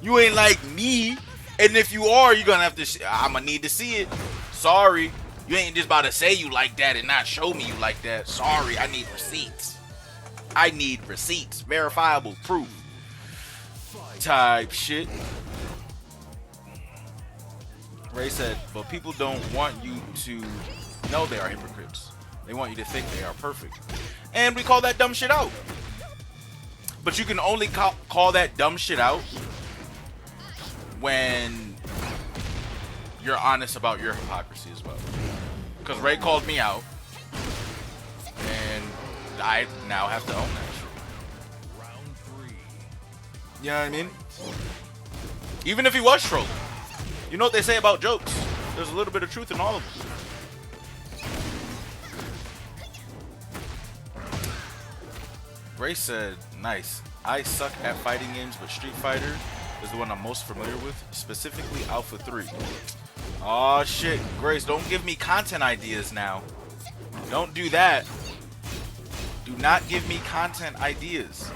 You ain't like me. And if you are, you're gonna have to, I'ma need to see it. Sorry. You ain't just about to say you like that and not show me you like that. Sorry, I need receipts. I need receipts. Verifiable proof. Type shit. Ray said, but people don't want you to know they are hypocrites. They want you to think they are perfect. And we call that dumb shit out. But you can only call that dumb shit out when you're honest about your hypocrisy as well. Because Ray called me out, and I now have to own that shit. Round 3. You know what I mean? Even if he was trolling. You know what they say about jokes? There's a little bit of truth in all of them. Ray said, nice. I suck at fighting games, but Street Fighter is the one I'm most familiar with, specifically Alpha 3. Oh shit, Grace, don't give me content ideas now. Don't do that. Do not give me content ideas.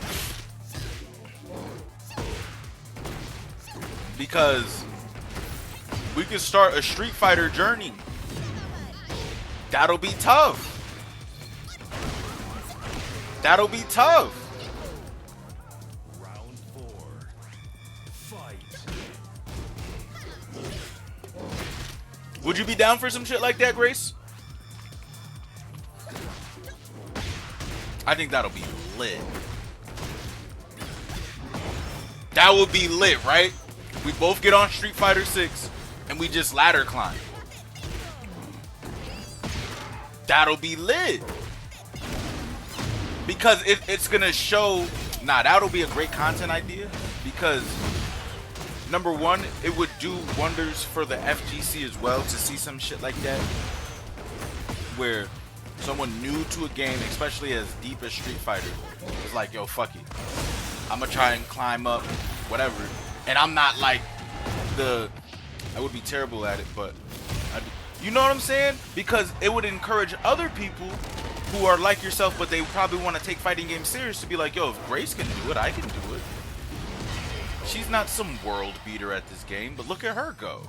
Because we can start a Street Fighter journey. That'll be tough. That'll be tough. Round 4. Fight. Would you be down for some shit like that, Grace? I think that'll be lit. That would be lit, right? We both get on Street Fighter 6 and we just ladder climb. That'll be lit. Because it's gonna show, that'll be a great content idea. Because number one, it would do wonders for the FGC as well to see some shit like that. Where someone new to a game, especially as deep as Street Fighter, is like, yo, fuck it. I'm gonna try and climb up, whatever. And I'm not like I would be terrible at it, but you know what I'm saying? Because it would encourage other people who are like yourself, but they probably want to take fighting games serious to be like, yo, if Grace can do it, I can do it. She's not some world beater at this game, but look at her go.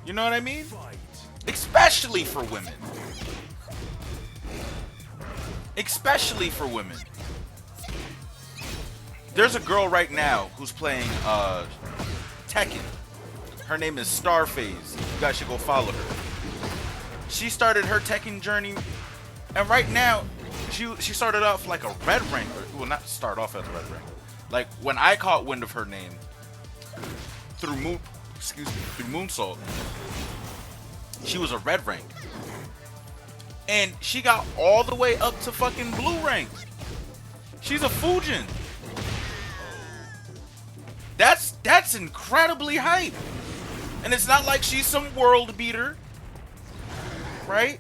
You know what I mean? Especially for women. Especially for women. There's a girl right now who's playing Tekken. Her name is Starfaze. You guys should go follow her. She started her Tekken journey, and right now, she started off like a red rank. Well, not start off as a red rank. Like when I caught wind of her name through Moonsault, she was a red rank, and she got all the way up to fucking blue rank. She's a Fujin. That's incredibly hype. And it's not like she's some world beater, right?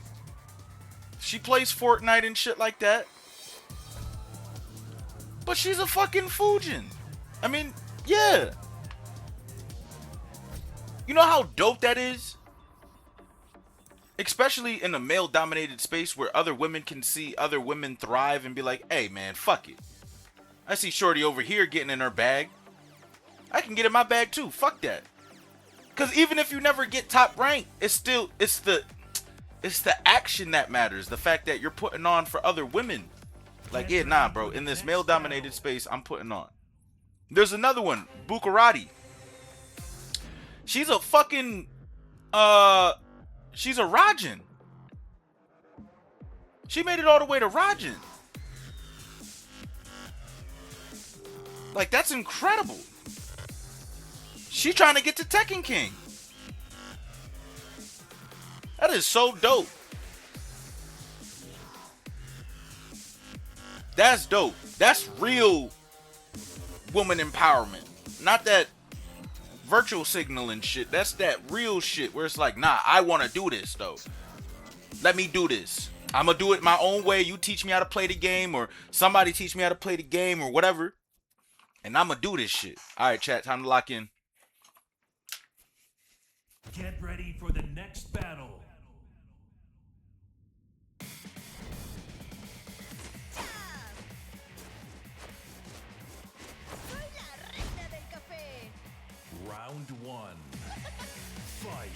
She plays Fortnite and shit like that. But she's a fucking Fujin. I mean, yeah. You know how dope that is? Especially in a male-dominated space where other women can see other women thrive and be like, hey, man, fuck it. I see Shorty over here getting in her bag. I can get in my bag too. Fuck that. Because even if you never get top rank, it's the action that matters. The fact that you're putting on for other women. Like, yeah, nah, bro. In this male-dominated space, I'm putting on. There's another one, Bukarati. She's a fucking, she's a Rajin. She made it all the way to Rajin. Like, that's incredible. She trying to get to Tekken King. That is so dope. That's dope. That's real woman empowerment. Not that virtual signaling shit. That's that real shit where it's like, nah, I want to do this though. Let me do this. I'm gonna do it my own way. You teach me how to play the game, or somebody teach me how to play the game, or whatever. And I'm gonna do this shit. All right, chat. Time to lock in.
Get ready for the next battle. Round one. Fight.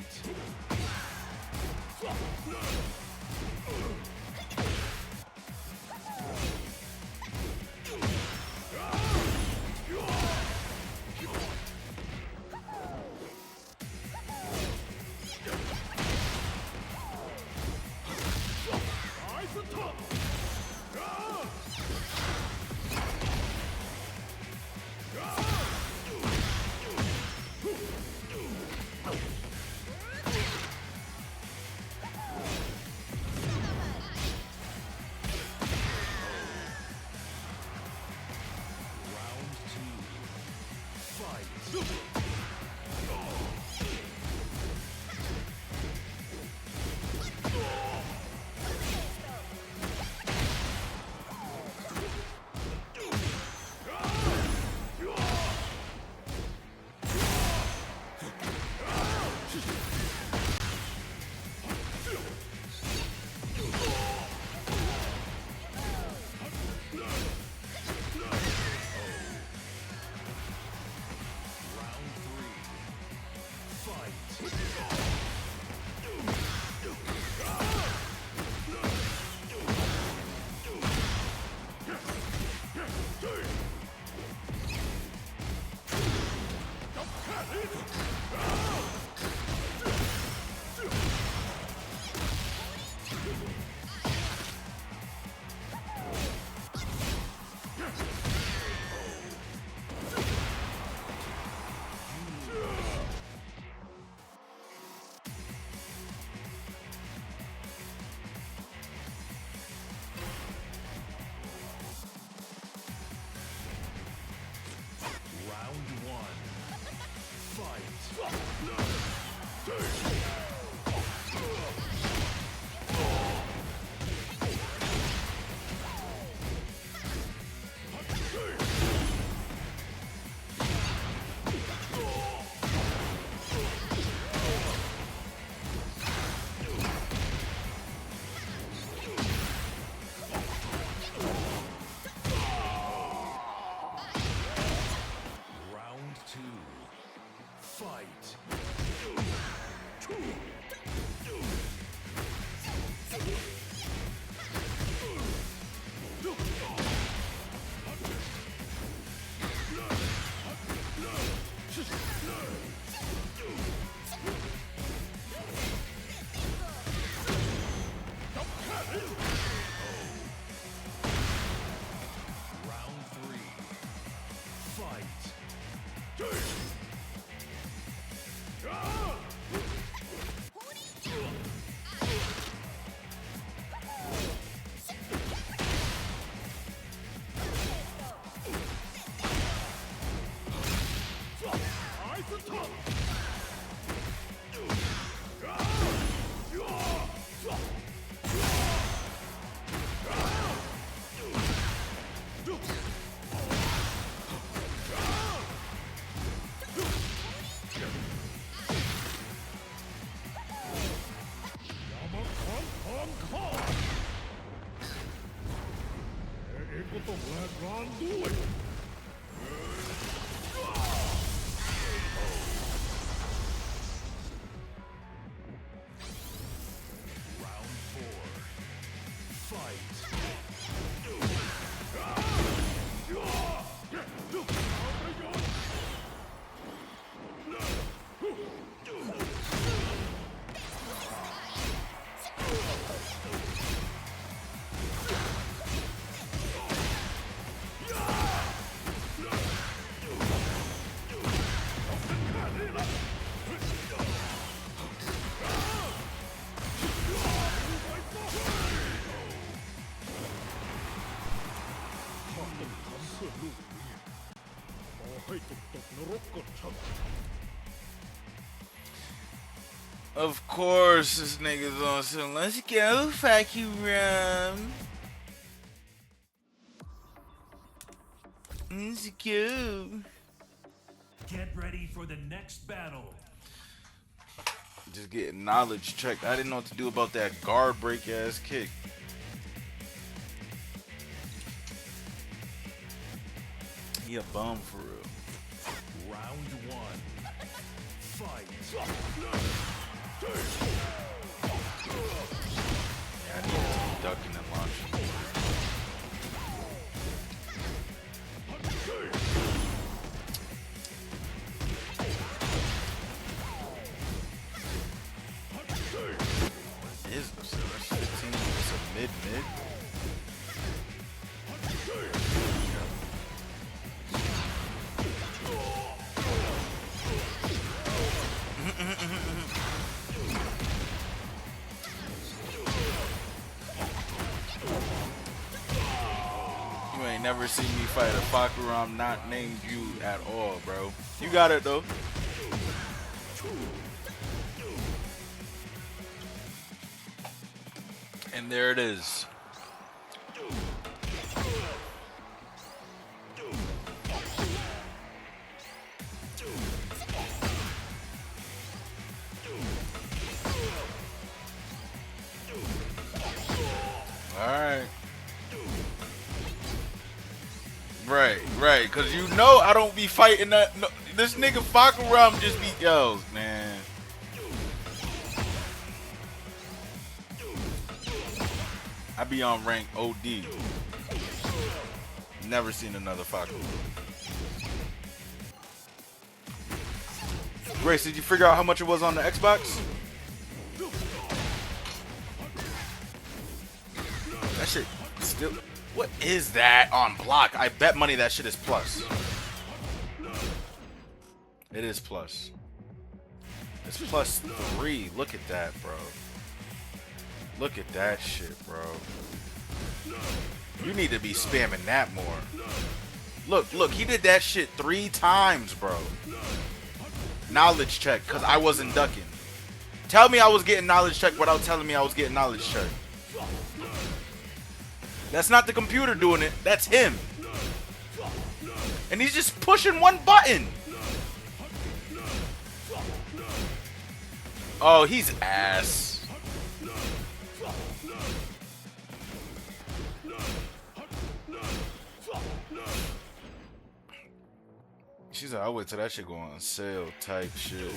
Of course, this nigga's on some. Let's go, fuck you, rum. Let's go.
Get ready for the next battle.
Just getting knowledge checked. I didn't know what to do about that guard break ass kick. He a bum for real.
Round one. Fight.
Yeah, I need to be ducking and launching. What is this? That's 15. It's a mid. You ain't never seen me fight a Fakuram not named you at all, bro. You got it though. And there it is. Alright. Right, cause you know I don't be fighting that. No, this nigga Fakuram just be yells, man. I be on rank OD. Never seen another Fakuram. Grace, did you figure out how much it was on the Xbox? That shit still. What is that on block? I bet money that shit is plus. It is plus. It's plus 3. Look at that, bro. Look at that shit, bro. You need to be spamming that more. Look, he did that shit 3 times, bro. Knowledge check, because I wasn't ducking. Tell me I was getting knowledge check without telling me I was getting knowledge check. That's not the computer doing it. That's him. And he's just pushing one button. Oh, he's ass. She's like, I'll wait till that shit go on sale type shit.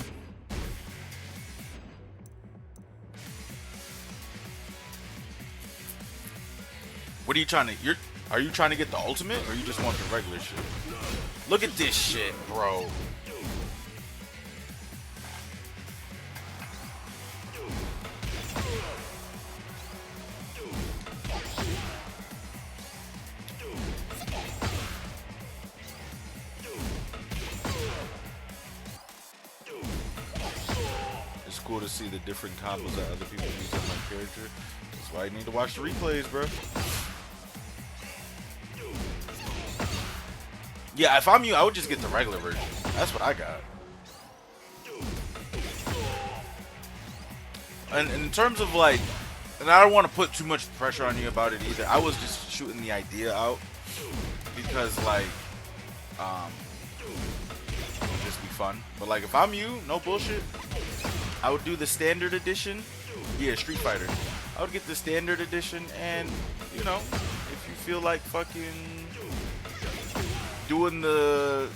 What are you trying to? Are you trying to get the ultimate, or you just want the regular shit? Look at this shit, bro. It's cool to see the different combos that other people use on my character. That's why you need to watch the replays, bro. Yeah, if I'm you, I would just get the regular version. That's what I got. And in terms of like, and I don't want to put too much pressure on you about it either. I was just shooting the idea out because like, it would just be fun. But like, if I'm you, no bullshit, I would do the standard edition. Yeah, Street Fighter. I would get the standard edition, and you know, if you feel like fucking doing the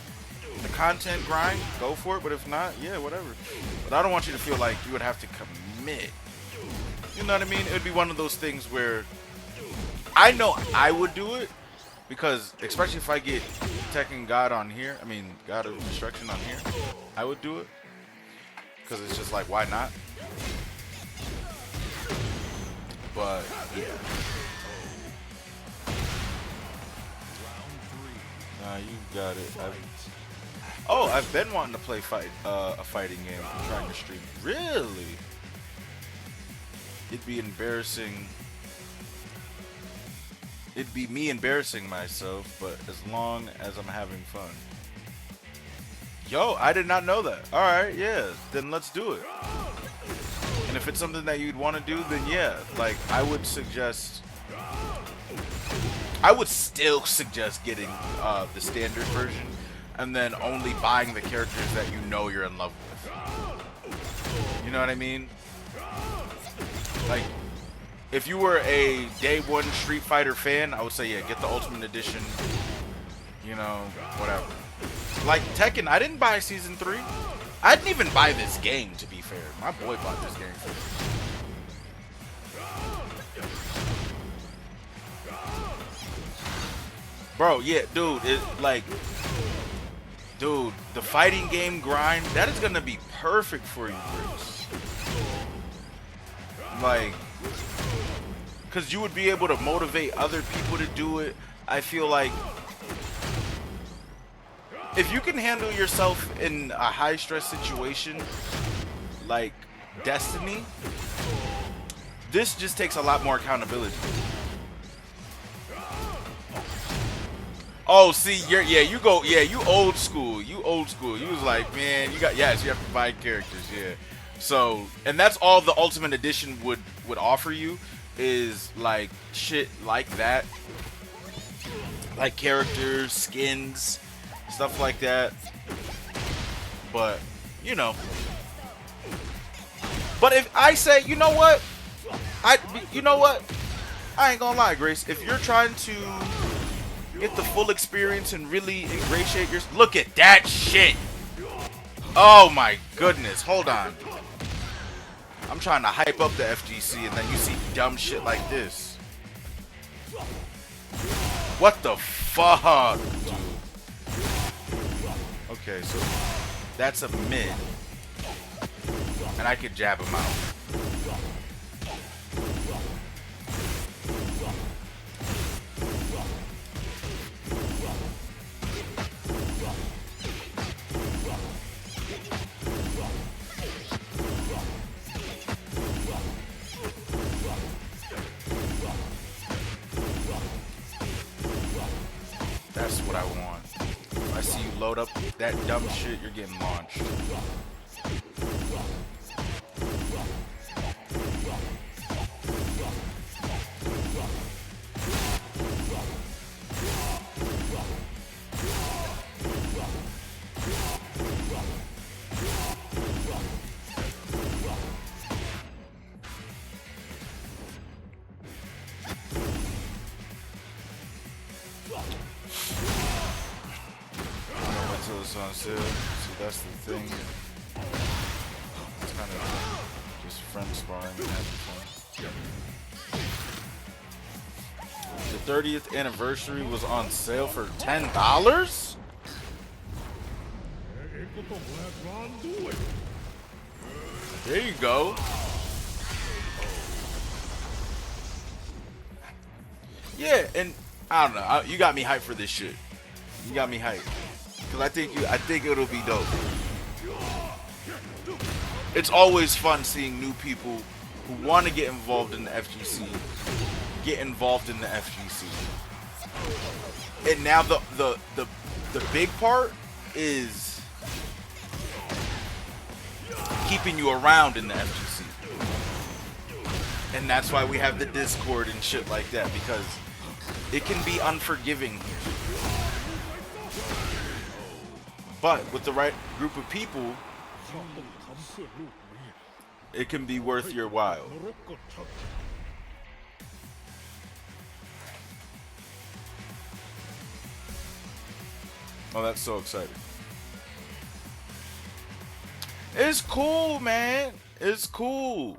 content grind, go for it. But if not, yeah, whatever. But I don't want you to feel like you would have to commit. You know what I mean? It would be one of those things where I know I would do it because, especially if I get Tekken God on here, I mean God of Destruction on here, I would do it because it's just like, why not? But yeah. Nah, you got it. I've been wanting to play a fighting game. I'm trying to stream. Really? It'd be embarrassing. It'd be me embarrassing myself, but as long as I'm having fun. Yo, I did not know that. All right, yeah, then let's do it. And if it's something that you'd want to do, then yeah, like I would still suggest getting the standard version, and then only buying the characters that you know you're in love with. You know what I mean? Like, if you were a day one Street Fighter fan, I would say yeah, get the Ultimate Edition. You know, whatever. Like Tekken, I didn't buy Season 3. I didn't even buy this game, to be fair. My boy bought this game for me. Bro, yeah, dude, dude, the fighting game grind, that is gonna be perfect for you, Chris. Like, because you would be able to motivate other people to do it. I feel like if you can handle yourself in a high stress situation like Destiny, this just takes a lot more accountability. Oh, see, you old school. You old school. You was like, man, you have to buy characters, yeah. So, and that's all the Ultimate Edition would offer you is like shit like that. Like characters, skins, stuff like that. But, you know. But if I say, you know what? I ain't gonna lie, Grace. If you're trying to get the full experience and really ingratiate your... Look at that shit! Oh my goodness, hold on. I'm trying to hype up the FGC and then you see dumb shit like this. What the fuck, dude? Okay, so that's a mid. And I could jab him out. That's what I want. If I see you load up that dumb shit, you're getting launched. Until it's on sale. See, that's the thing. It's kind of just friend sparring and having fun. The 30th anniversary was on sale for $10? There you go. Yeah, and I don't know. You got me hyped for this shit. You got me hyped. Cause I think it'll be dope. It's always fun seeing new people who want to get involved in the FGC get involved in the FGC. And now the big part is keeping you around in the FGC. And that's why we have the Discord and shit like that, because it can be unforgiving here. But with the right group of people, it can be worth your while. Oh, that's so exciting. It's cool, man. It's cool.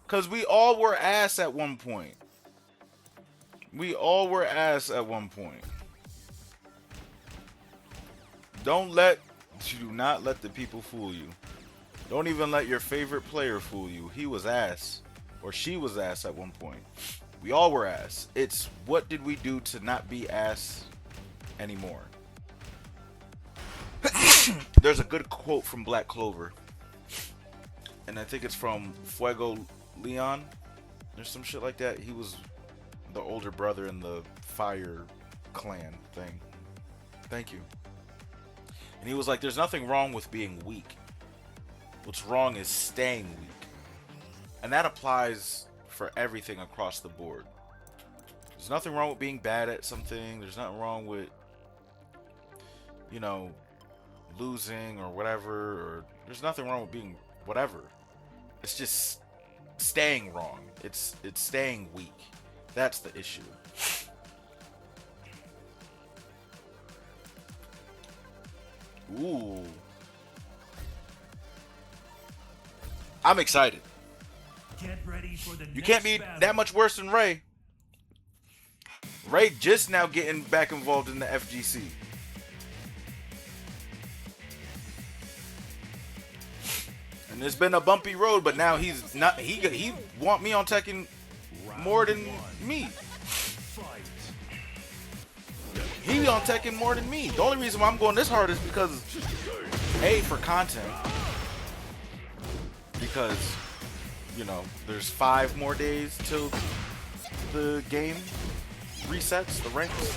Because we all were ass at one point. We all were ass at one point. Do not let the people fool you. Don't even let your favorite player fool you. He was ass. Or she was ass at one point. We all were ass. It's what did we do to not be ass anymore? There's a good quote from Black Clover. And I think it's from Fuego Leon. There's some shit like that. He was the older brother in the Fire Clan thing. Thank you. And he was like, there's nothing wrong with being weak. What's wrong is staying weak. And that applies for everything across the board. There's nothing wrong with being bad at something. There's nothing wrong with, you know, losing or whatever. Or there's nothing wrong with being whatever. It's just staying wrong. It's staying weak. That's the issue. Ooh. I'm excited.
Get ready for the
You can't
next
be
battle.
that much worse than Ray. Ray just now getting back involved in the FGC. And it's been a bumpy road, but now he's not. He want me on Tekken more than me.
Fight.
He on Tekken more than me. The only reason why I'm going this hard is because A, for content. Because, you know, there's 5 more days till the game resets, the ranks.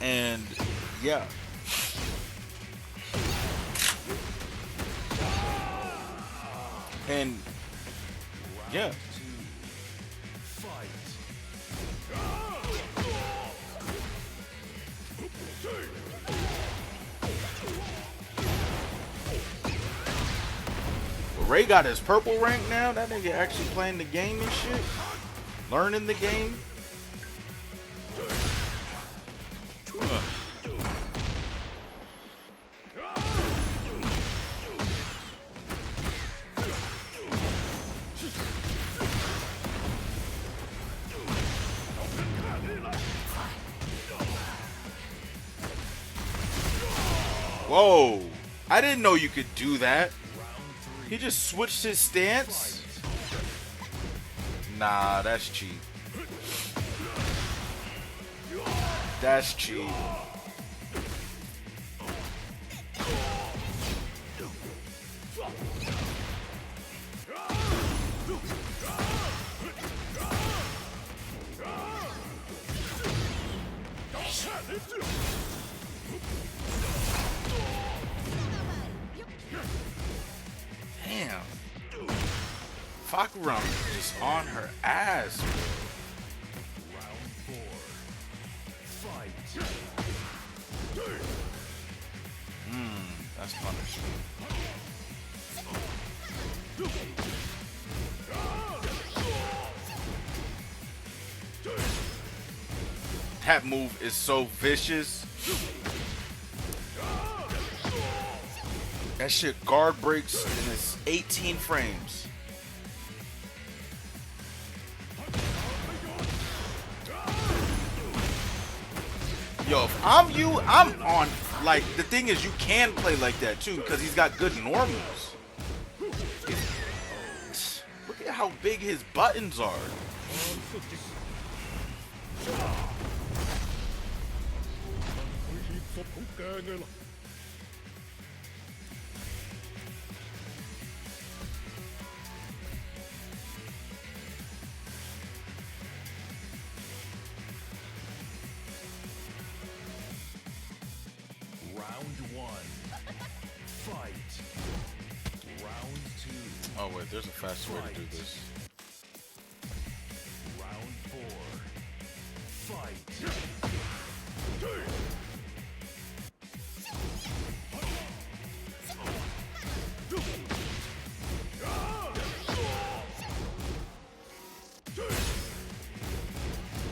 And yeah. And yeah. Ray got his purple rank now. That nigga actually playing the game and shit. Learning the game. Whoa. I didn't know you could do that. He just switched his stance? Nah, that's cheap. That's cheap. Damn. Fakuram is just on her ass.
Round 4. Fight.
That's punishment. That move is so vicious. That shit guard breaks and it's 18 frames. Yo, if I'm you, I'm on. Like, the thing is, you can play like that too because he's got good normals. Look at how big his buttons are.
Round 1. Fight. Round 2.
Oh wait, there's a faster way to do this.
Round 4. Fight.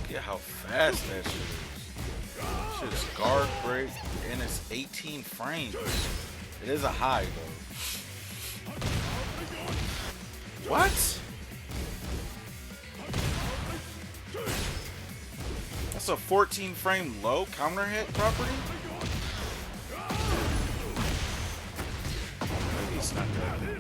Look at how fast that shit is. Shit is guard break and it's 18 frames. It is a high though. What? That's a 14 frame low counter hit property? Maybe it's not that good.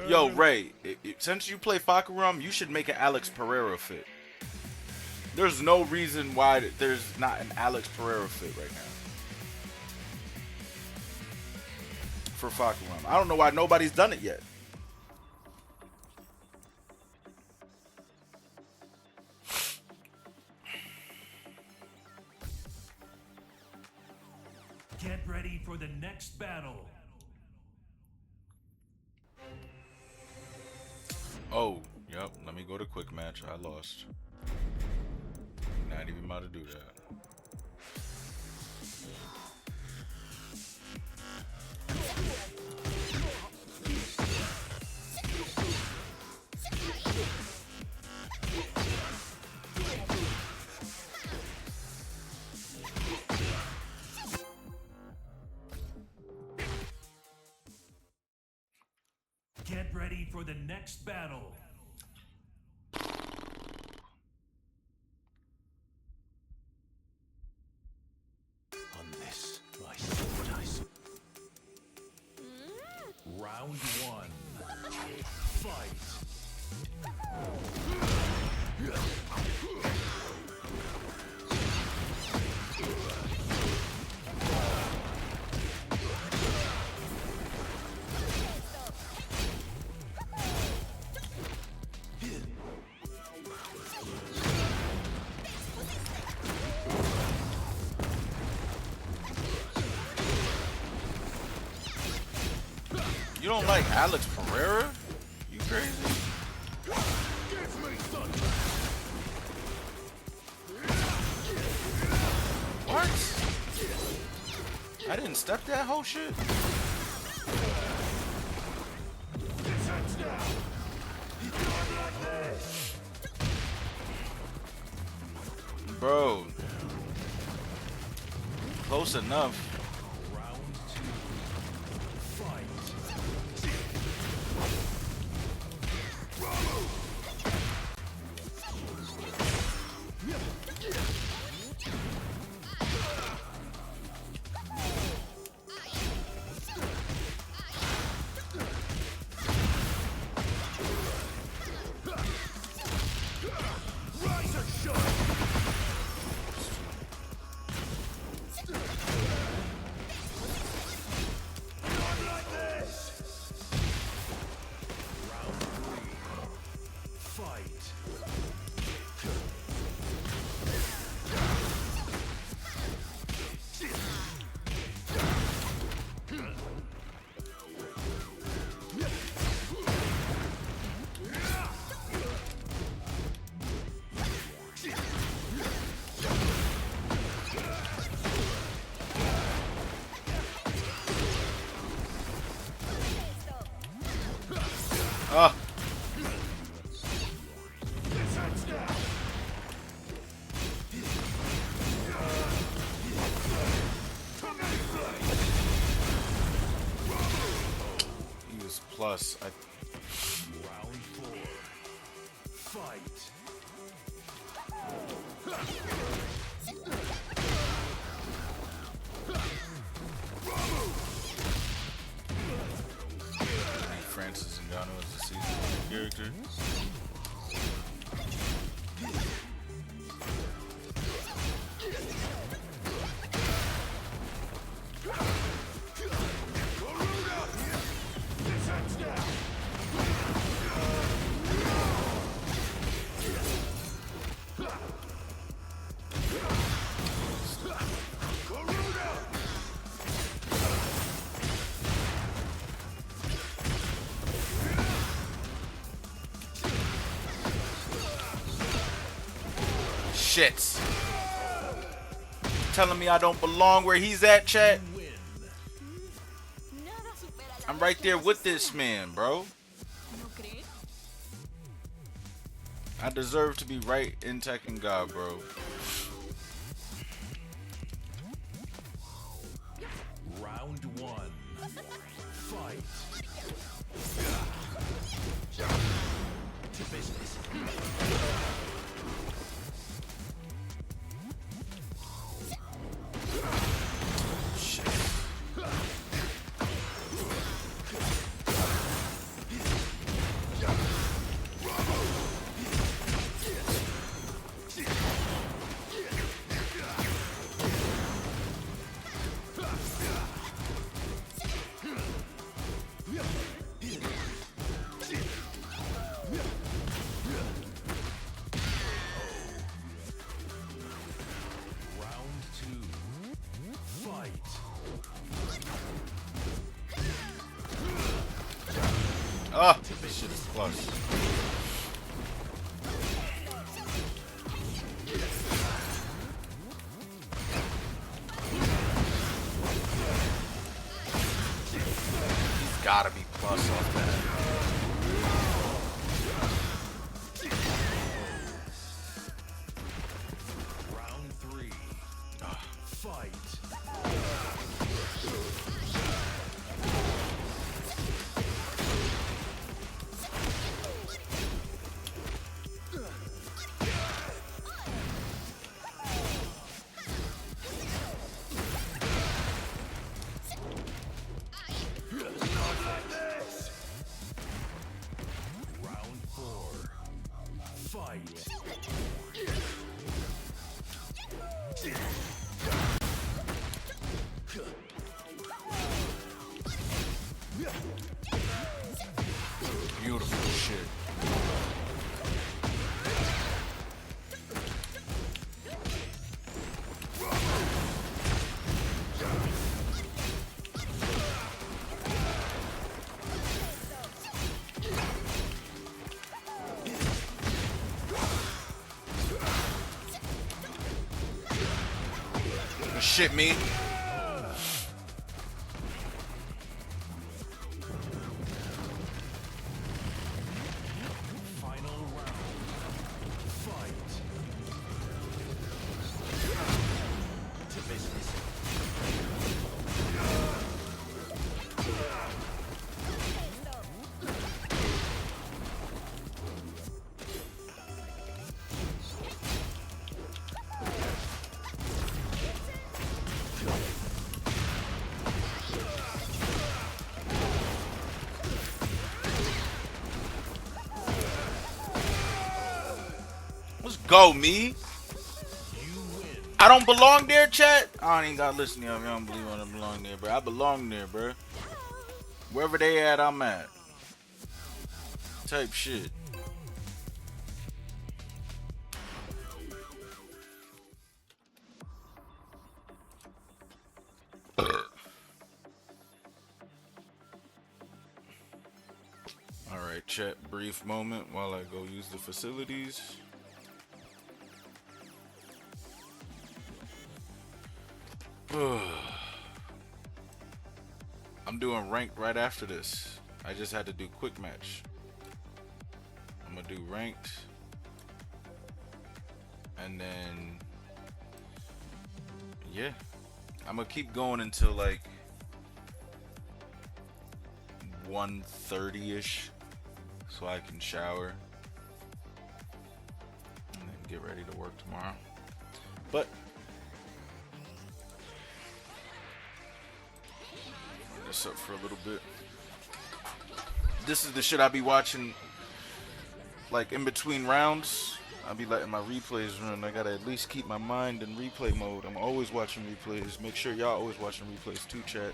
Yo, Ray, since you play Fakuram, you should make an Alex Pereira fit. There's no reason why there's not an Alex Pereira fit right now. for Fakuram. I don't know why nobody's done it yet.
Get ready for the next battle.
Oh, yep. Let me go to quick match. I lost. Not even about to do that.
Get ready for the next battle. On this, my sword Round one. Fight.
You don't like Alex Pereira? You crazy? What? I didn't step that whole shit. Bro. Close enough. Ah. He was plus.
Round four. Fight.
Francis Ngannou is a season character. Shit. Telling me I don't belong where he's at, chat? I'm right there with this man, bro. I deserve to be right in Tekken God, bro.
Round one. Fight. To business.
Oh, this shit is plus. He's gotta be plus off that.
Round 3. Fight. Round 4. Fight.
Beautiful shit. Shit me.
Final round. Fight. To business.
Let's go, me.
You win.
I don't belong there, chat. I don't even gotta listen to y'all. Y'all don't believe I don't belong there, bro. I belong there, bro. Wherever they at, I'm at. Type shit. Alright, chat, brief moment while I go use the facilities. I'm doing ranked right after this. I just had to do quick match. I'm gonna do ranked. And then, yeah. I'm gonna keep going until like 1:30ish, so I can shower and then get ready to work tomorrow. But this up for a little bit. This is the shit I be watching, like in between rounds. I'll be letting my replays run. I gotta at least keep my mind in replay mode. I'm always watching replays. Make sure y'all always watching replays too, chat.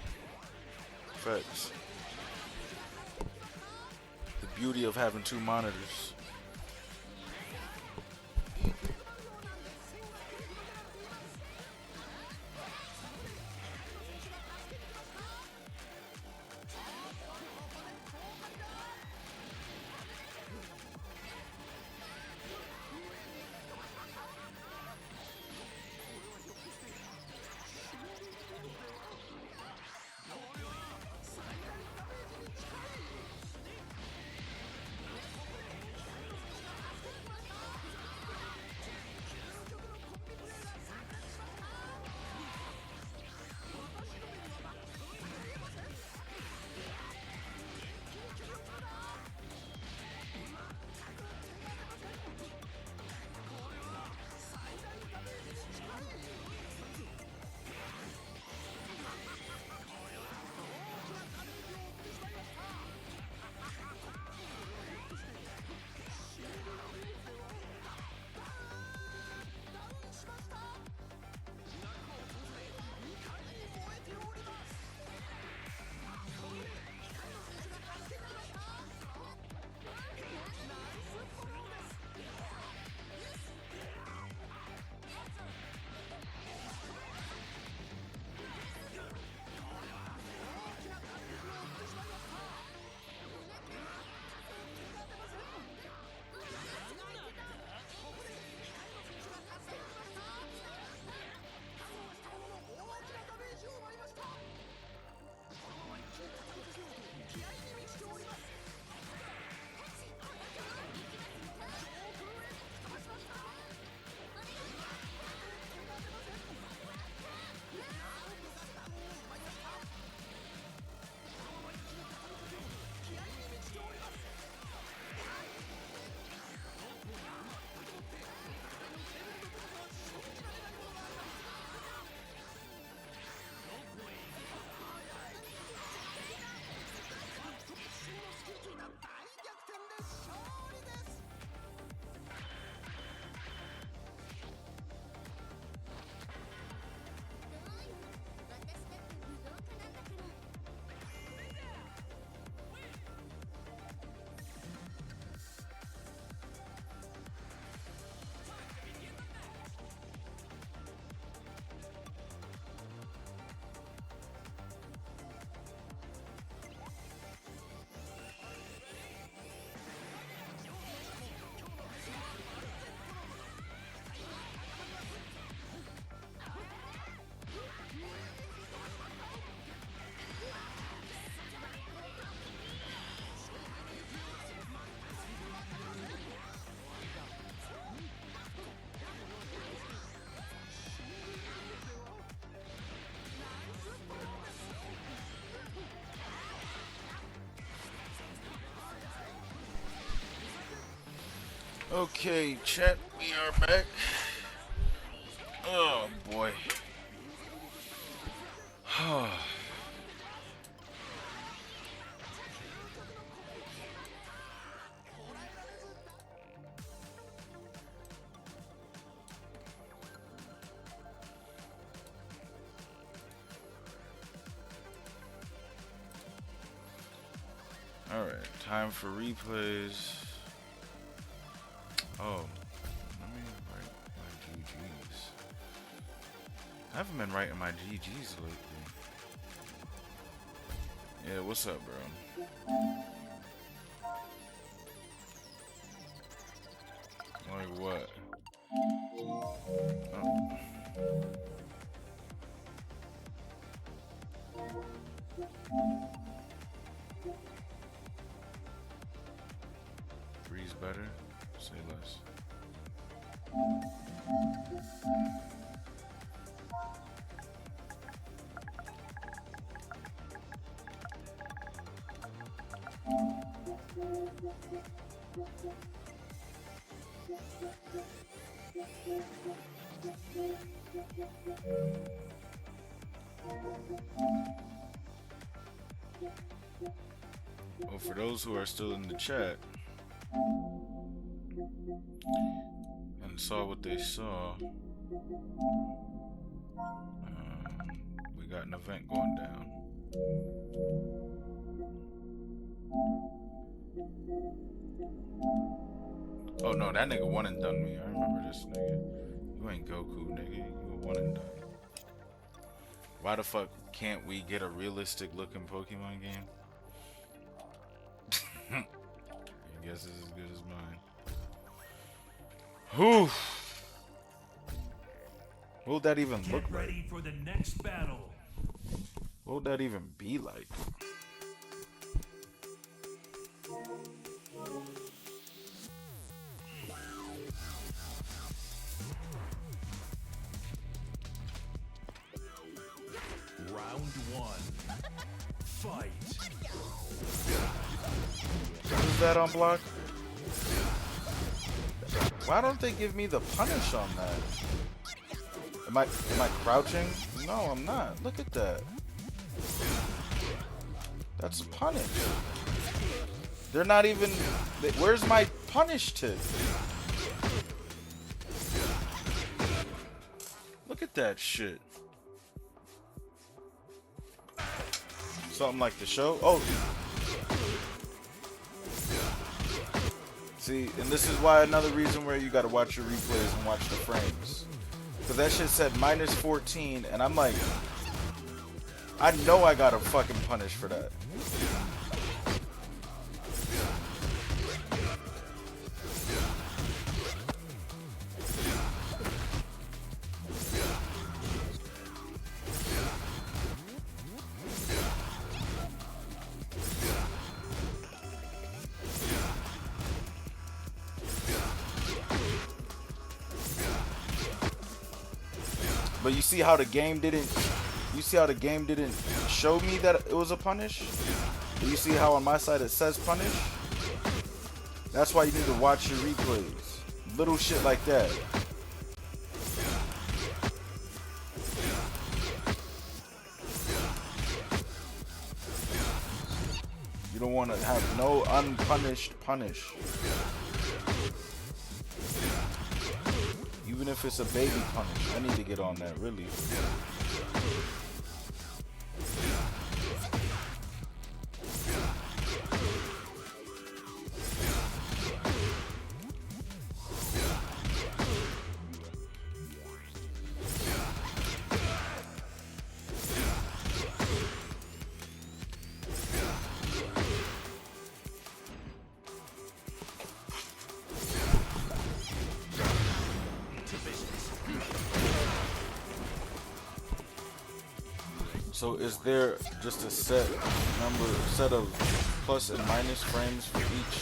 Facts. The beauty of having two monitors. Okay, chat, we are back. Oh boy. Alright, time for replays. Oh, let me write my GGs. I haven't been writing my GGs lately. Yeah, what's up, bro? Like what? Oh. Three's better? Say less. Well, for those who are still in the chat and saw what they saw, we got an event going down. Oh no, that nigga one and done me. I remember this nigga. You ain't Goku, nigga. You a one and done. Why the fuck can't we get a realistic looking Pokemon game? I guess it's as good as mine. Whew. What would that even look
Get
like?
ready for the next battle.
What would that even be like?
Round one. Fight.
Who's that on block? Why don't they give me the punish on that? Am I crouching? No, I'm not. Look at that. That's a punish. They're not even... Where's my punish tip? Look at that shit. Something like the show. Oh. See, and this is why another reason where you gotta watch your replays and watch the frames. Because that shit said minus 14, and I'm like, I know I got a fucking punish for that. But you see how the game didn't... You see how the game didn't show me that it was a punish? You see how on my side it says punish? That's why you need to watch your replays. Little shit like that. You don't want to have no unpunished punish. Even if it's a baby punish, I need to get on that, really. So is there just a set of plus and minus frames for each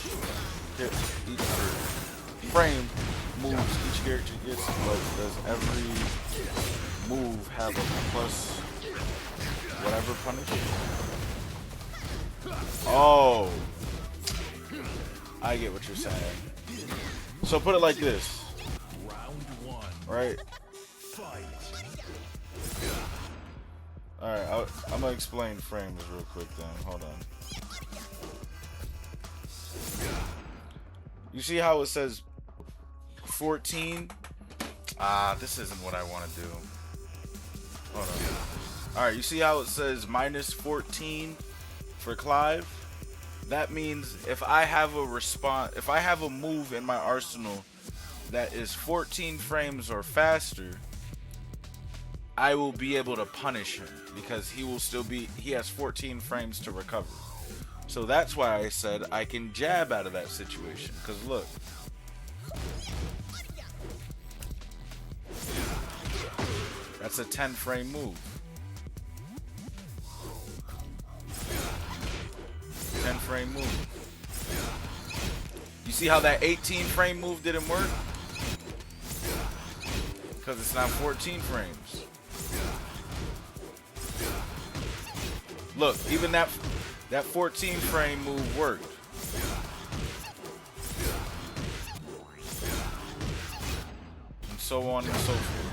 frame moves each character gets? Like, does every move have a plus whatever punish? Oh, I get what you're saying. So put it like this,
Round one.
right?
Fight.
All right, I'm gonna explain frames real quick. Then hold on. You see how it says 14? This isn't what I want to do. Hold on. All right, you see how it says minus 14 for Clive? That means if I have a move in my arsenal that is 14 frames or faster, I will be able to punish him because he has 14 frames to recover. So that's why I said I can jab out of that situation. Because look. That's a 10 frame move. 10 frame move. You see how that 18 frame move didn't work? Because it's not 14 frames. Look, even that 14 frame move worked. And so on and so forth.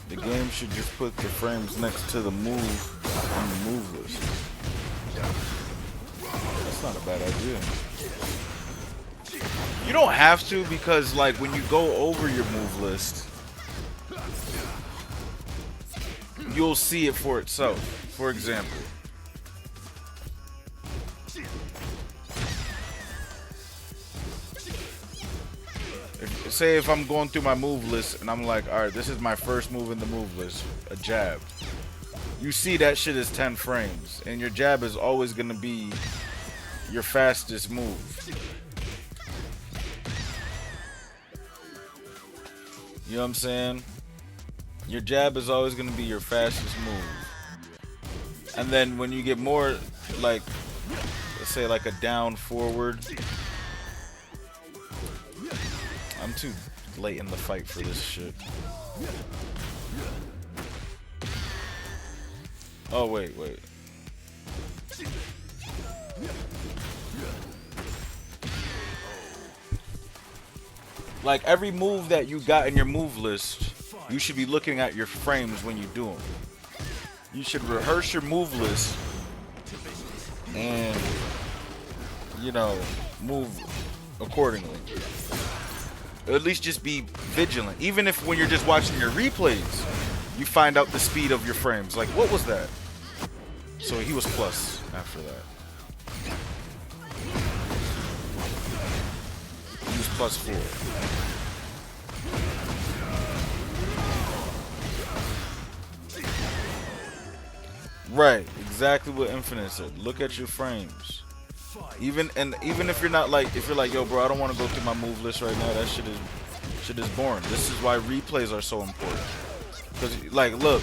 The game should just put the frames next to the move on the move list. That's not a bad idea. You don't have to, because like when you go over your move list, you'll see it for itself. For example, say if I'm going through my move list and I'm like, alright, this is my first move in the move list, a jab. You see that shit is 10 frames, and your jab is always going to be your fastest move. You know what I'm saying? Your jab is always going to be your fastest move. And then when you get more, like, let's say like a down forward. I'm too late in the fight for this shit. Oh, wait. Like, every move that you got in your move list, you should be looking at your frames when you do them. You should rehearse your move list and, you know, move accordingly. Or at least just be vigilant. Even if when you're just watching your replays, you find out the speed of your frames. Like, what was that? So he was plus after that. He was plus 4. Right, exactly what Infinite said. Look at your frames. Even if you're not like, if you're like, yo, bro, I don't want to go through my move list right now. That shit is boring. This is why replays are so important. Because, like, look,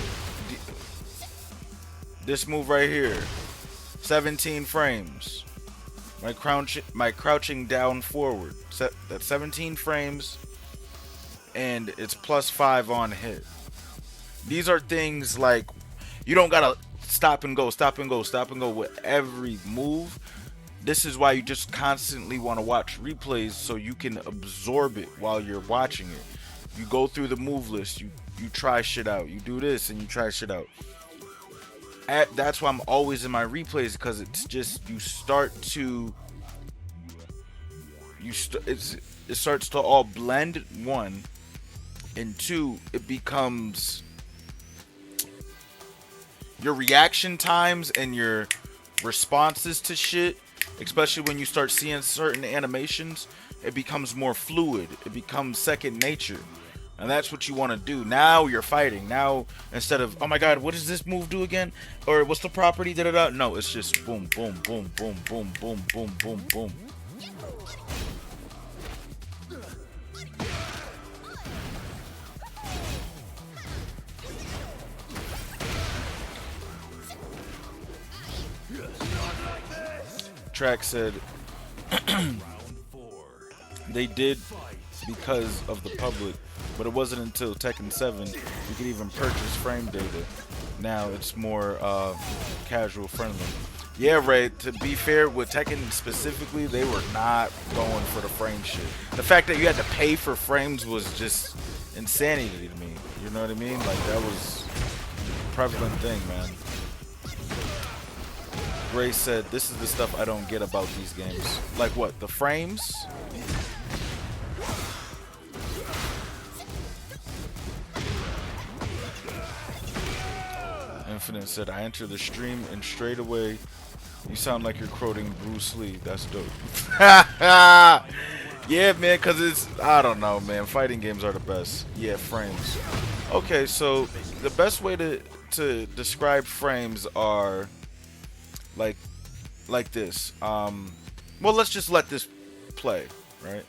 this move right here, 17 frames. My crouching down forward. That's 17 frames, and it's plus 5 on hit. These are things like you don't gotta stop and go with every move. This is why you just constantly want to watch replays so you can absorb it while you're watching it. You go through the move list, you try shit out, you do this and you try shit out. That's why I'm always in my replays, because it's just it starts to all blend, 1, and 2, it becomes your reaction times and your responses to shit, especially when you start seeing certain animations, it becomes more fluid. It becomes second nature. And that's what you want to do. Now you're fighting. Now, instead of, oh my god, what does this move do again? Or what's the property? Da-da-da. No, it's just boom, boom, boom, boom, boom, boom, boom, boom, boom. Track said they did because of the public But it wasn't until Tekken 7 you could even purchase frame data. Now it's more casual friendly. Yeah, Ray, to be fair, with Tekken specifically, they were not going for the frame shit. The fact that you had to pay for frames was just insanity to me. You know what I mean? Like, that was a prevalent thing, man. Ray said, this is the stuff I don't get about these games. Like what? The frames? Infinite said, I enter the stream and straight away you sound like you're quoting Bruce Lee. That's dope. Yeah, man, because it's, I don't know, man. Fighting games are the best. Yeah, frames. Okay, so the best way to describe frames are like this. Well, let's just let this play, right?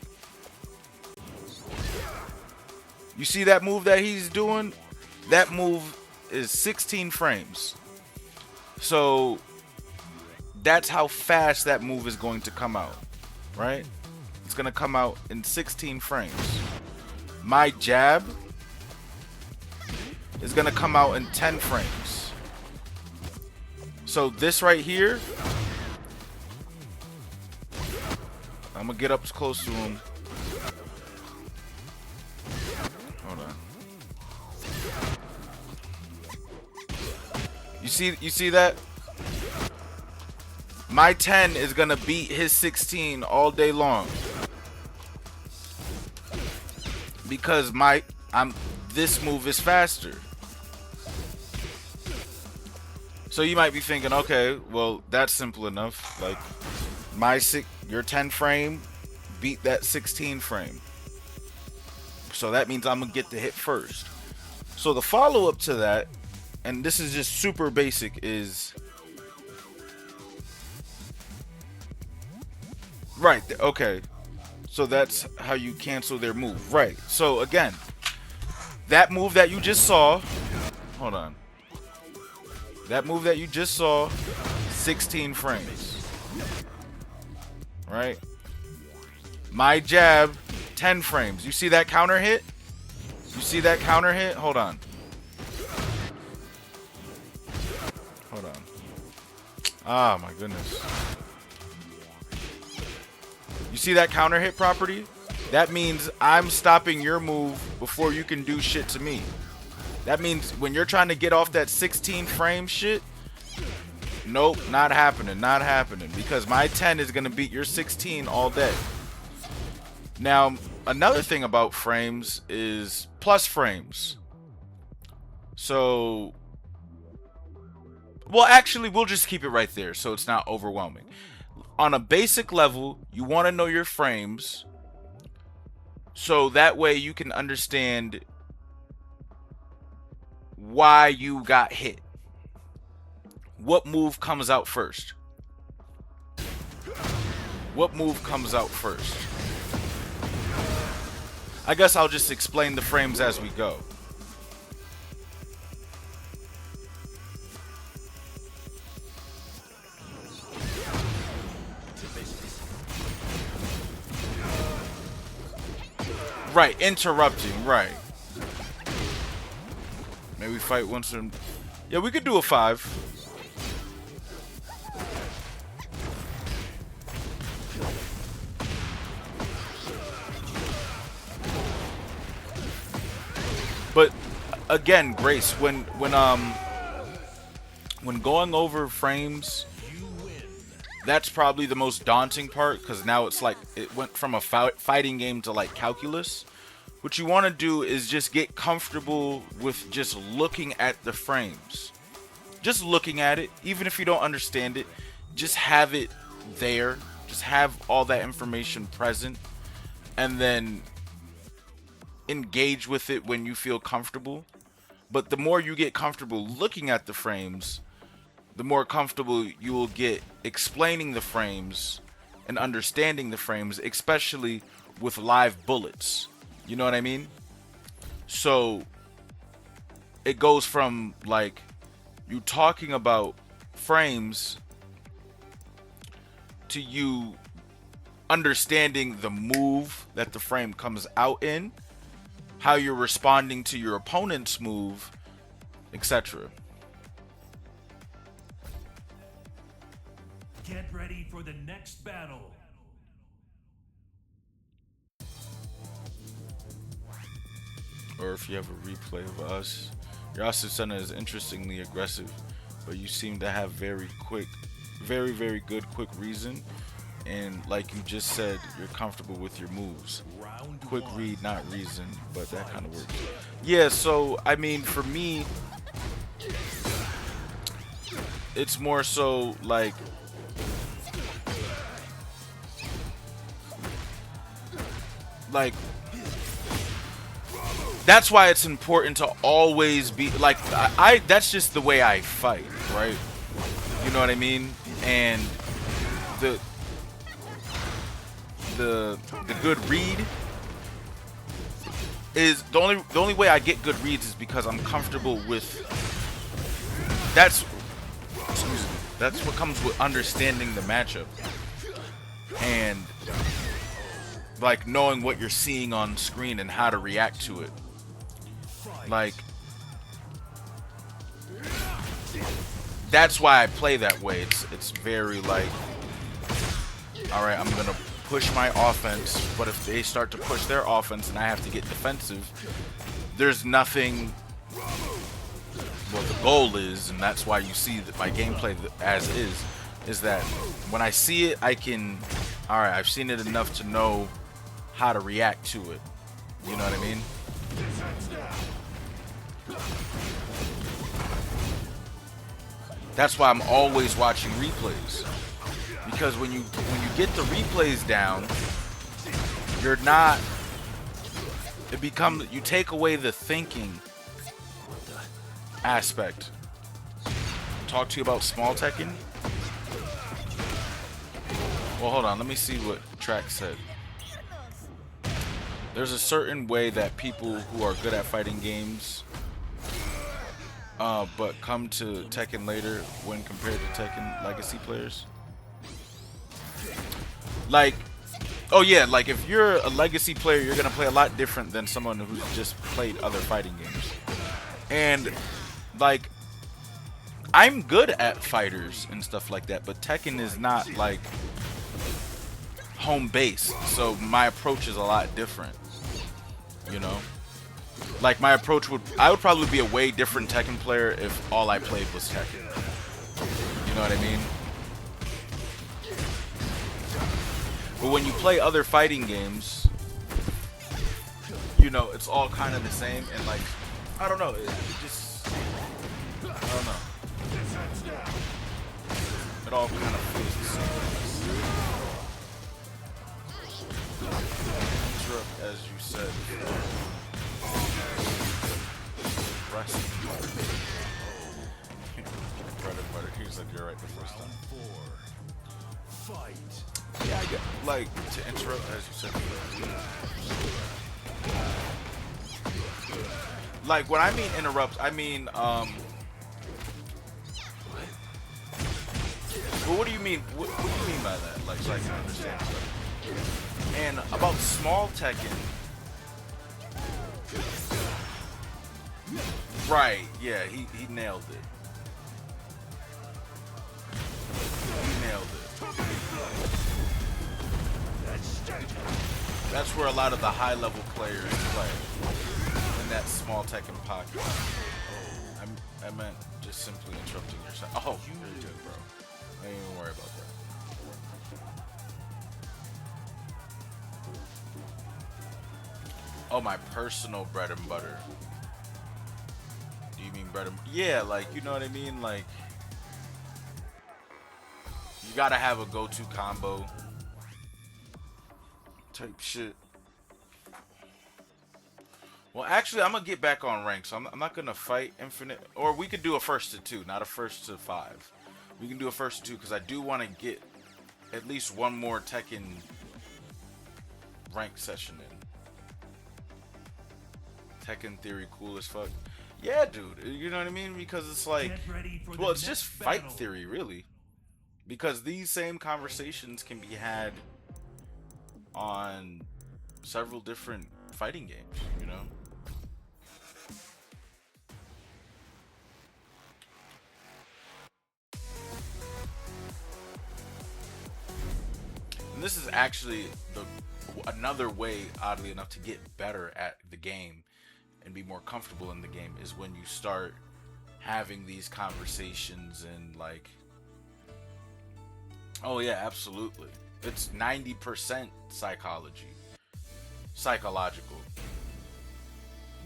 You see that move that he's doing? That move is 16 frames. So that's how fast that move is going to come out, right? It's going to come out in 16 frames. My jab is going to come out in 10 frames. So this right here, I'm going to get up close to him. Hold on. You see that? My 10 is gonna beat his 16 all day long. Because this move is faster. So you might be thinking, okay, well, that's simple enough. Like your 10 frame beat that 16 frame. So that means I'm gonna get the hit first. So the follow-up to that, and this is just super basic, is right, okay. So that's how you cancel their move. Right. So again, that move that you just saw, hold on. That move that you just saw, 16 frames. Right? My jab, 10 frames. You see that counter hit? You see that counter hit? Hold on. Hold on. Ah, my goodness. You see that counter hit property? That means I'm stopping your move before you can do shit to me. That means when you're trying to get off that 16 frame shit, nope, not happening, not happening. Because my 10 is going to beat your 16 all day. Now, another thing about frames is plus frames. So, well, actually, we'll just keep it right there so it's not overwhelming. On a basic level, you want to know your frames so that way you can understand why you got hit. What move comes out first? What move comes out first? I guess I'll just explain the frames as we go. Right, interrupting, right. Maybe we fight once and... Yeah, we could do a 5. But again, Grace, when going over frames, that's probably the most daunting part, because now it's like it went from a fighting game to like calculus. What you want to do is just get comfortable with just looking at the frames. Just looking at it, even if you don't understand it, just have it there. Just have all that information present, and then engage with it when you feel comfortable. But the more you get comfortable looking at the frames, the more comfortable you will get explaining the frames and understanding the frames, especially with live bullets. You know what I mean? So it goes from like you talking about frames to you understanding the move that the frame comes out in, how you're responding to your opponent's move, etc.
Get ready for the next battle.
Or if you have a replay of us, your Asuna is interestingly aggressive, but you seem to have very good quick reason, and like you just said, you're comfortable with your moves. Quick read, not reason, but that kind of works. Yeah, so I mean, for me, it's more so like that's why it's important to always be like I that's just the way I fight, right? You know what I mean? And the the good read is the only way I get good reads is because I'm comfortable with that's excuse me, that's what comes with understanding the matchup and like knowing what you're seeing on screen and how to react to it. Like that's why I play that way. It's very like, all right, I'm gonna push my offense, but if they start to push their offense and I have to get defensive, there's nothing. Well, the goal is, and that's why you see that my gameplay as is that when I see it, I can, all right, I've seen it enough to know how to react to it. You know what I mean? That's why I'm always watching replays, because when you get the replays down, you're not. It becomes you take away the thinking aspect. Talk to you about small teching. Well, hold on. Let me see what Track said. There's a certain way that people who are good at fighting games but come to Tekken later when compared to Tekken Legacy players. Like, oh yeah, like if you're a Legacy player, you're gonna play a lot different than someone who's just played other fighting games. And like, I'm good at fighters and stuff like that, but Tekken is not like home base, so my approach is a lot different. You know? Like my approach I would probably be a way different Tekken player if all I played was Tekken. You know what I mean? But when you play other fighting games, you know, it's all kind of the same, and like, I don't know, it just, I don't know. It all kind of feels the same. As you said. Bread and butter. He was like, you're right the first time.
Fight.
Yeah, I get, like, to interrupt, as you said. Like, when I mean interrupt, I mean, well, what do you mean? What do you mean by that? Like, so I can understand. And about small Tekken. Right, yeah, he nailed it. He nailed it. That's where a lot of the high-level players play. In that small Tekken pocket. I meant just simply interrupting yourself. Oh, you're good, bro. I ain't even worry about that. Oh, my personal bread and butter. Do you mean bread and yeah, like, you know what I mean? Like, you gotta have a go-to combo type shit. Well, actually, I'm gonna get back on rank, so I'm not gonna fight Infinite. Or we could do a 1st to 2, not a 1st to 5. We can do a 1st to 2 because I do want to get at least one more Tekken rank session in. Tekken Theory cool as fuck. Yeah, dude. You know what I mean? Because it's like, well, it's just fight theory, really. Because these same conversations can be had on several different fighting games, you know? actually another way, oddly enough, to get better at the game and be more comfortable in the game is when you start having these conversations and like, oh yeah, absolutely. It's 90% psychological.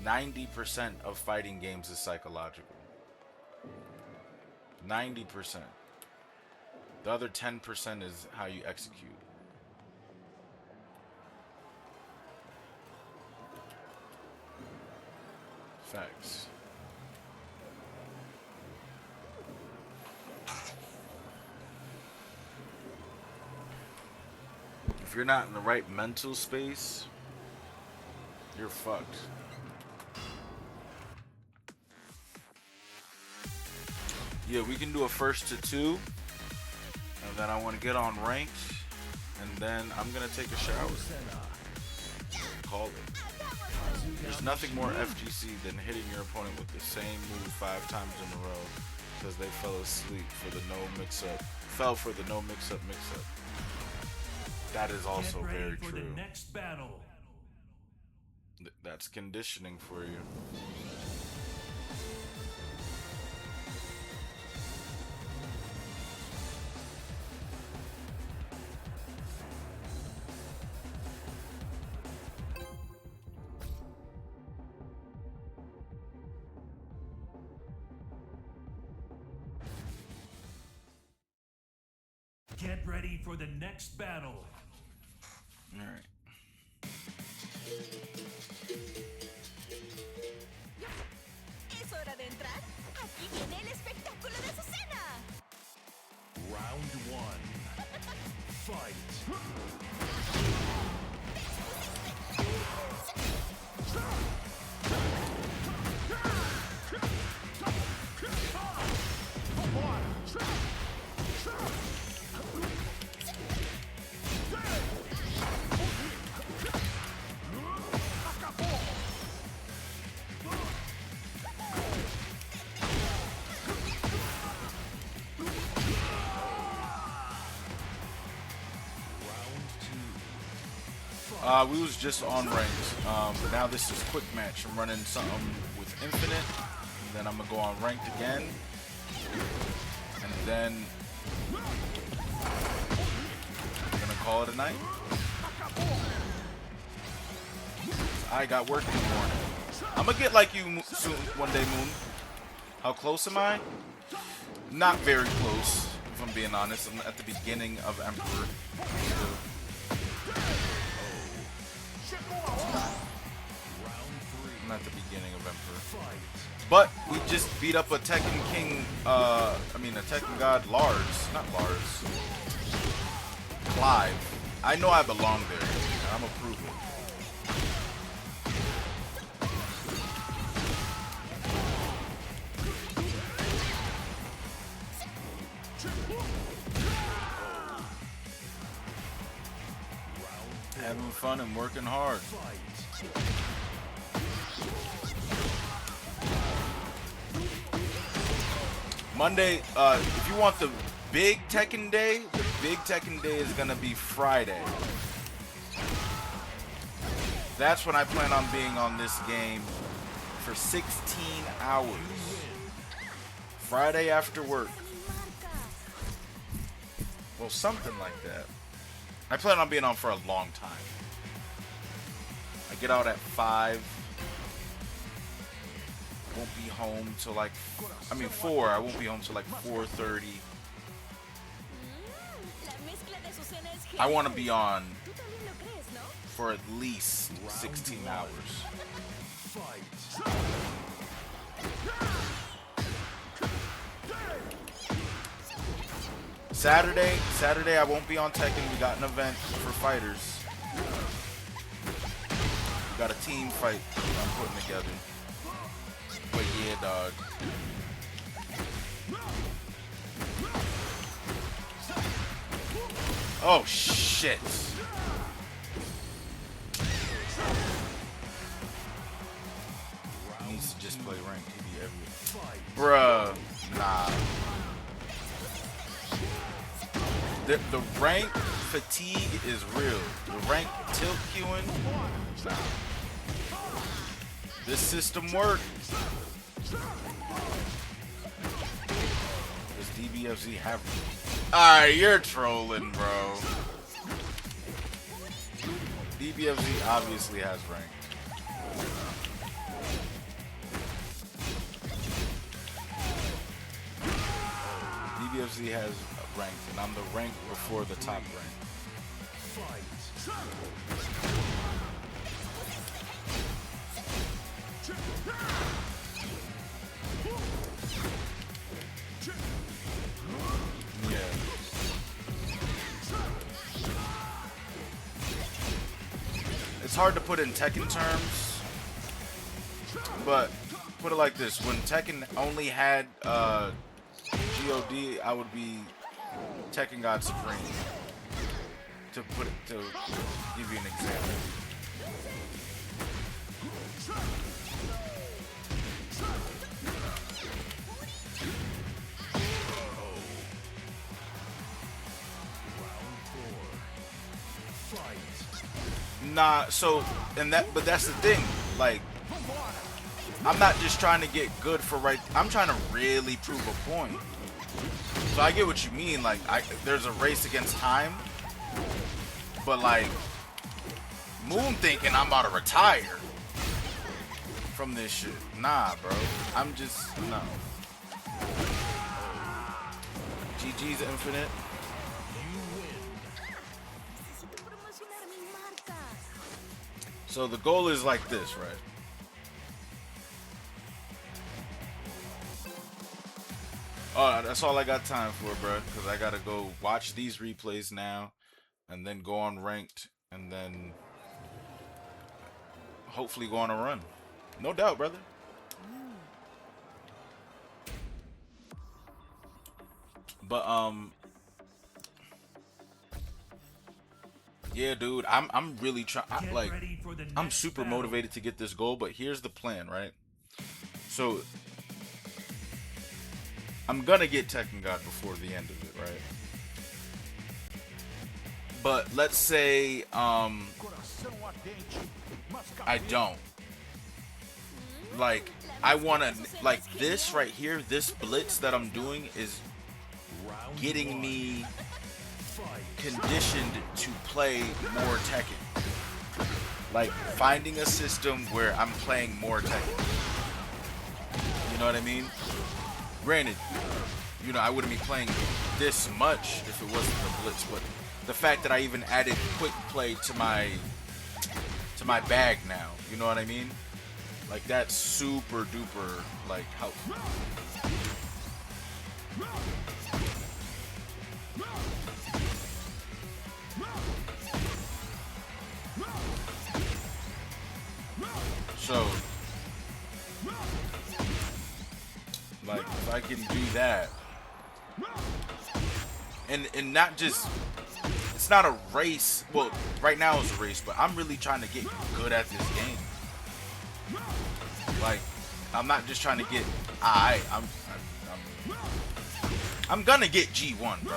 90% of fighting games is psychological. 90%. The other 10% is how you execute. Facts. If you're not in the right mental space, you're fucked. Yeah, we can do a first to two, and then I want to get on ranked, and then I'm gonna take a shower. Call it. There's nothing more FGC than hitting your opponent with the same move 5 times in a row because they fell asleep for the no mix-up. Fell for the no mix-up mix-up. That is also very true.
The next battle.
That's conditioning for you.
Get ready for the next battle.
All right.
Es hora de entrar. Aquí viene el espectáculo de Azucena.
Round 1. Fight.
We was just on ranked, but now this is quick match. I'm running something with infinite, and then I'm gonna go on ranked again, and then I'm gonna call it a night. I got work in the morning. I'm gonna get like you soon, one day, Moon. How close am I? Not very close, if I'm being honest. I'm at the beginning of Emperor. I'm at the beginning of Emperor. But we just beat up a Tekken King, a Tekken God, Lars. Not Lars. Clive. I know I belong there, and I'm gonna prove it. Having fun and working hard. Monday, if you want the big Tekken Day is gonna be Friday. That's when I plan on being on this game for 16 hours. Friday after work. Well, something like that. I plan on being on for a long time. I get out at 5. Won't be home till like, 4. I won't be home till like 4:30. I want to be on for at least 16 hours. Saturday I won't be on Tekken. We got an event for fighters. We got a team fight I'm putting together. But yeah, dog. Oh shit. He needs to just play ranked. He'd be everywhere. Bruh, nah. The rank fatigue is real. The rank tilt queuing. This system works. Does DBFZ have? Alright, you're trolling, bro. DBFZ obviously has rank. DBFZ has ranked, and I'm the rank before the top rank. Yeah. It's hard to put in Tekken terms, but put it like this: when Tekken only had GOD, I would be Tekken God Supreme. To give you an example. Nah, so but that's the thing. Like, I'm not just trying to get good for I'm trying to really prove a point. So I get what you mean. Like, there's a race against time, but like, Moon thinking I'm about to retire from this shit. Nah, bro. I'm just no. GG's Infinite. So the goal is like this, right? Oh, that's all I got time for, bro. Because I gotta go watch these replays now, and then go on ranked, and then hopefully go on a run. No doubt, brother. But yeah, dude, I'm really trying. Like, I'm super motivated to get this goal. But here's the plan, right? So I'm gonna get Tekken God before the end of it, right? But let's say I don't. Like, I wanna, like, this right here, this blitz that I'm doing is getting me conditioned to play more Tekken. Like, finding a system where I'm playing more Tekken. You know what I mean? Granted, you know, I wouldn't be playing this much if it wasn't the blitz, but the fact that I even added quick play to my bag now, you know what I mean? Like, that's super duper, like, helpful. So, like, if I can do that, and not just, it's not a race. Well, right now it's a race, but I'm really trying to get good at this game. Like, I'm not just trying to get I'm gonna get G1, bro.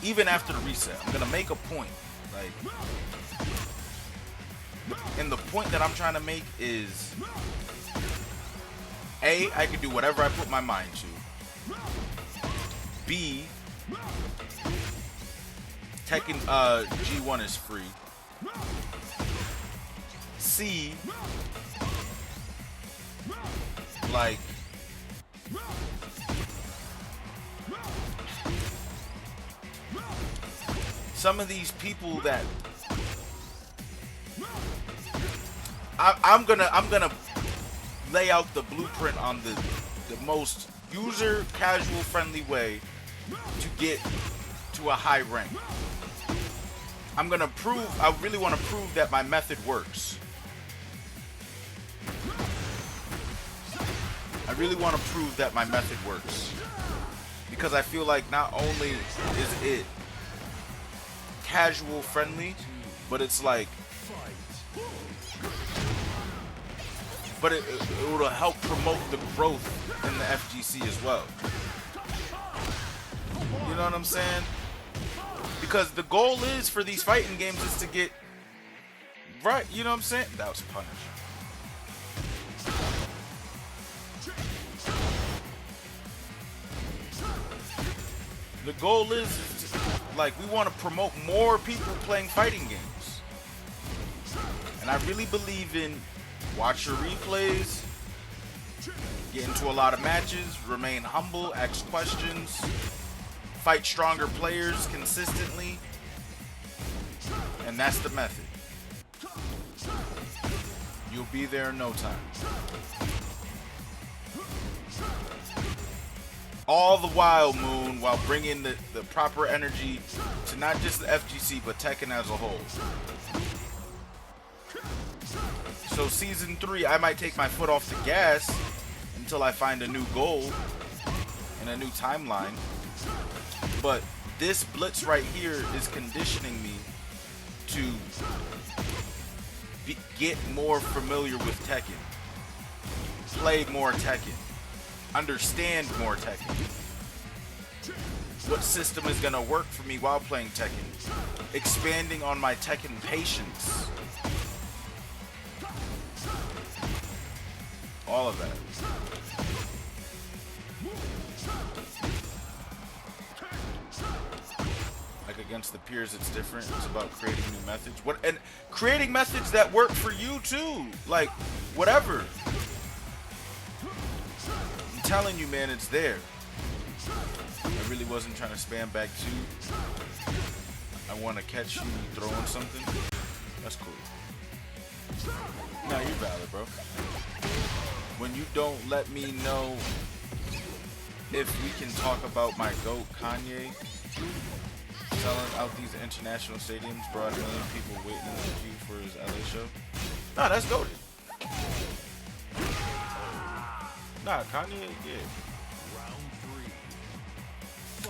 Even after the reset, I'm gonna make a point. Like, and the point that I'm trying to make is, A, I can do whatever I put my mind to. B, Tekken G1 is free. C, like, some of these people that I'm gonna lay out the blueprint on the most user casual friendly way to get to a high rank. I really want to prove that my method works. I really want to prove that my method works. Because I feel like not only is it casual friendly, but it's like, but it will help promote the growth in the FGC as well. You know what I'm saying? Because the goal is for these fighting games is to get right. You know what I'm saying? That was a punish. The goal is, like, we want to promote more people playing fighting games. And I really believe in watch your replays, get into a lot of matches, remain humble, ask questions, fight stronger players consistently. And that's the method. You'll be there in no time. All the while, Moon, while bringing the proper energy to not just the FGC, but Tekken as a whole. So Season 3, I might take my foot off the gas until I find a new goal and a new timeline. But this blitz right here is conditioning me to get more familiar with Tekken. Play more Tekken. Understand more Tekken. What system is going to work for me while playing Tekken? Expanding on my Tekken patience. All of that. Like against the peers, it's different. It's about creating new methods. And creating methods that work for you too. Like, whatever. I'm telling you, man, it's there. I really wasn't trying to spam back two. I want to catch you throwing something. That's cool. Nah, you're valid, bro. When you don't let me know if we can talk about my GOAT, Kanye, selling out these international stadiums, brought 1 million people waiting in the queue for his LA show. Nah, that's goated. Nah, Kanye, yeah.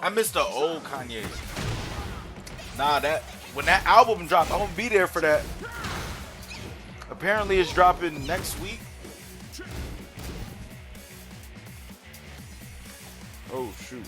I missed the old Kanye. Nah, when that album dropped, I'm gonna be there for that. Apparently, it's dropping next week. Oh shoot.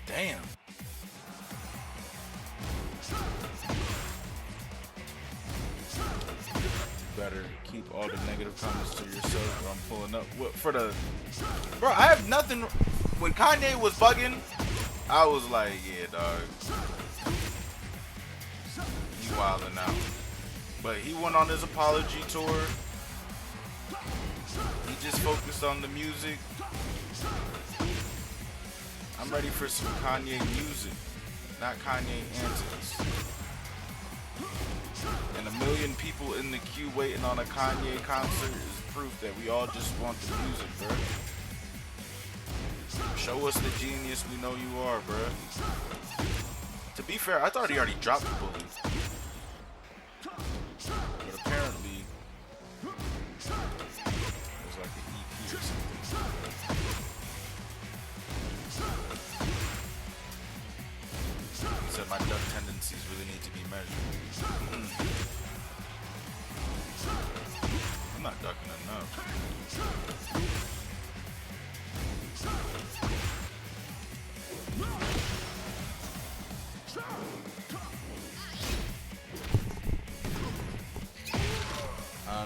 Damn. Better keep all the negative comments to yourself, or I'm pulling up. What for the bro? I have nothing. When Kanye was bugging, I was like, yeah, dog. He wilding out. But he went on his apology tour. He just focused on the music. I'm ready for some Kanye music, not Kanye antics. And 1 million people in the queue waiting on a Kanye concert is proof that we all just want the music, bro. Show us the genius we know you are, bro. To be fair, I thought he already dropped the bully. But apparently, it was like an EP or something. He said my duck tendencies really need to be measured. I'm not ducking enough.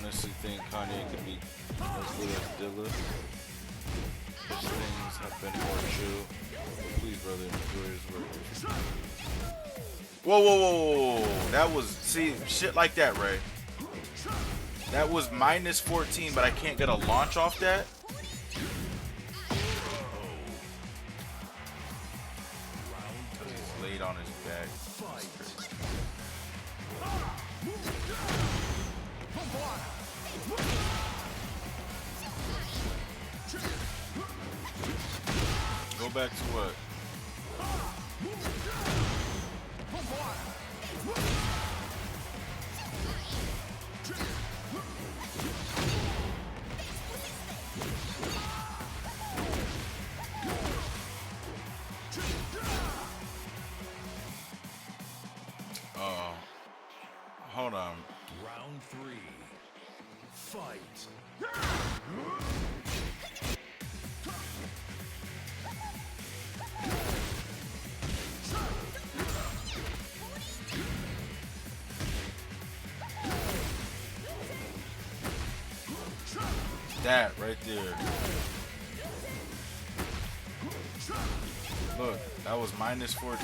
honestly think Kanye could be as good as Dilla. His things have been more chill. But please, brother, enjoy his work. Whoa, whoa, whoa, whoa, whoa. That was, see, shit like that, Ray. That was minus 14, but I can't get a launch off that? Because he's laid on his back. Go back to what? Hold on.
Round 3. Fight.
That right there. Look, that was minus 14.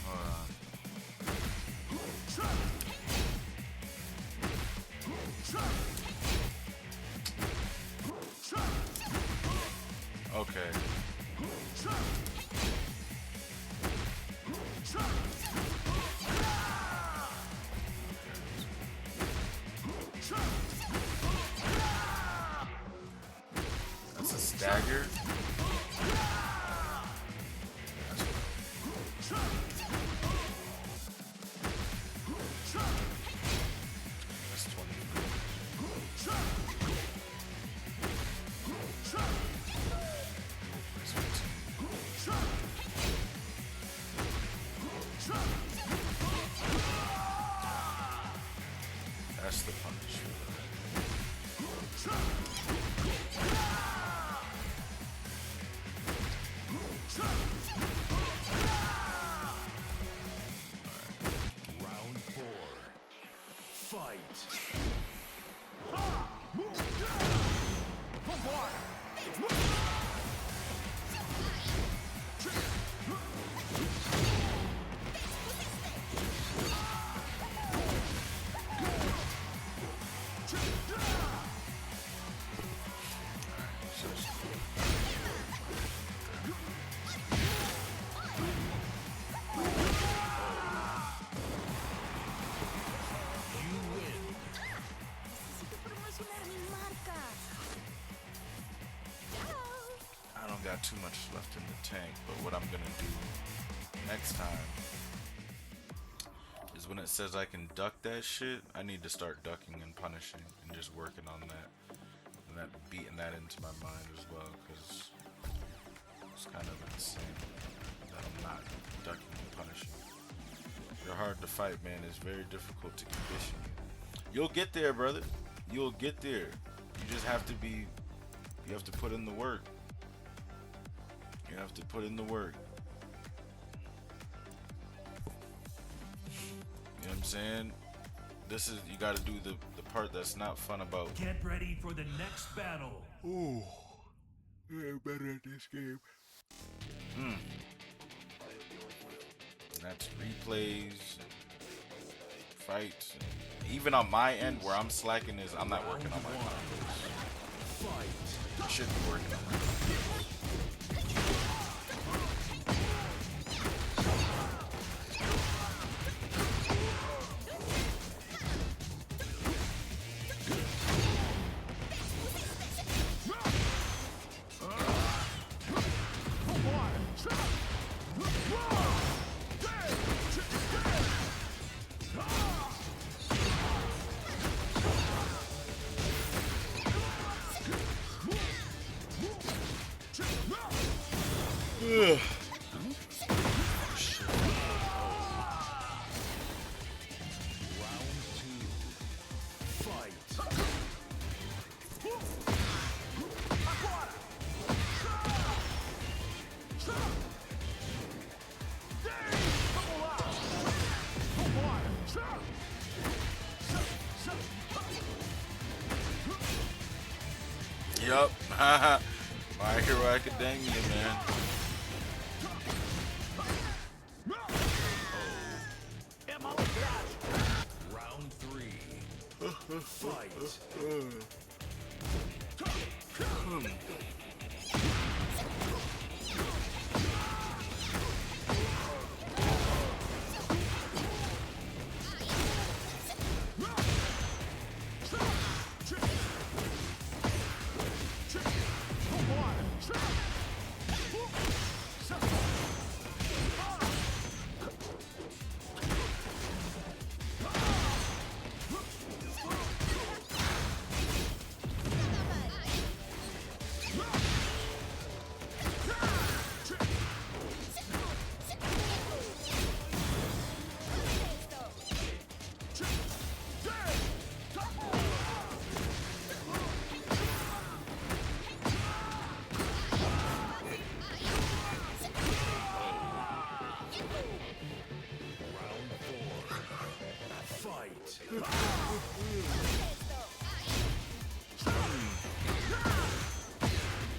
Hold on. Okay. That's a stagger. That's 20. That's 15. That's the punish.
Round 4. Fight.
Necesito promocionar mi marca. Chao.
I don't got too much left in the tank, but what I'm gonna do next time is when it says I can duck that shit, I need to start ducking and punishing and just working on that. And that beating that into my mind as well, because it's kind of insane that I'm not ducking and punishing. You're hard to fight, man. It's very difficult to condition you. You'll get there, brother. You'll get there. You just have to be, you have to put in the work. You have to put in the work. You know what I'm saying? This is, you gotta do the part that's not fun about.
Get ready for the next battle.
Ooh, you're better at this game. And that's replays, fights. Even on my end, where I'm slacking is I'm not working on my combos. I should be working on my combos. Ugh.
Round 2. Fight.
Yup. My Hero Academia, man.
Round three. Fight. Round four. Fight.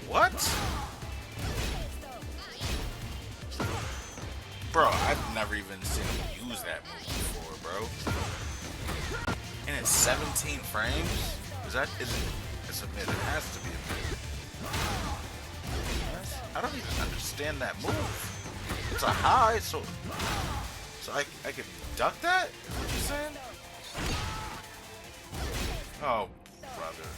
What? Bro, I've never even seen him use that move before, bro. And it's 17 frames? Is it? It's a mid. It has to be a mid. I don't even understand that move. It's a high, so I can duck that? What you saying? Oh, brother.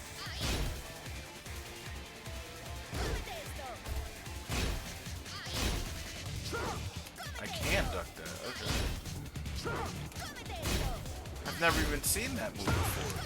I can duck that. Okay. I've never even seen that move before.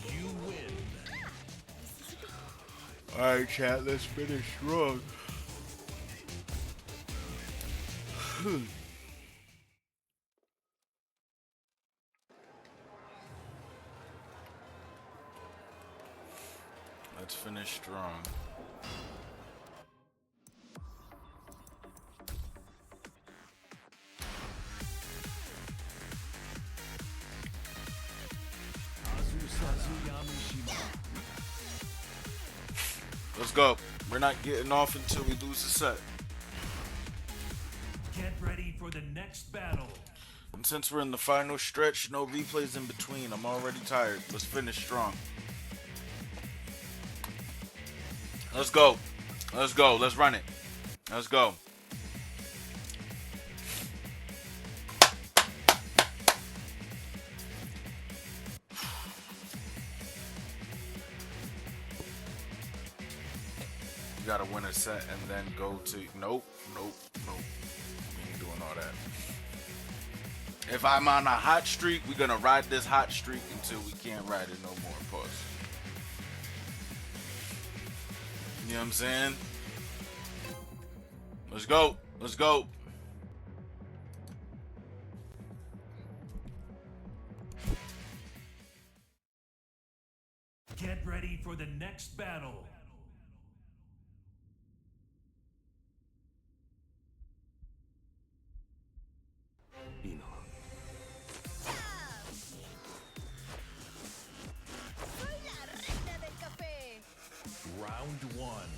You win.
Alright, chat, let's finish strong. Let's finish strong. Let's go. We're not getting off until we lose the set.
Get ready for the next battle.
And since we're in the final stretch, no replays in between. I'm already tired. Let's finish strong. Let's go. Let's go. Let's run it. Let's go. You gotta win a set and then go to... Nope. Nope. Nope. We ain't doing all that. If I'm on a hot streak, we're gonna ride this hot streak until we can't ride it no more. Pause. You know what I'm saying? Let's go. Let's go.
Get ready for the next battle.
Soy la reina del café.
Round one.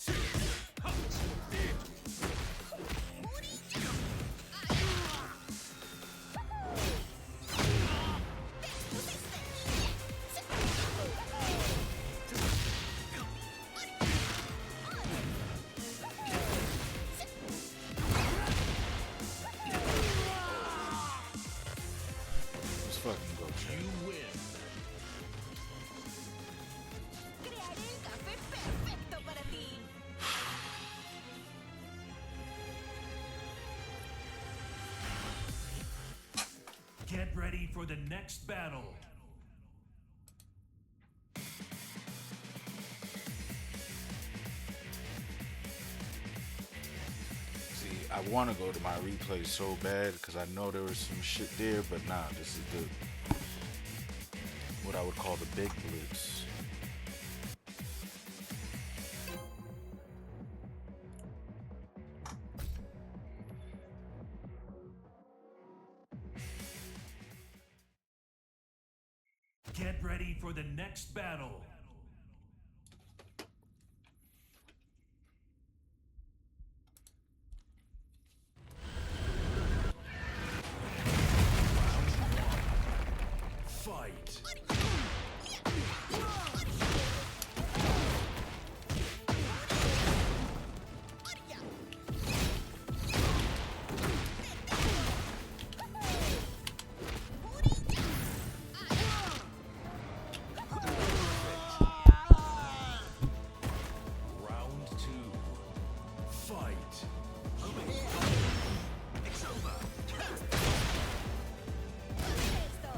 Let's fucking go, Chad.
You win.
Crearé el café perfecto para ti.
Get ready for the next battle.
See, I want to go to my replay so bad because I know there was some shit there, but nah, this is the what I would call the big blitz.
Get ready for the next battle. Fight. Round two. Fight. It's over.
Esto.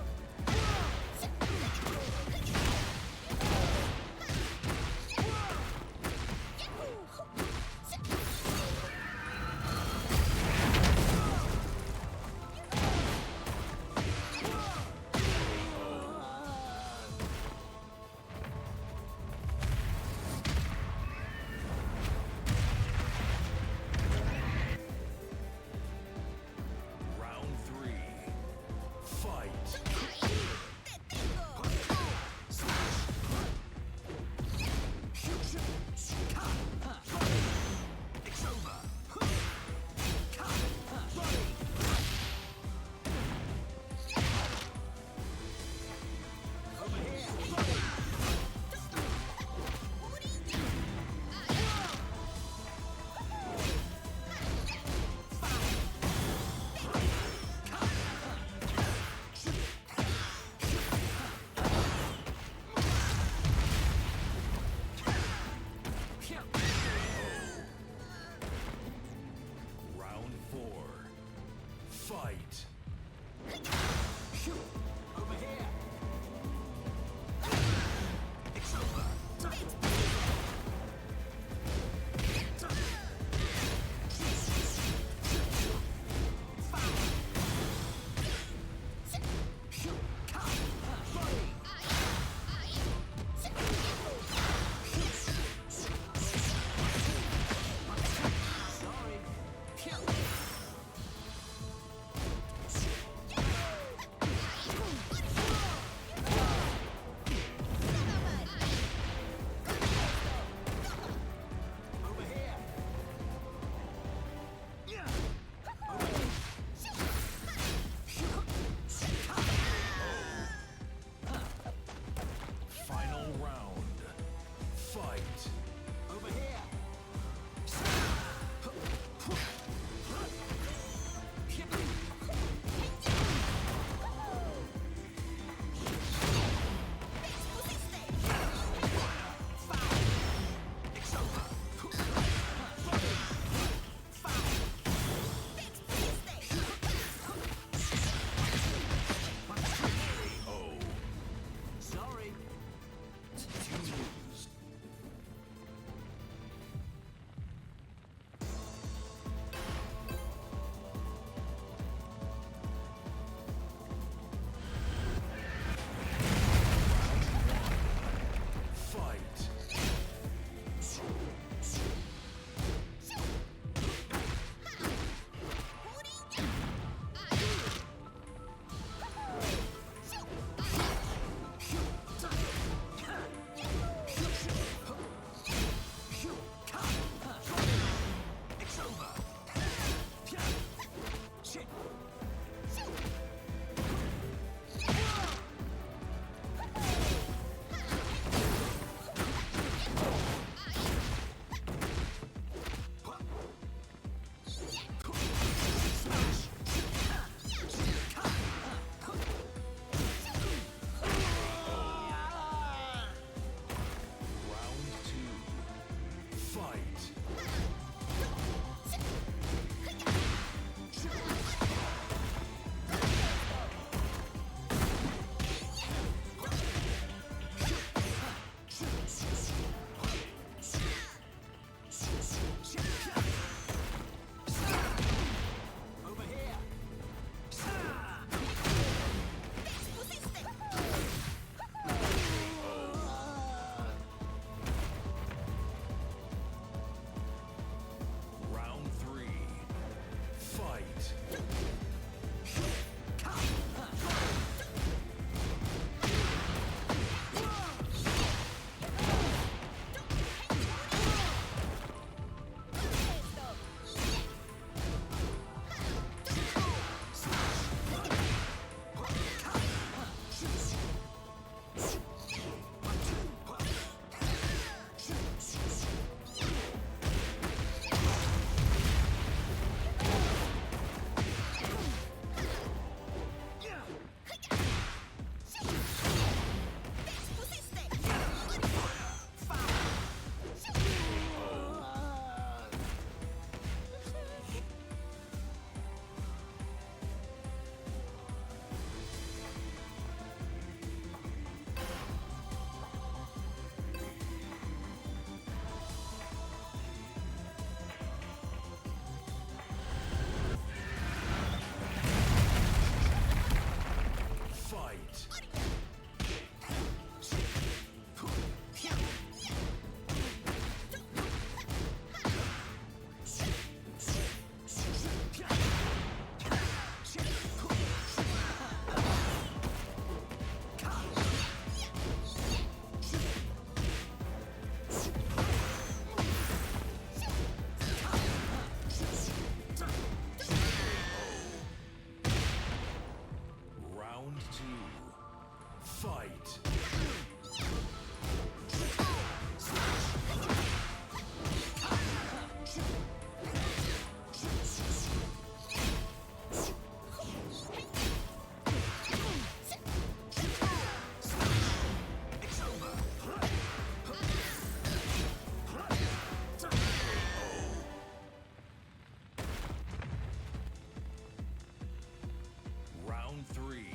Fight. Round 3. Fight. Fight. Round 2. Fight. Round 3.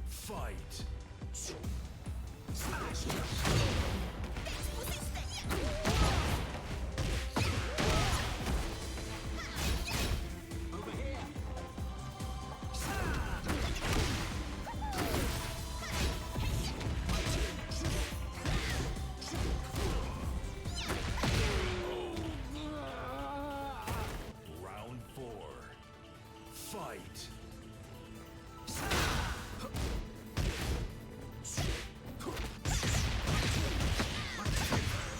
Fight. Round 4. Fight.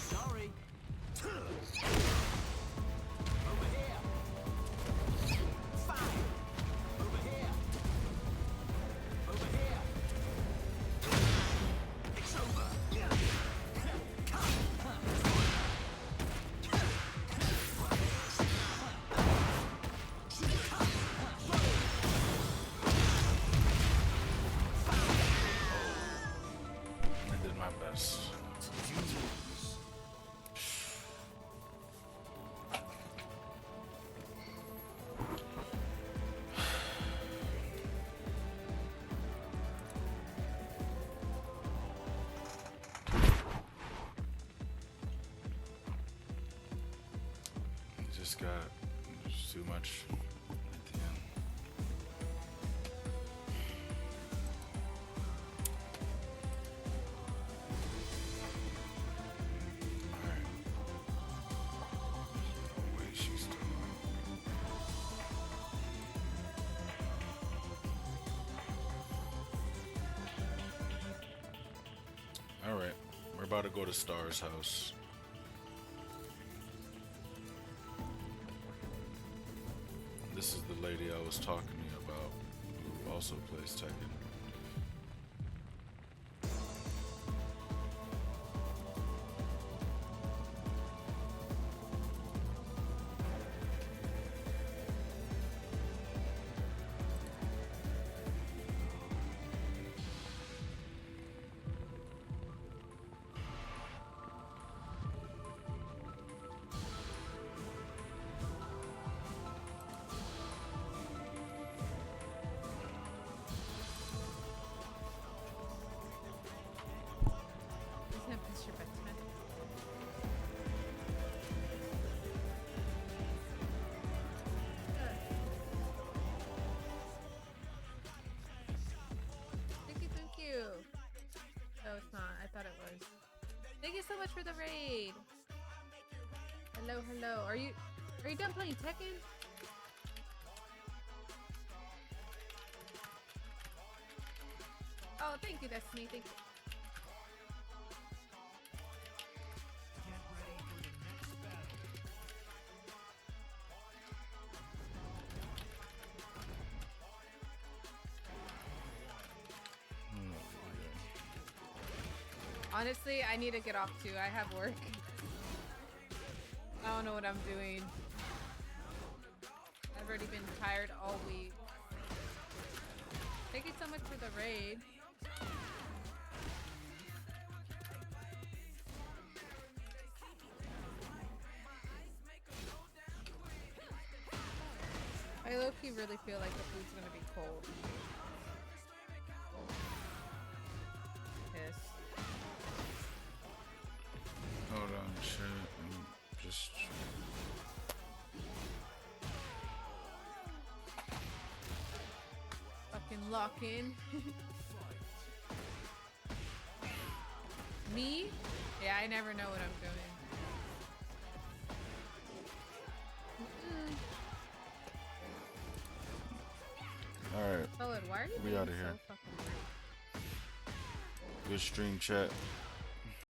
Sorry. Over here. Fine. Over here. Over here. It's over.
I did my best. Just got too much at the end. Alright. Oh, wait, she's still on. Alright, we're about to go to Star's house. This is the lady I was talking to you about, who also plays Tekken.
Thank you so much for the raid. Hello, hello. Are you done playing Tekken? Oh, thank you, Destiny. Thank you.
Get ready for the next battle.
Honestly, I need to get off too. I have work. I don't know what I'm doing. I've already been tired all week. Thank you so much for the raid. I low-key really feel like the food's gonna be cold. Piss.
Hold on, shit. I'm just.
Fucking lock in. Me? Yeah, I never know what I'm doing.
Alright,
Solid, why are you
we
being
outta
so
here.
fucking rude?
Good stream, chat.